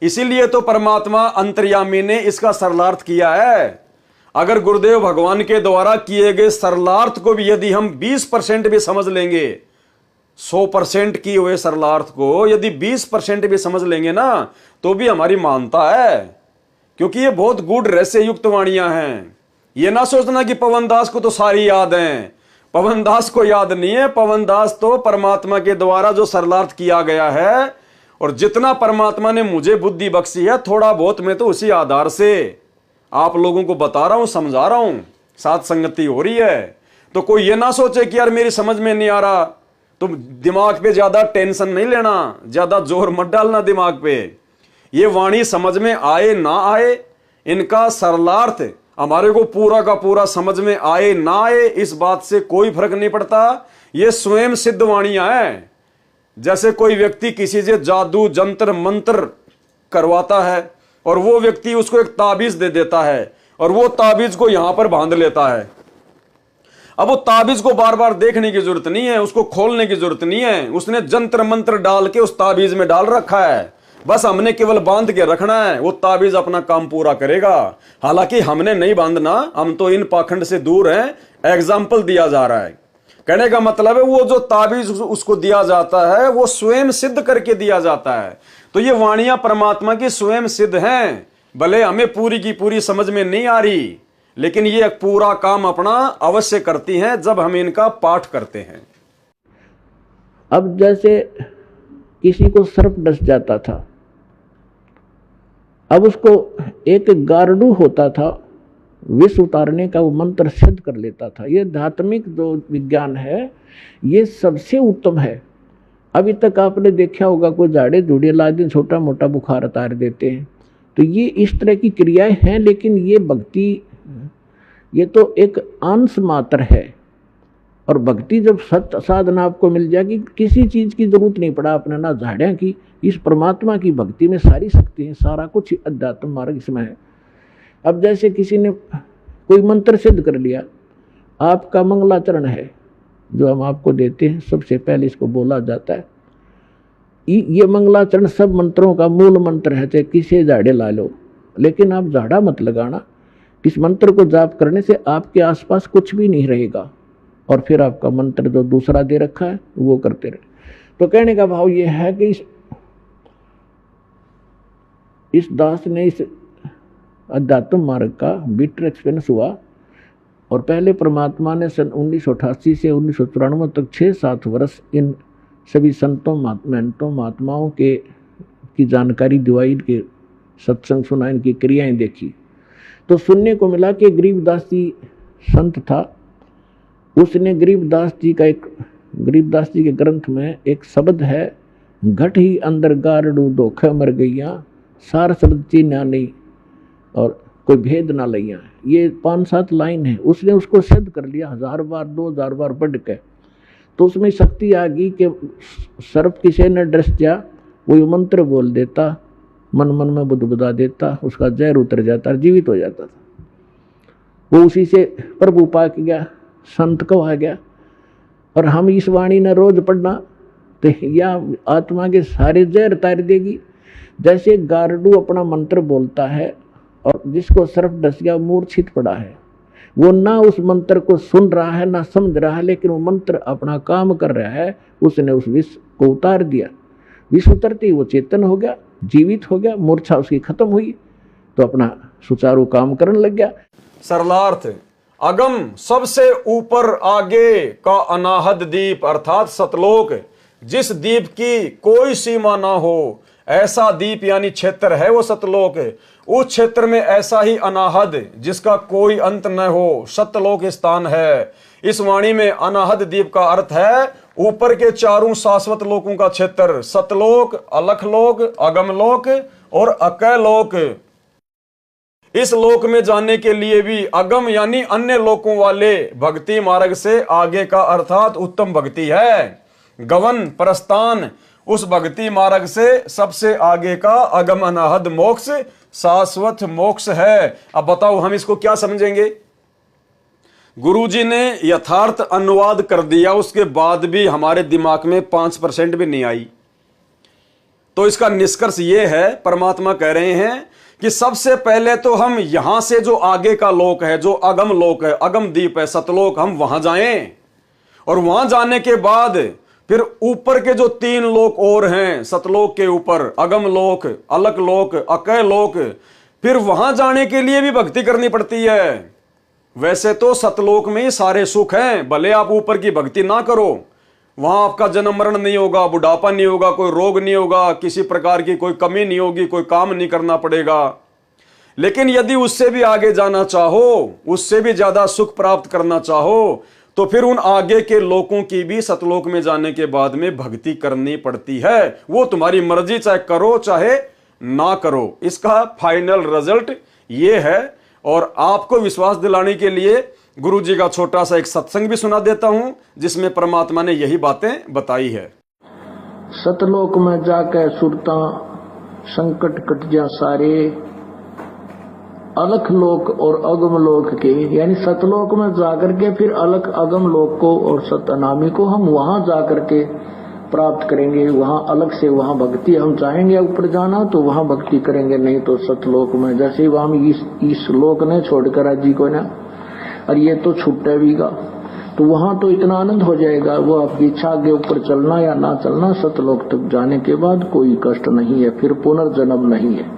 इसीलिए तो परमात्मा अंतर्यामी ने इसका सरलार्थ किया है। अगर गुरुदेव भगवान के द्वारा किए गए सरलार्थ को भी यदि हम 20% भी समझ लेंगे, 100% किए हुए सरलार्थ को यदि 20% भी समझ लेंगे ना, तो भी हमारी मानता है, क्योंकि ये बहुत गूढ़ रहस्य युक्त वाणियां हैं। ये ना सोचना कि पवनदास को तो सारी याद हैं, पवनदास को याद नहीं है। पवनदास तो परमात्मा के द्वारा जो सरलार्थ किया गया है, और जितना परमात्मा ने मुझे बुद्धि बख्शी है, थोड़ा बहुत मैं तो उसी आधार से आप लोगों को बता रहा हूं, समझा रहा हूं, साथ संगति हो रही है। तो कोई ये ना सोचे कि यार मेरी समझ में नहीं आ रहा, तो दिमाग पे ज्यादा टेंशन नहीं लेना, ज्यादा जोर मत डालना दिमाग पे। ये वाणी समझ में आए ना आए, इनका सरलार्थ हमारे को पूरा का पूरा समझ में आए ना आए, इस बात से कोई फर्क नहीं पड़ता। ये स्वयं सिद्ध वाणियां हैं। जैसे कोई व्यक्ति किसी से जादू जंत्र मंत्र करवाता है, और वो व्यक्ति उसको एक ताबीज दे देता है, और वो ताबीज को यहां पर बांध लेता है। अब वो ताबीज को बार बार देखने की जरूरत नहीं है, उसको खोलने की जरूरत नहीं है, उसने जंत्र मंत्र डाल के उस ताबीज में डाल रखा है। बस हमने केवल बांध के रखना है, वो ताबीज अपना काम पूरा करेगा। हालांकि हमने नहीं बांधना, हम तो इन पाखंड से दूर हैं। एग्जाम्पल दिया जा रहा है, कहने का मतलब है वो जो ताबीज उसको दिया जाता है वो स्वयं सिद्ध करके दिया जाता है। तो ये वाणियां परमात्मा की स्वयं सिद्ध हैं, भले हमें पूरी की पूरी समझ में नहीं आ रही, लेकिन ये पूरा काम अपना अवश्य करती हैं जब हम इनका पाठ करते हैं। अब जैसे किसी को सर्प डस जाता था, अब उसको एक गारडू होता था, विष उतारने का वो मंत्र सिद्ध कर लेता था। ये धात्मिक जो विज्ञान है ये सबसे उत्तम है। अभी तक आपने देखा होगा कोई झाड़े झूड़े ला दिन छोटा मोटा बुखार उतार देते हैं, तो ये इस तरह की क्रियाएं हैं। लेकिन ये भक्ति, ये तो एक अंश मात्र है। और भक्ति जब सत्य साधना आपको मिल जाएगी, किसी चीज़ की जरूरत नहीं पड़ा अपने, ना झाड़ियाँ की। इस परमात्मा की भक्ति में सारी शक्ति है, सारा कुछ अध्यात्म मार्ग इसमें है। अब जैसे किसी ने कोई मंत्र सिद्ध कर लिया, आपका मंगलाचरण है जो हम आपको देते हैं, सबसे पहले इसको बोला जाता है। ये मंगलाचरण सब मंत्रों का मूल मंत्र है, चाहे किसी झाड़े ला लो, लेकिन आप झाड़ा मत लगाना। इस मंत्र को जाप करने से आपके आसपास कुछ भी नहीं रहेगा, और फिर आपका मंत्र जो दूसरा दे रखा है वो करते रहे। तो कहने का भाव ये है कि इस दास ने इस अध्यात्म मार्ग का बिटर एक्सपीरियंस हुआ। और पहले परमात्मा ने सन 1988 से 1994 तक 6-7 वर्ष इन सभी संतों महंतों महात्माओं के की जानकारी दिवाई, के सत्संग सुना, इनकी क्रियाएं देखी, तो सुनने को मिला कि गरीबदास जी संत था। उसने गरीबदास जी के ग्रंथ में एक शब्द है, घट ही अंदर गारडू धोखे मर गईया, सार शब्द चीन्या नहीं और कोई भेद ना लैया। ये 5-7 लाइन है। उसने उसको सिद्ध कर लिया 1000 बार 2000 बार पढ़ के। तो उसमें शक्ति आ गई कि सर्प किसी ने ड्रेस दिया, वो मंत्र बोल देता, मन मन में बुदबुदा देता, उसका जहर उतर जाता, जीवित हो जाता था। वो उसी से प्रभु पाक गया, संत कहा गया। और हम इस वाणी ने रोज पढ़ना तो या आत्मा के सारे जहर तार देगी। जैसे गारडू अपना मंत्र बोलता है और जिसको सर्प डस गया मूर्छित पड़ा है, वो ना उस मंत्र को सुन रहा है ना समझ रहा है, लेकिन वो मंत्र अपना काम कर रहा है। उसने उस विष को उतार दिया, विष उतरते ही वो चेतन हो गया, जीवित हो गया, मूर्छा उसकी खत्म हुई, तो अपना सुचारू काम करने लग गया। सरलार्थ, अगम सबसे ऊपर आगे का अनाहद दीप अर्थात सतलोक, जिस दीप की कोई सीमा ना हो, ऐसा दीप यानी क्षेत्र है वो सतलोक। उस क्षेत्र में ऐसा ही अनाहद जिसका कोई अंत न हो, सतलोक स्थान है। इस वाणी में अनाहद दीप का अर्थ है ऊपर के चारों शाश्वत लोकों का क्षेत्र, सतलोक, अलखलोक, अगमलोक और अकैलोक। इस लोक में जाने के लिए भी अगम यानी अन्य लोकों वाले भक्ति मार्ग से आगे का अर्थात उत्तम भक्ति है। गवन प्रस्थान उस भक्ति मार्ग से सबसे आगे का अगम अनाहद मोक्ष शाश्वत मोक्ष है। अब बताओ हम इसको क्या समझेंगे? गुरुजी ने यथार्थ अनुवाद कर दिया, उसके बाद भी हमारे दिमाग में 5% भी नहीं आई। तो इसका निष्कर्ष यह है, परमात्मा कह रहे हैं कि सबसे पहले तो हम यहां से जो आगे का लोक है, जो अगम लोक है, अगम दीप है, सतलोक, हम वहां जाएं। और वहां जाने के बाद फिर ऊपर के जो 3 लोक और हैं, सतलोक के ऊपर अगम लोक, अलक लोक, अकय लोक, फिर वहां जाने के लिए भी भक्ति करनी पड़ती है। वैसे तो सतलोक में ही सारे सुख हैं, भले आप ऊपर की भक्ति ना करो, वहां आपका जन्म मरण नहीं होगा, बुढ़ापा नहीं होगा, कोई रोग नहीं होगा, किसी प्रकार की कोई कमी नहीं होगी, कोई काम नहीं करना पड़ेगा। लेकिन यदि उससे भी आगे जाना चाहो, उससे भी ज्यादा सुख प्राप्त करना चाहो, तो फिर उन आगे के लोकों की भी सतलोक में जाने के बाद में भक्ति करनी पड़ती है। वो तुम्हारी मर्जी, चाहे करो चाहे ना करो, इसका फाइनल रिजल्ट ये है। और आपको विश्वास दिलाने के लिए गुरुजी का छोटा सा एक सत्संग भी सुना देता हूं, जिसमें परमात्मा ने यही बातें बताई है। सतलोक में जाकर सुरता संकट कट जा सारे, अलख लोक और अगम लोक के, यानी सतलोक में जाकर के फिर अलख अगम लोक को और सतनामी को हम वहां जाकर के प्राप्त करेंगे। वहां अलग से वहां भक्ति, हम चाहेंगे ऊपर जाना तो वहां भक्ति करेंगे, नहीं तो सतलोक में। जैसे हम इस लोक ने छोड़कर राजी को ना, और ये तो छुट्टे भी गा, तो वहां तो इतना आनंद हो जाएगा, वो आपकी इच्छा आगे ऊपर चलना या ना चलना, सतलोक तक जाने के बाद कोई कष्ट नहीं है, फिर पुनर्जन्म नहीं है।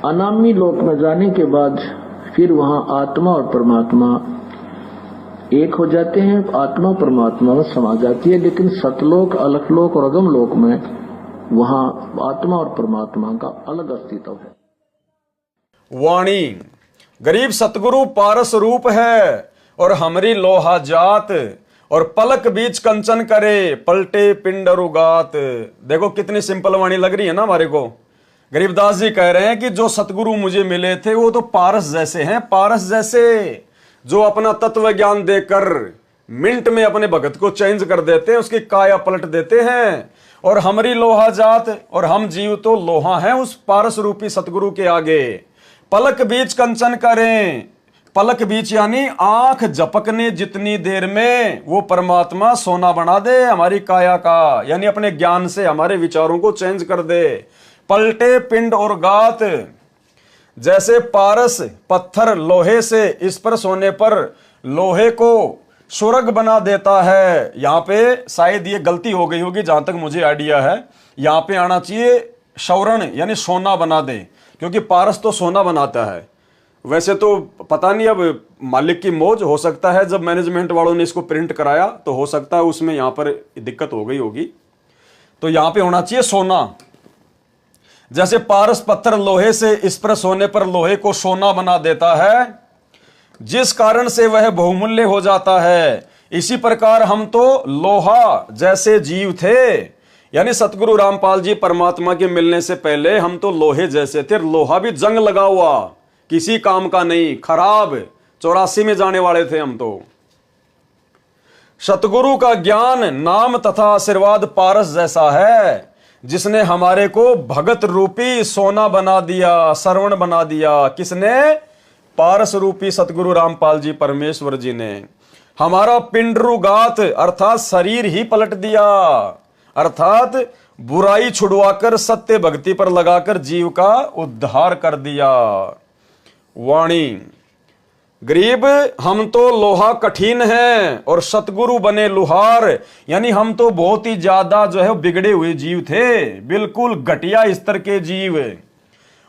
अनामी लोक में जाने के बाद फिर वहां आत्मा और परमात्मा एक हो जाते हैं, आत्मा परमात्मा में समा जाती है। लेकिन सतलोक, अलखलोक और अगम लोक में वहां आत्मा और परमात्मा का अलग अस्तित्व है। वाणी, गरीब सतगुरु पारस रूप है और हमरी लोहा जात, और पलक बीच कंचन करे पलटे पिंड रुगात। देखो कितनी सिंपल वाणी लग रही है ना हमारे को। गरीबदास जी कह रहे हैं कि जो सतगुरु मुझे मिले थे वो तो पारस जैसे हैं, पारस जैसे, जो अपना तत्व ज्ञान देकर मिनट में अपने भगत को चेंज कर देते हैं, उसकी काया पलट देते हैं। और हमरी लोहा जात, और हम जीव तो लोहा हैं उस पारस रूपी सतगुरु के आगे। पलक बीच कंचन करें, पलक बीच यानी आंख झपकने जितनी देर में वो परमात्मा सोना बना दे हमारी काया का, यानी अपने ज्ञान से हमारे विचारों को चेंज कर दे। पलटे पिंड और गात, जैसे पारस पत्थर लोहे से इस पर सोने पर लोहे को सुरग बना देता है। यहां पे शायद ये गलती हो गई होगी, जहां तक मुझे आइडिया है, यहां पे आना चाहिए स्वर्ण यानी सोना बना दे, क्योंकि पारस तो सोना बनाता है। वैसे तो पता नहीं, अब मालिक की मौज, हो सकता है जब मैनेजमेंट वालों ने इसको प्रिंट कराया तो हो सकता है उसमें यहाँ पर दिक्कत हो गई होगी, तो यहाँ पे होना चाहिए सोना। जैसे पारस पत्थर लोहे से स्पर्श होने पर लोहे को सोना बना देता है, जिस कारण से वह बहुमूल्य हो जाता है, इसी प्रकार हम तो लोहा जैसे जीव थे। यानी सतगुरु रामपाल जी परमात्मा के मिलने से पहले हम तो लोहे जैसे थे। लोहा भी जंग लगा हुआ, किसी काम का नहीं, खराब, 84 में जाने वाले थे हम तो। सतगुरु का ज्ञान, नाम तथा आशीर्वाद पारस जैसा है, जिसने हमारे को भगत रूपी सोना बना दिया, श्रवण बना दिया। किसने? पारस रूपी सतगुरु रामपाल जी परमेश्वर जी ने हमारा पिंडरुगात अर्थात शरीर ही पलट दिया, अर्थात बुराई छुड़वाकर सत्य भक्ति पर लगाकर जीव का उद्धार कर दिया। वाणी, गरीब हम तो लोहा कठिन है और सतगुरु बने लुहार। यानी हम तो बहुत ही ज्यादा जो है बिगड़े हुए जीव थे, बिल्कुल घटिया स्तर के जीव,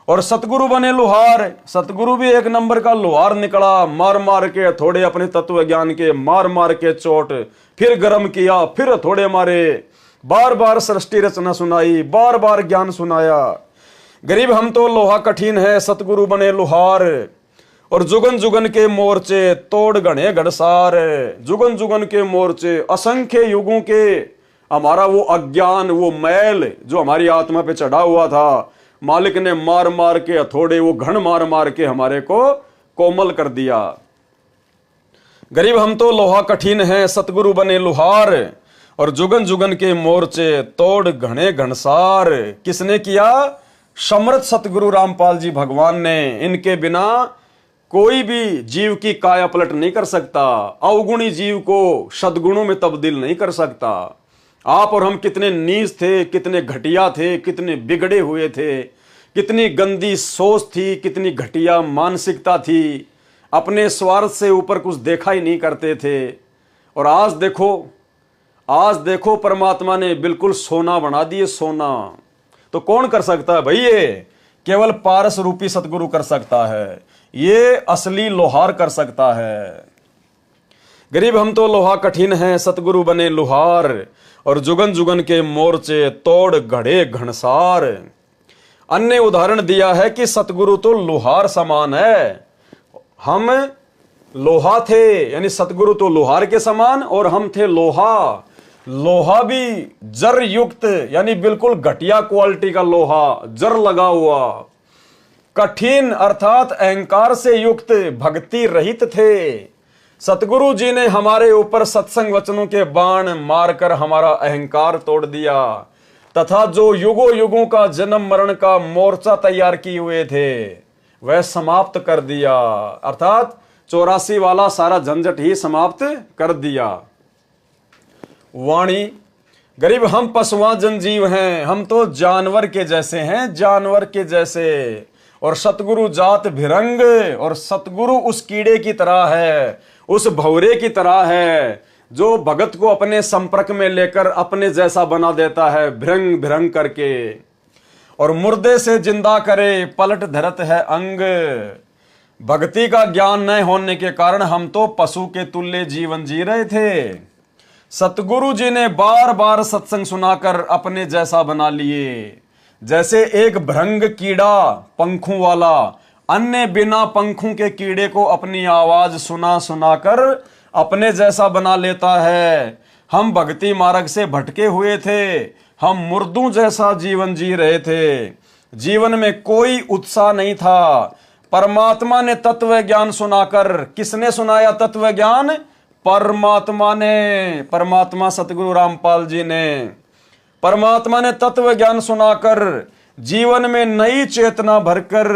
और सतगुरु बने लुहार। सतगुरु भी एक नंबर का लुहार निकला, मार मार के थोड़े अपने तत्व ज्ञान के, मार मार के चोट, फिर गर्म किया, फिर थोड़े मारे, बार बार सृष्टि रचना सुनाई, बार बार ज्ञान सुनाया। गरीब हम तो लोहा कठिन है, सतगुरु बने लुहार, और जुगन जुगन के मोर्चे तोड़ गणे गड़सार। जुगन जुगन के मोर्चे, असंख्य युगों के हमारा वो अज्ञान, वो मैल जो हमारी आत्मा पे चढ़ा हुआ था, मालिक ने मार मार के हथौड़े, वो घण मार मार के हमारे को कोमल कर दिया। गरीब हम तो लोहा कठिन है, सतगुरु बने लुहार, और जुगन जुगन के मोर्चे तोड़ घने घनसार। किसने किया? समर्थ सतगुरु रामपाल जी भगवान ने। इनके बिना कोई भी जीव की काया पलट नहीं कर सकता, अवगुणी जीव को सद्गुणों में तब्दील नहीं कर सकता। आप और हम कितने नीच थे, कितने घटिया थे, कितने बिगड़े हुए थे, कितनी गंदी सोच थी, कितनी घटिया मानसिकता थी, अपने स्वार्थ से ऊपर कुछ देखा ही नहीं करते थे। और आज देखो परमात्मा ने बिल्कुल सोना बना दिए, सोना। तो कौन कर सकता है भाई? ये केवल पारस रूपी सतगुरु कर सकता है, ये असली लोहार कर सकता है। गरीब हम तो लोहा कठिन है, सतगुरु बने लुहार, और जुगन जुगन के मोर्चे तोड़ घड़े घनसार। अन्य उदाहरण दिया है कि सतगुरु तो लोहार समान है, हम लोहा थे, यानी सतगुरु तो लोहार के समान और हम थे लोहा। लोहा भी जर युक्त, यानी बिल्कुल घटिया क्वालिटी का लोहा, जर लगा हुआ। कठिन अर्थात अहंकार से युक्त, भक्ति रहित थे। सतगुरु जी ने हमारे ऊपर सत्संग वचनों के बाण मारकर हमारा अहंकार तोड़ दिया, तथा जो युगों युगों का जन्म मरण का मोर्चा तैयार किए हुए थे वह समाप्त कर दिया, अर्थात 84 वाला सारा झंझट ही समाप्त कर दिया। वाणी, गरीब हम पशुआ जनजीव हैं, हम तो जानवर के जैसे हैं, जानवर के जैसे। और सतगुरु जात भिरंग, और सतगुरु उस कीड़े की तरह है, उस भौरे की तरह है, जो भगत को अपने संपर्क में लेकर अपने जैसा बना देता है, भिरंग भिरंग करके, और मुर्दे से जिंदा करे, पलट धरत है अंग। भक्ति का ज्ञान न होने के कारण हम तो पशु के तुल्य जीवन जी रहे थे। सतगुरु जी ने बार बार सत्संग सुनाकर अपने जैसा बना लिए। जैसे एक भृंग कीड़ा पंखों वाला अन्य बिना पंखों के कीड़े को अपनी आवाज सुना सुनाकर अपने जैसा बना लेता है। हम भक्ति मार्ग से भटके हुए थे, हम मुर्दों जैसा जीवन जी रहे थे, जीवन में कोई उत्साह नहीं था। परमात्मा ने तत्व ज्ञान सुनाकर, किसने सुनाया तत्व ज्ञान? परमात्मा ने, परमात्मा सतगुरु रामपाल जी ने। परमात्मा ने तत्व ज्ञान सुनाकर जीवन में नई चेतना भरकर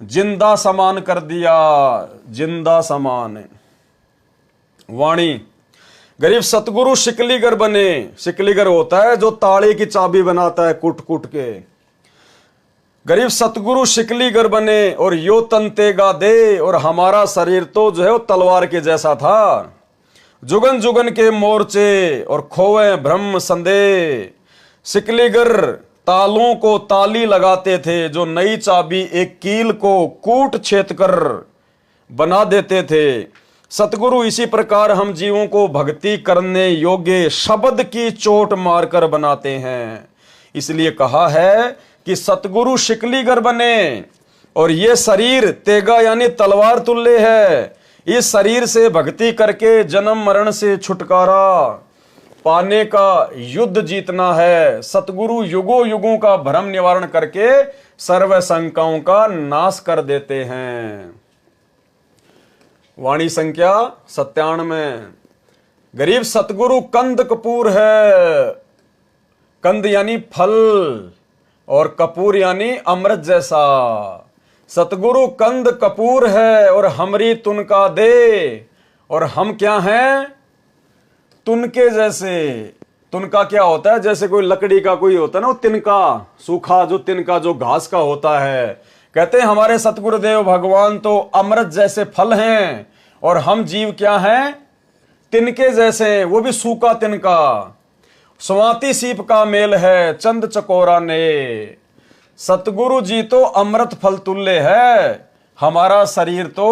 जिंदा समान कर दिया, जिंदा समान। वाणी, गरीब सतगुरु शिकलीगर बने। शिकलीगर होता है जो ताले की चाबी बनाता है कूट कूट के। गरीब सतगुरु शिकलीगर बने और यो तंतेगा दे, और हमारा शरीर तो जो है वो तलवार के जैसा था। जुगन जुगन के मोर्चे और खोवे ब्रह्म संदेह, शिकलीगर तालों को ताली लगाते थे, जो नई चाबी एक कील को कूट छेद कर बना देते थे। सतगुरु इसी प्रकार हम जीवों को भक्ति करने योग्य शब्द की चोट मारकर बनाते हैं। इसलिए कहा है कि सतगुरु शिकलीगर बने और ये शरीर तेगा यानी तलवार तुल्य है। इस शरीर से भक्ति करके जन्म मरण से छुटकारा पाने का युद्ध जीतना है। सतगुरु युगों युगों का भ्रम निवारण करके सर्व शंकाओं का नाश कर देते हैं। वाणी संख्या 97। गरीब सतगुरु कंद कपूर है। कंद यानी फल और कपूर यानी अमृत जैसा। सतगुरु कंद कपूर है और हमरी तुनका दे, और हम क्या हैं? तुनके जैसे। तुनका क्या होता है? जैसे कोई लकड़ी का कोई होता है ना, वो तिनका, सूखा जो तिनका जो घास का होता है। कहते हैं हमारे सतगुरुदेव भगवान तो अमृत जैसे फल हैं और हम जीव क्या हैं? तिनके जैसे, वो भी सूखा तिनका। स्वाति सीप का मेल है चंद चकोरा ने। सतगुरु जी तो अमृत फल तुल्य है, हमारा शरीर तो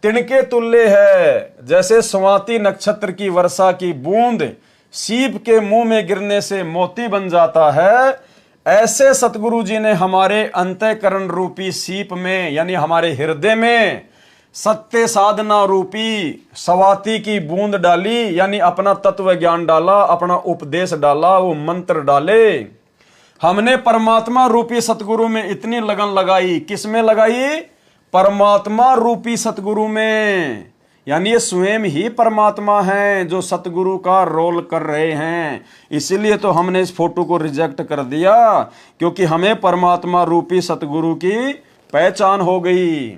तिनके तुल्य है। जैसे स्वाति नक्षत्र की वर्षा की बूंद सीप के मुंह में गिरने से मोती बन जाता है, ऐसे सतगुरु जी ने हमारे अंतःकरण रूपी सीप में यानी हमारे हृदय में सत्य साधना रूपी स्वाति की बूंद डाली, यानी अपना तत्व ज्ञान डाला, अपना उपदेश डाला, वो मंत्र डाले। हमने परमात्मा रूपी सतगुरु में इतनी लगन लगाई। किस में लगाई? परमात्मा रूपी सतगुरु में। यानी ये स्वयं ही परमात्मा है जो सतगुरु का रोल कर रहे हैं। इसीलिए तो हमने इस फोटो को रिजेक्ट कर दिया, क्योंकि हमें परमात्मा रूपी सतगुरु की पहचान हो गई।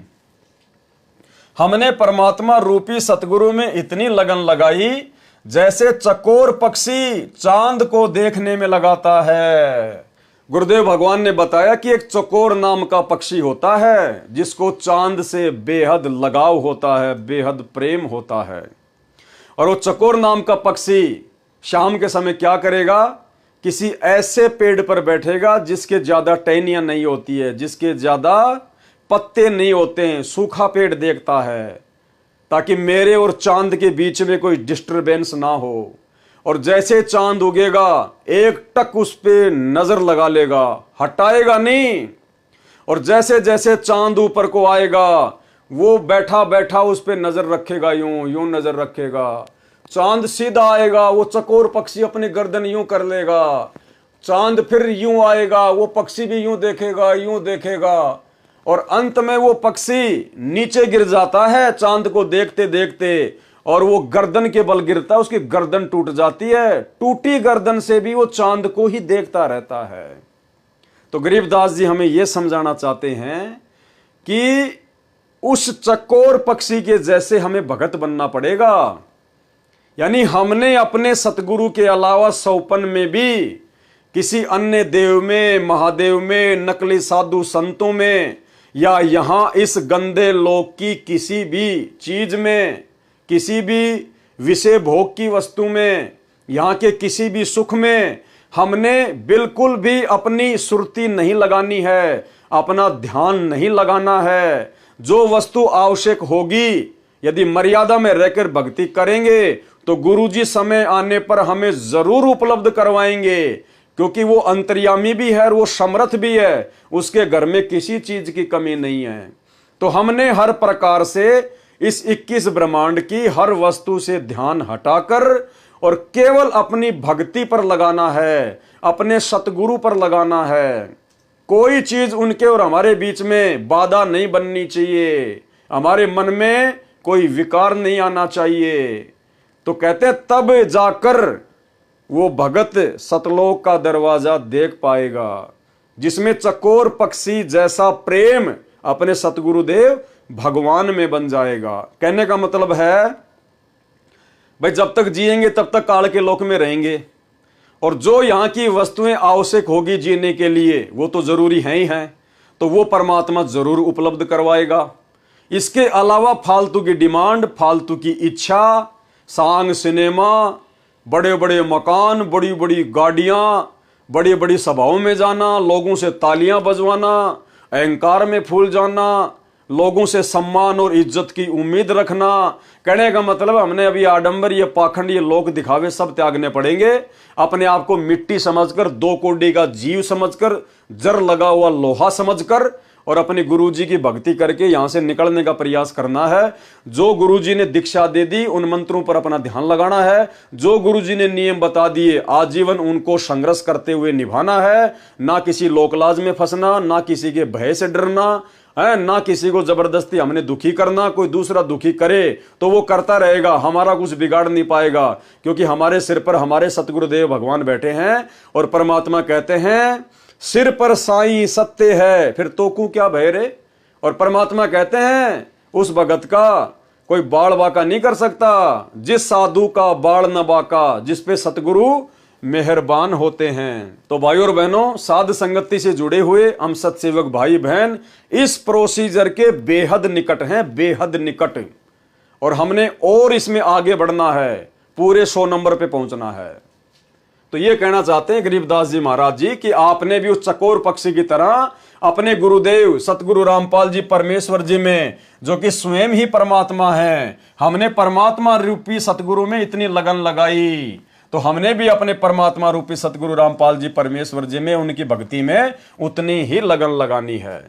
हमने परमात्मा रूपी सतगुरु में इतनी लगन लगाई जैसे चकोर पक्षी चांद को देखने में लगाता है। गुरुदेव भगवान ने बताया कि एक चकोर नाम का पक्षी होता है जिसको चांद से बेहद लगाव होता है, बेहद प्रेम होता है। और वो चकोर नाम का पक्षी शाम के समय क्या करेगा? किसी ऐसे पेड़ पर बैठेगा जिसके ज्यादा टहनियां नहीं होती है, जिसके ज्यादा पत्ते नहीं होते हैं, सूखा पेड़ देखता है, ताकि मेरे और चांद के बीच में कोई डिस्टरबेंस ना हो। और जैसे चांद उगेगा एक टक उस पे नजर लगा लेगा, हटाएगा नहीं। और जैसे जैसे चांद ऊपर को आएगा वो बैठा बैठा उस पे नजर रखेगा, यूं यूं नजर रखेगा। चांद सीधा आएगा, वो चकोर पक्षी अपनी गर्दन यूं कर लेगा। चांद फिर यूं आएगा, वो पक्षी भी यूं देखेगा, यूं देखेगा। और अंत में वो पक्षी नीचे गिर जाता है चांद को देखते देखते, और वो गर्दन के बल गिरता है, उसकी गर्दन टूट जाती है। टूटी गर्दन से भी वो चांद को ही देखता रहता है। तो गरीबदास जी हमें यह समझाना चाहते हैं कि उस चकोर पक्षी के जैसे हमें भगत बनना पड़ेगा। यानी हमने अपने सतगुरु के अलावा सौपन में भी किसी अन्य देव में, महादेव में, नकली साधु संतों में, या यहां इस गंदे लोक की किसी भी चीज में, किसी भी विषय भोग की वस्तु में, यहां के किसी भी सुख में हमने बिल्कुल भी अपनी सुरती नहीं लगानी है, अपना ध्यान नहीं लगाना है। जो वस्तु आवश्यक होगी, यदि मर्यादा में रहकर भक्ति करेंगे तो गुरुजी समय आने पर हमें जरूर उपलब्ध करवाएंगे, क्योंकि वो अंतर्यामी भी है और वो समर्थ भी है, उसके घर में किसी चीज की कमी नहीं है। तो हमने हर प्रकार से इस 21 ब्रह्मांड की हर वस्तु से ध्यान हटाकर और केवल अपनी भक्ति पर लगाना है, अपने सतगुरु पर लगाना है। कोई चीज उनके और हमारे बीच में बाधा नहीं बननी चाहिए, हमारे मन में कोई विकार नहीं आना चाहिए। तो कहते तब जाकर वो भगत सतलोक का दरवाजा देख पाएगा, जिसमें चकोर पक्षी जैसा प्रेम अपने सतगुरुदेव भगवान में बन जाएगा। कहने का मतलब है भाई जब तक जिएंगे तब तक काल के लोक में रहेंगे, और जो यहां की वस्तुएं आवश्यक होगी जीने के लिए वो तो जरूरी है ही है, तो वो परमात्मा जरूर उपलब्ध करवाएगा। इसके अलावा फालतू की डिमांड, फालतू की इच्छा, सांग सिनेमा, बड़े बड़े मकान, बड़ी बड़ी गाड़ियां, बड़ी बड़ी सभाओं में जाना, लोगों से तालियां बजवाना, अहंकार में फूल जाना, लोगों से सम्मान और इज्जत की उम्मीद रखना। कहने का मतलब हमने अभी आडंबर, ये पाखंड, ये लोक दिखावे सब त्यागने पड़ेंगे। अपने आप को मिट्टी समझकर, 2 कोड़ी का जीव समझकर, जर लगा हुआ लोहा समझकर और अपने गुरुजी की भक्ति करके यहां से निकलने का प्रयास करना है। जो गुरुजी ने दीक्षा दे दी उन मंत्रों पर अपना ध्यान लगाना है। जो गुरुजी ने नियम बता दिए आजीवन उनको संघर्ष करते हुए निभाना है। ना किसी लोकलाज में फंसना, ना किसी के भय से डरना है, ना किसी को जबरदस्ती हमने दुखी करना। कोई दूसरा दुखी करे तो वो करता रहेगा, हमारा कुछ बिगाड़ नहीं पाएगा, क्योंकि हमारे सिर पर हमारे सतगुरुदेव भगवान बैठे हैं। और परमात्मा कहते हैं सिर पर साईं सत्य है, फिर तो को क्या भय रे। और परमात्मा कहते हैं उस भगत का कोई बाल बाका नहीं कर सकता, जिस साधु का बाल न बाका, जिस पे सतगुरु मेहरबान होते हैं। तो भाई और बहनों, साध संगति से जुड़े हुए हम सत्सेवक भाई बहन इस प्रोसीजर के बेहद निकट हैं, बेहद निकट। और हमने और इसमें आगे बढ़ना है, पूरे 100 नंबर पे पहुंचना है। तो ये कहना चाहते हैं गरीबदास जी महाराज जी कि आपने भी उस चकोर पक्षी की तरह अपने गुरुदेव सतगुरु रामपाल जी परमेश्वर जी में, जो कि स्वयं ही परमात्मा है, हमने परमात्मा रूपी सतगुरु में इतनी लगन लगाई, तो हमने भी अपने परमात्मा रूपी सतगुरु रामपाल जी परमेश्वर जी में, उनकी भक्ति में उतनी ही लगन लगानी है।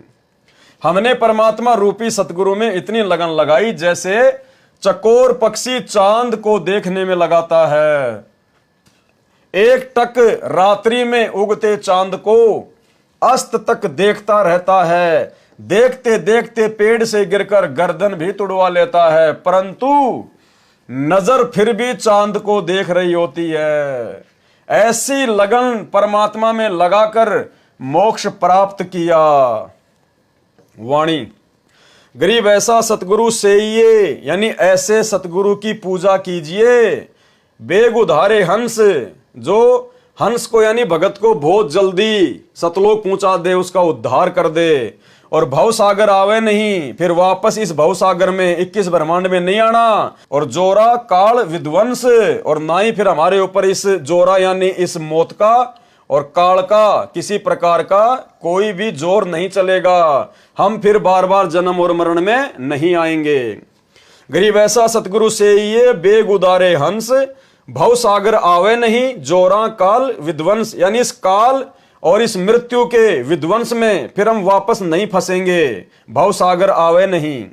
हमने परमात्मा रूपी सतगुरु में इतनी लगन लगाई जैसे चकोर पक्षी चांद को देखने में लगाता है। एक टक रात्रि में उगते चांद को अस्त तक देखता रहता है, देखते देखते पेड़ से गिरकर गर्दन भी तुड़वा लेता है, परंतु नजर फिर भी चांद को देख रही होती है। ऐसी लगन परमात्मा में लगाकर मोक्ष प्राप्त किया। वाणी गरीब ऐसा सतगुरु से ये, यानी ऐसे सतगुरु की पूजा कीजिए। बेग उधारे हंस, जो हंस को यानी भगत को बहुत जल्दी सतलोक पहुंचा दे, उसका उद्धार कर दे। और भव सागर आवे नहीं, फिर वापस इस भव सागर में 21 ब्रह्मांड में नहीं आना। और जोरा काल विध्वंस, और ना ही फिर हमारे ऊपर इस जोरा यानी इस मौत का और काल का किसी प्रकार का कोई भी जोर नहीं चलेगा। हम फिर बार बार जन्म और मरण में नहीं आएंगे। गरीब ऐसा सतगुरु से ये बेग उदारे हंस, भव सागर आवे नहीं, जोरा काल विध्वंस, यानी इस काल और इस मृत्यु के विध्वंस में फिर हम वापस नहीं फंसेंगे। भव सागर आवे नहीं।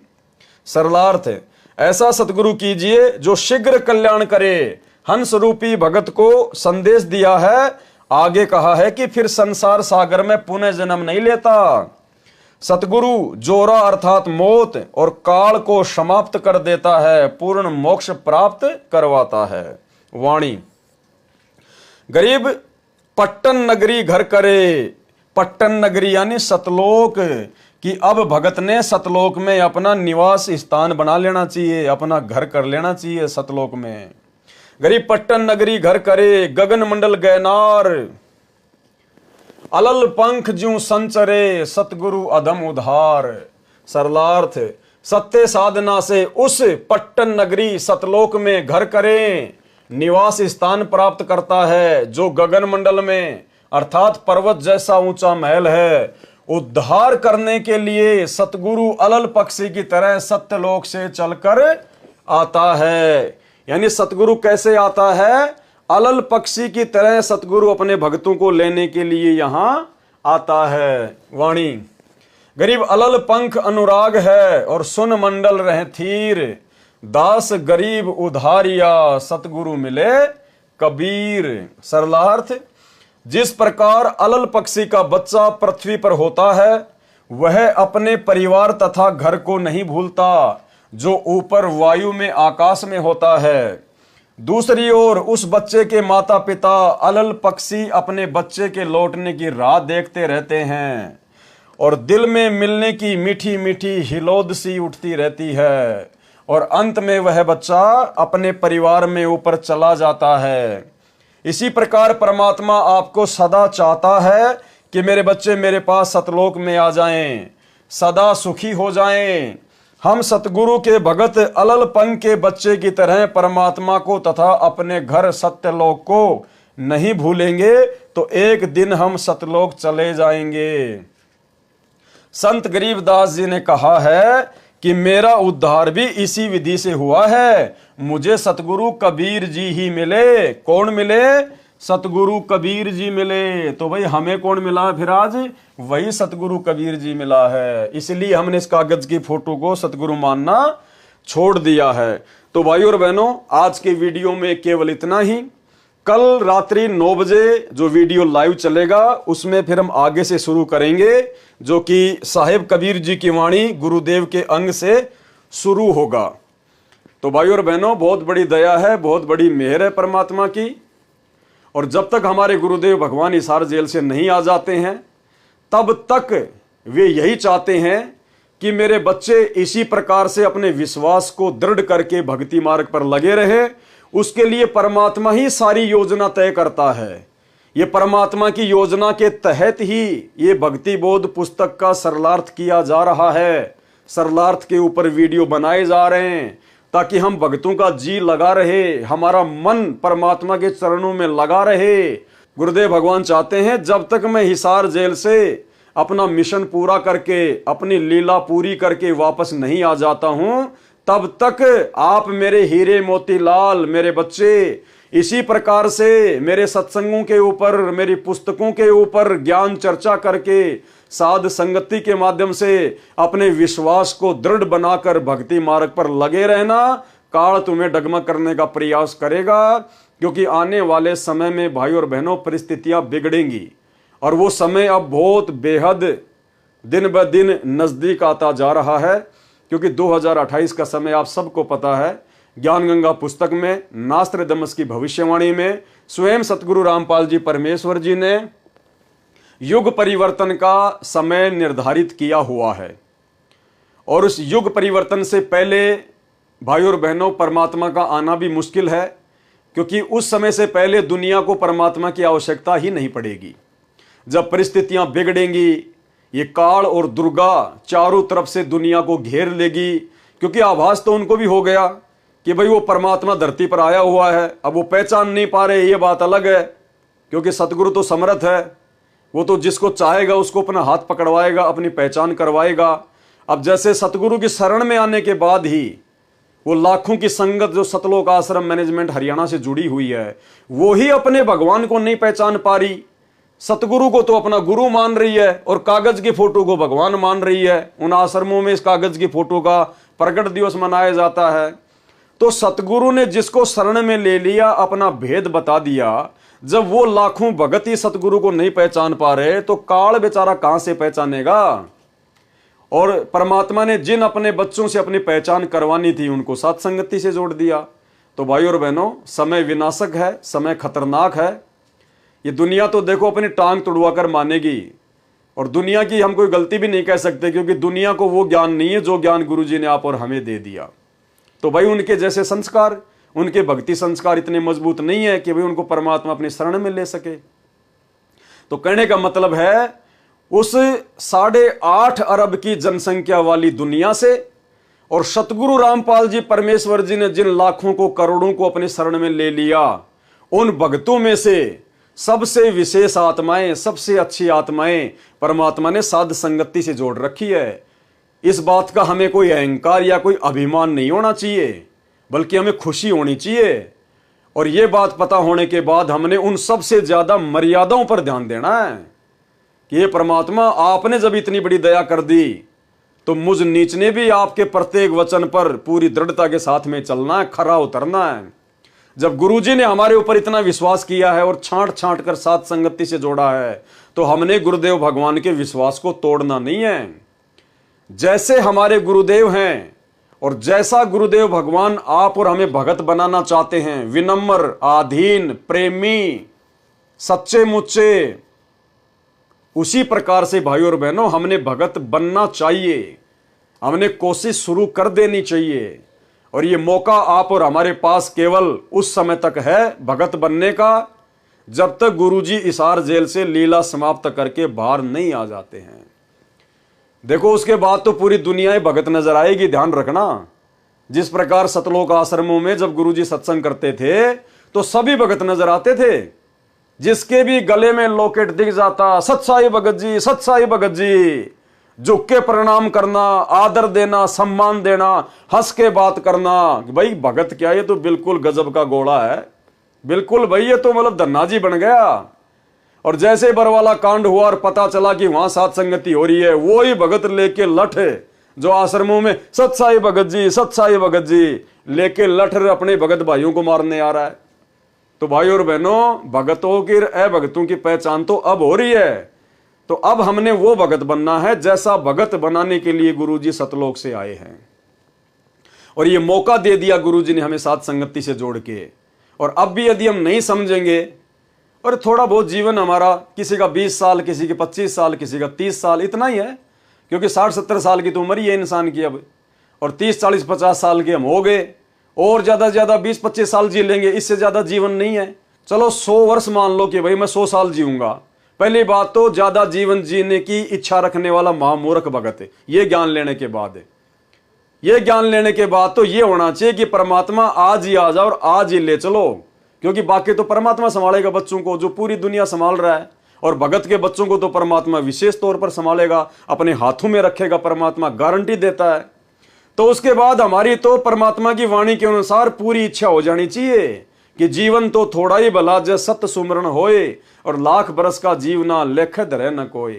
सरलार्थ ऐसा सतगुरु कीजिए जो शीघ्र कल्याण करे। हंस रूपी भगत को संदेश दिया है, आगे कहा है कि फिर संसार सागर में पुनः जन्म नहीं लेता। सतगुरु जोरा अर्थात मौत और काल को समाप्त कर देता है, पूर्ण मोक्ष प्राप्त करवाता है। वाणी गरीब पट्टन नगरी घर करे। पट्टन नगरी यानी सतलोक, कि अब भगत ने सतलोक में अपना निवास स्थान बना लेना चाहिए, अपना घर कर लेना चाहिए सतलोक में। गरीब पट्टन नगरी घर करे, गगन मंडल गैनार, अलल पंख ज्यों संचरे, सतगुरु अधम उधार। सरलार्थ सत्य साधना से उस पट्टन नगरी सतलोक में घर करें, निवास स्थान प्राप्त करता है, जो गगन मंडल में अर्थात पर्वत जैसा ऊंचा महल है। उद्धार करने के लिए सतगुरु अलल पक्षी की तरह सत्यलोक से चलकर आता है। यानी सतगुरु कैसे आता है? अलल पक्षी की तरह सतगुरु अपने भक्तों को लेने के लिए यहां आता है। वाणी गरीब अलल पंख अनुराग है और सुन मंडल रहे थीर, दास गरीब उधारिया, सतगुरु मिले कबीर। सरलार्थ जिस प्रकार अलल पक्षी का बच्चा पृथ्वी पर होता है, वह अपने परिवार तथा घर को नहीं भूलता, जो ऊपर वायु में आकाश में होता है। दूसरी ओर उस बच्चे के माता पिता अलल पक्षी अपने बच्चे के लौटने की राह देखते रहते हैं और दिल में मिलने की मीठी मीठी हिलोद सी उठती रहती है, और अंत में वह बच्चा अपने परिवार में ऊपर चला जाता है। इसी प्रकार परमात्मा आपको सदा चाहता है कि मेरे बच्चे मेरे पास सतलोक में आ जाएं, सदा सुखी हो जाएं। हम सतगुरु के भगत अलल पंख के बच्चे की तरह परमात्मा को तथा अपने घर सत्यलोक को नहीं भूलेंगे, तो एक दिन हम सतलोक चले जाएंगे। संत गरीबदास जी ने कहा है कि मेरा उद्धार भी इसी विधि से हुआ है। मुझे सतगुरु कबीर जी ही मिले। कौन मिले? सतगुरु कबीर जी मिले। तो भाई हमें कौन मिला फिर आज? वही सतगुरु कबीर जी मिला है। इसलिए हमने इस कागज की फोटो को सतगुरु मानना छोड़ दिया है। तो भाई और बहनों, आज के वीडियो में केवल इतना ही। कल रात्रि 9 बजे जो वीडियो लाइव चलेगा उसमें फिर हम आगे से शुरू करेंगे, जो कि साहेब कबीर जी की वाणी गुरुदेव के अंग से शुरू होगा। तो भाई और बहनों, बहुत बड़ी दया है, बहुत बड़ी मेहर है परमात्मा की। और जब तक हमारे गुरुदेव भगवान हिसार जेल से नहीं आ जाते हैं तब तक वे यही चाहते हैं कि मेरे बच्चे इसी प्रकार से अपने विश्वास को दृढ़ करके भक्ति मार्ग पर लगे रहे। उसके लिए परमात्मा ही सारी योजना तय करता है। ये परमात्मा की योजना के तहत ही ये भक्ति बोध पुस्तक का सरलार्थ किया जा रहा है। सरलार्थ के ऊपर वीडियो बनाए जा रहे हैं ताकि हम भक्तों का जी लगा रहे, हमारा मन परमात्मा के चरणों में लगा रहे। गुरुदेव भगवान चाहते हैं जब तक मैं हिसार जेल से अपना मिशन पूरा करके, अपनी लीला पूरी करके वापस नहीं आ जाता हूं, तब तक आप मेरे हीरे मोतीलाल, मेरे बच्चे इसी प्रकार से मेरे सत्संगों के ऊपर, मेरी पुस्तकों के ऊपर ज्ञान चर्चा करके, साध संगति के माध्यम से अपने विश्वास को दृढ़ बनाकर भक्ति मार्ग पर लगे रहना। काल तुम्हें डगमग करने का प्रयास करेगा, क्योंकि आने वाले समय में भाई और बहनों परिस्थितियां बिगड़ेंगी और वो समय अब बहुत बेहद दिन ब दिन नजदीक आता जा रहा है। क्योंकि 2028 का समय आप सबको पता है, ज्ञान गंगा पुस्तक में नास्त्रदमस की भविष्यवाणी में स्वयं सतगुरु रामपाल जी परमेश्वर जी ने युग परिवर्तन का समय निर्धारित किया हुआ है। और उस युग परिवर्तन से पहले भाई और बहनों परमात्मा का आना भी मुश्किल है, क्योंकि उस समय से पहले दुनिया को परमात्मा की आवश्यकता ही नहीं पड़ेगी। जब परिस्थितियां बिगड़ेंगी, ये काल और दुर्गा चारों तरफ से दुनिया को घेर लेगी। क्योंकि आभास तो उनको भी हो गया कि भाई वो परमात्मा धरती पर आया हुआ है। अब वो पहचान नहीं पा रहे, ये बात अलग है, क्योंकि सतगुरु तो समर्थ है। वो तो जिसको चाहेगा उसको अपना हाथ पकड़वाएगा, अपनी पहचान करवाएगा। अब जैसे सतगुरु की शरण में आने के बाद ही वो लाखों की संगत जो सतलोक आश्रम मैनेजमेंट हरियाणा से जुड़ी हुई है, वो ही अपने भगवान को नहीं पहचान पा रही। सतगुरु को तो अपना गुरु मान रही है और कागज की फोटो को भगवान मान रही है। उन आश्रमों में इस कागज की फोटो का प्रकट दिवस मनाया जाता है। तो सतगुरु ने जिसको शरण में ले लिया, अपना भेद बता दिया। जब वो लाखों भगत ही सतगुरु को नहीं पहचान पा रहे, तो काल बेचारा कहां से पहचानेगा। और परमात्मा ने जिन अपने बच्चों से अपनी पहचान करवानी थी, उनको साथ संगति से जोड़ दिया। तो भाई और बहनों, समय विनाशक है, समय खतरनाक है। ये दुनिया तो देखो अपनी टांग तुड़वा कर मानेगी, और दुनिया की हम कोई गलती भी नहीं कह सकते, क्योंकि दुनिया को वो ज्ञान नहीं है जो ज्ञान गुरुजी ने आप और हमें दे दिया। तो भाई उनके जैसे संस्कार, उनके भक्ति संस्कार इतने मजबूत नहीं है कि भाई उनको परमात्मा अपनी शरण में ले सके। तो कहने का मतलब है, उस 8.5 अरब की जनसंख्या वाली दुनिया से और सतगुरु रामपाल जी परमेश्वर जी ने जिन लाखों को, करोड़ों को अपनी शरण में ले लिया, उन भक्तों में से सबसे विशेष आत्माएं, सबसे अच्छी आत्माएं परमात्मा ने साध संगति से जोड़ रखी है। इस बात का हमें कोई अहंकार या कोई अभिमान नहीं होना चाहिए, बल्कि हमें खुशी होनी चाहिए। और यह बात पता होने के बाद हमने उन सबसे ज्यादा मर्यादाओं पर ध्यान देना है कि ये परमात्मा, आपने जब इतनी बड़ी दया कर दी, तो मुझ नीच ने भी आपके प्रत्येक वचन पर पूरी दृढ़ता के साथ में चलना है, खरा उतरना है। जब गुरुजी ने हमारे ऊपर इतना विश्वास किया है और छांट छांट कर साथ संगति से जोड़ा है, तो हमने गुरुदेव भगवान के विश्वास को तोड़ना नहीं है। जैसे हमारे गुरुदेव हैं और जैसा गुरुदेव भगवान आप और हमें भगत बनाना चाहते हैं, विनम्र, आधीन, प्रेमी, सच्चे मुच्चे, उसी प्रकार से भाई और बहनों हमने भगत बनना चाहिए। हमने कोशिश शुरू कर देनी चाहिए। और ये मौका आप और हमारे पास केवल उस समय तक है भगत बनने का, जब तक गुरुजी हिसार जेल से लीला समाप्त करके बाहर नहीं आ जाते हैं। देखो, उसके बाद तो पूरी दुनिया भगत नजर आएगी, ध्यान रखना। जिस प्रकार सतलोक आश्रमों में जब गुरुजी सत्संग करते थे तो सभी भगत नजर आते थे। जिसके भी गले में लॉकेट दिख जाता, सत्साई भगत जी, सत्साई भगत जी, झुक के प्रणाम करना, आदर देना, सम्मान देना, हंस के बात करना। भाई भगत क्या, ये तो बिल्कुल गजब का घोड़ा है, बिल्कुल भाई ये तो मतलब धन्ना जी बन गया। और जैसे बरवाला कांड हुआ और पता चला कि वहां साथ संगति हो रही है, वो ही भगत लेके लठ जो आश्रमों में सत्साई भगत जी, सत्साई भगत जी लेके लठ अपने भगत भाइयों को मारने आ रहा है। तो भाई और बहनों, भगतों की अभगतों की पहचान तो अब हो रही है। तो अब हमने वो भगत बनना है जैसा भगत बनाने के लिए गुरुजी सतलोक से आए हैं। और ये मौका दे दिया गुरुजी ने हमें साथ संगति से जोड़ के। और अब भी यदि हम नहीं समझेंगे, और थोड़ा बहुत जीवन हमारा, किसी का 20 साल, किसी के 25 साल, किसी का 30 साल, इतना ही है, क्योंकि 60-70 साल की तो उम्र ही है इंसान की अब। और 30-40-50 साल के हम हो गए, और ज्यादा से ज्यादा 20-25 साल जी लेंगे, इससे ज्यादा जीवन नहीं है। चलो 100 वर्ष मान लो कि भाई मैं 100 साल जीऊंगा। पहली बात तो ज्यादा जीवन जीने की इच्छा रखने वाला महामूर्ख भगत है। ये ज्ञान लेने के बाद तो ये होना चाहिए कि परमात्मा आज ही आ जाओ और आज ही ले चलो, क्योंकि बाकी तो परमात्मा संभालेगा बच्चों को, जो पूरी दुनिया संभाल रहा है। और भगत के बच्चों को तो परमात्मा विशेष तौर पर संभालेगा, अपने हाथों में रखेगा, परमात्मा गारंटी देता है। तो उसके बाद हमारी तो परमात्मा की वाणी के अनुसार पूरी इच्छा हो जानी चाहिए कि जीवन तो थोड़ा ही भला, जय सत्य सुमरण होए, और लाख बरस का जीवना लेख धरे न कोई।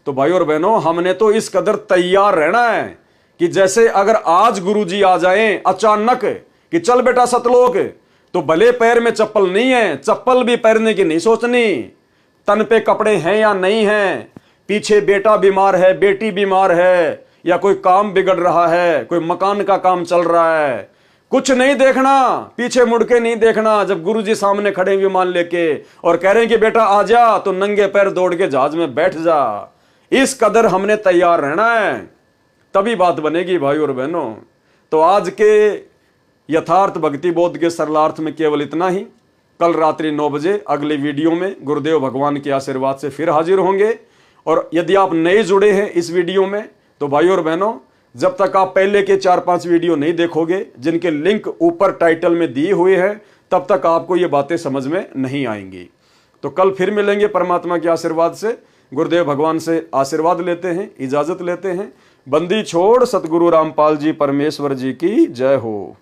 तो भाई और बहनों, हमने तो इस कदर तैयार रहना है कि जैसे अगर आज गुरुजी आ जाएं अचानक कि चल बेटा सतलोक, तो भले पैर में चप्पल नहीं है, चप्पल भी पहनने की नहीं सोचनी, तन पे कपड़े हैं या नहीं हैं, पीछे बेटा बीमार है, बेटी बीमार है, या कोई काम बिगड़ रहा है, कोई मकान का काम चल रहा है, कुछ नहीं देखना, पीछे मुड़ के नहीं देखना। जब गुरुजी सामने खड़े विमान लेके और कह रहे हैं कि बेटा आ जा, तो नंगे पैर दौड़ के जहाज में बैठ जा। इस कदर हमने तैयार रहना है, तभी बात बनेगी भाई और बहनों। तो आज के यथार्थ भक्ति बोध के सरलार्थ में केवल इतना ही। कल रात्रि 9 बजे अगले वीडियो में गुरुदेव भगवान के आशीर्वाद से फिर हाजिर होंगे। और यदि आप नए जुड़े हैं इस वीडियो में, तो भाई और बहनों, जब तक आप पहले के 4-5 वीडियो नहीं देखोगे, जिनके लिंक ऊपर टाइटल में दिए हुए हैं, तब तक आपको ये बातें समझ में नहीं आएंगी। तो कल फिर मिलेंगे परमात्मा के आशीर्वाद से। गुरुदेव भगवान से आशीर्वाद लेते हैं, इजाजत लेते हैं। बंदी छोड़ सतगुरु रामपाल जी परमेश्वर जी की जय हो।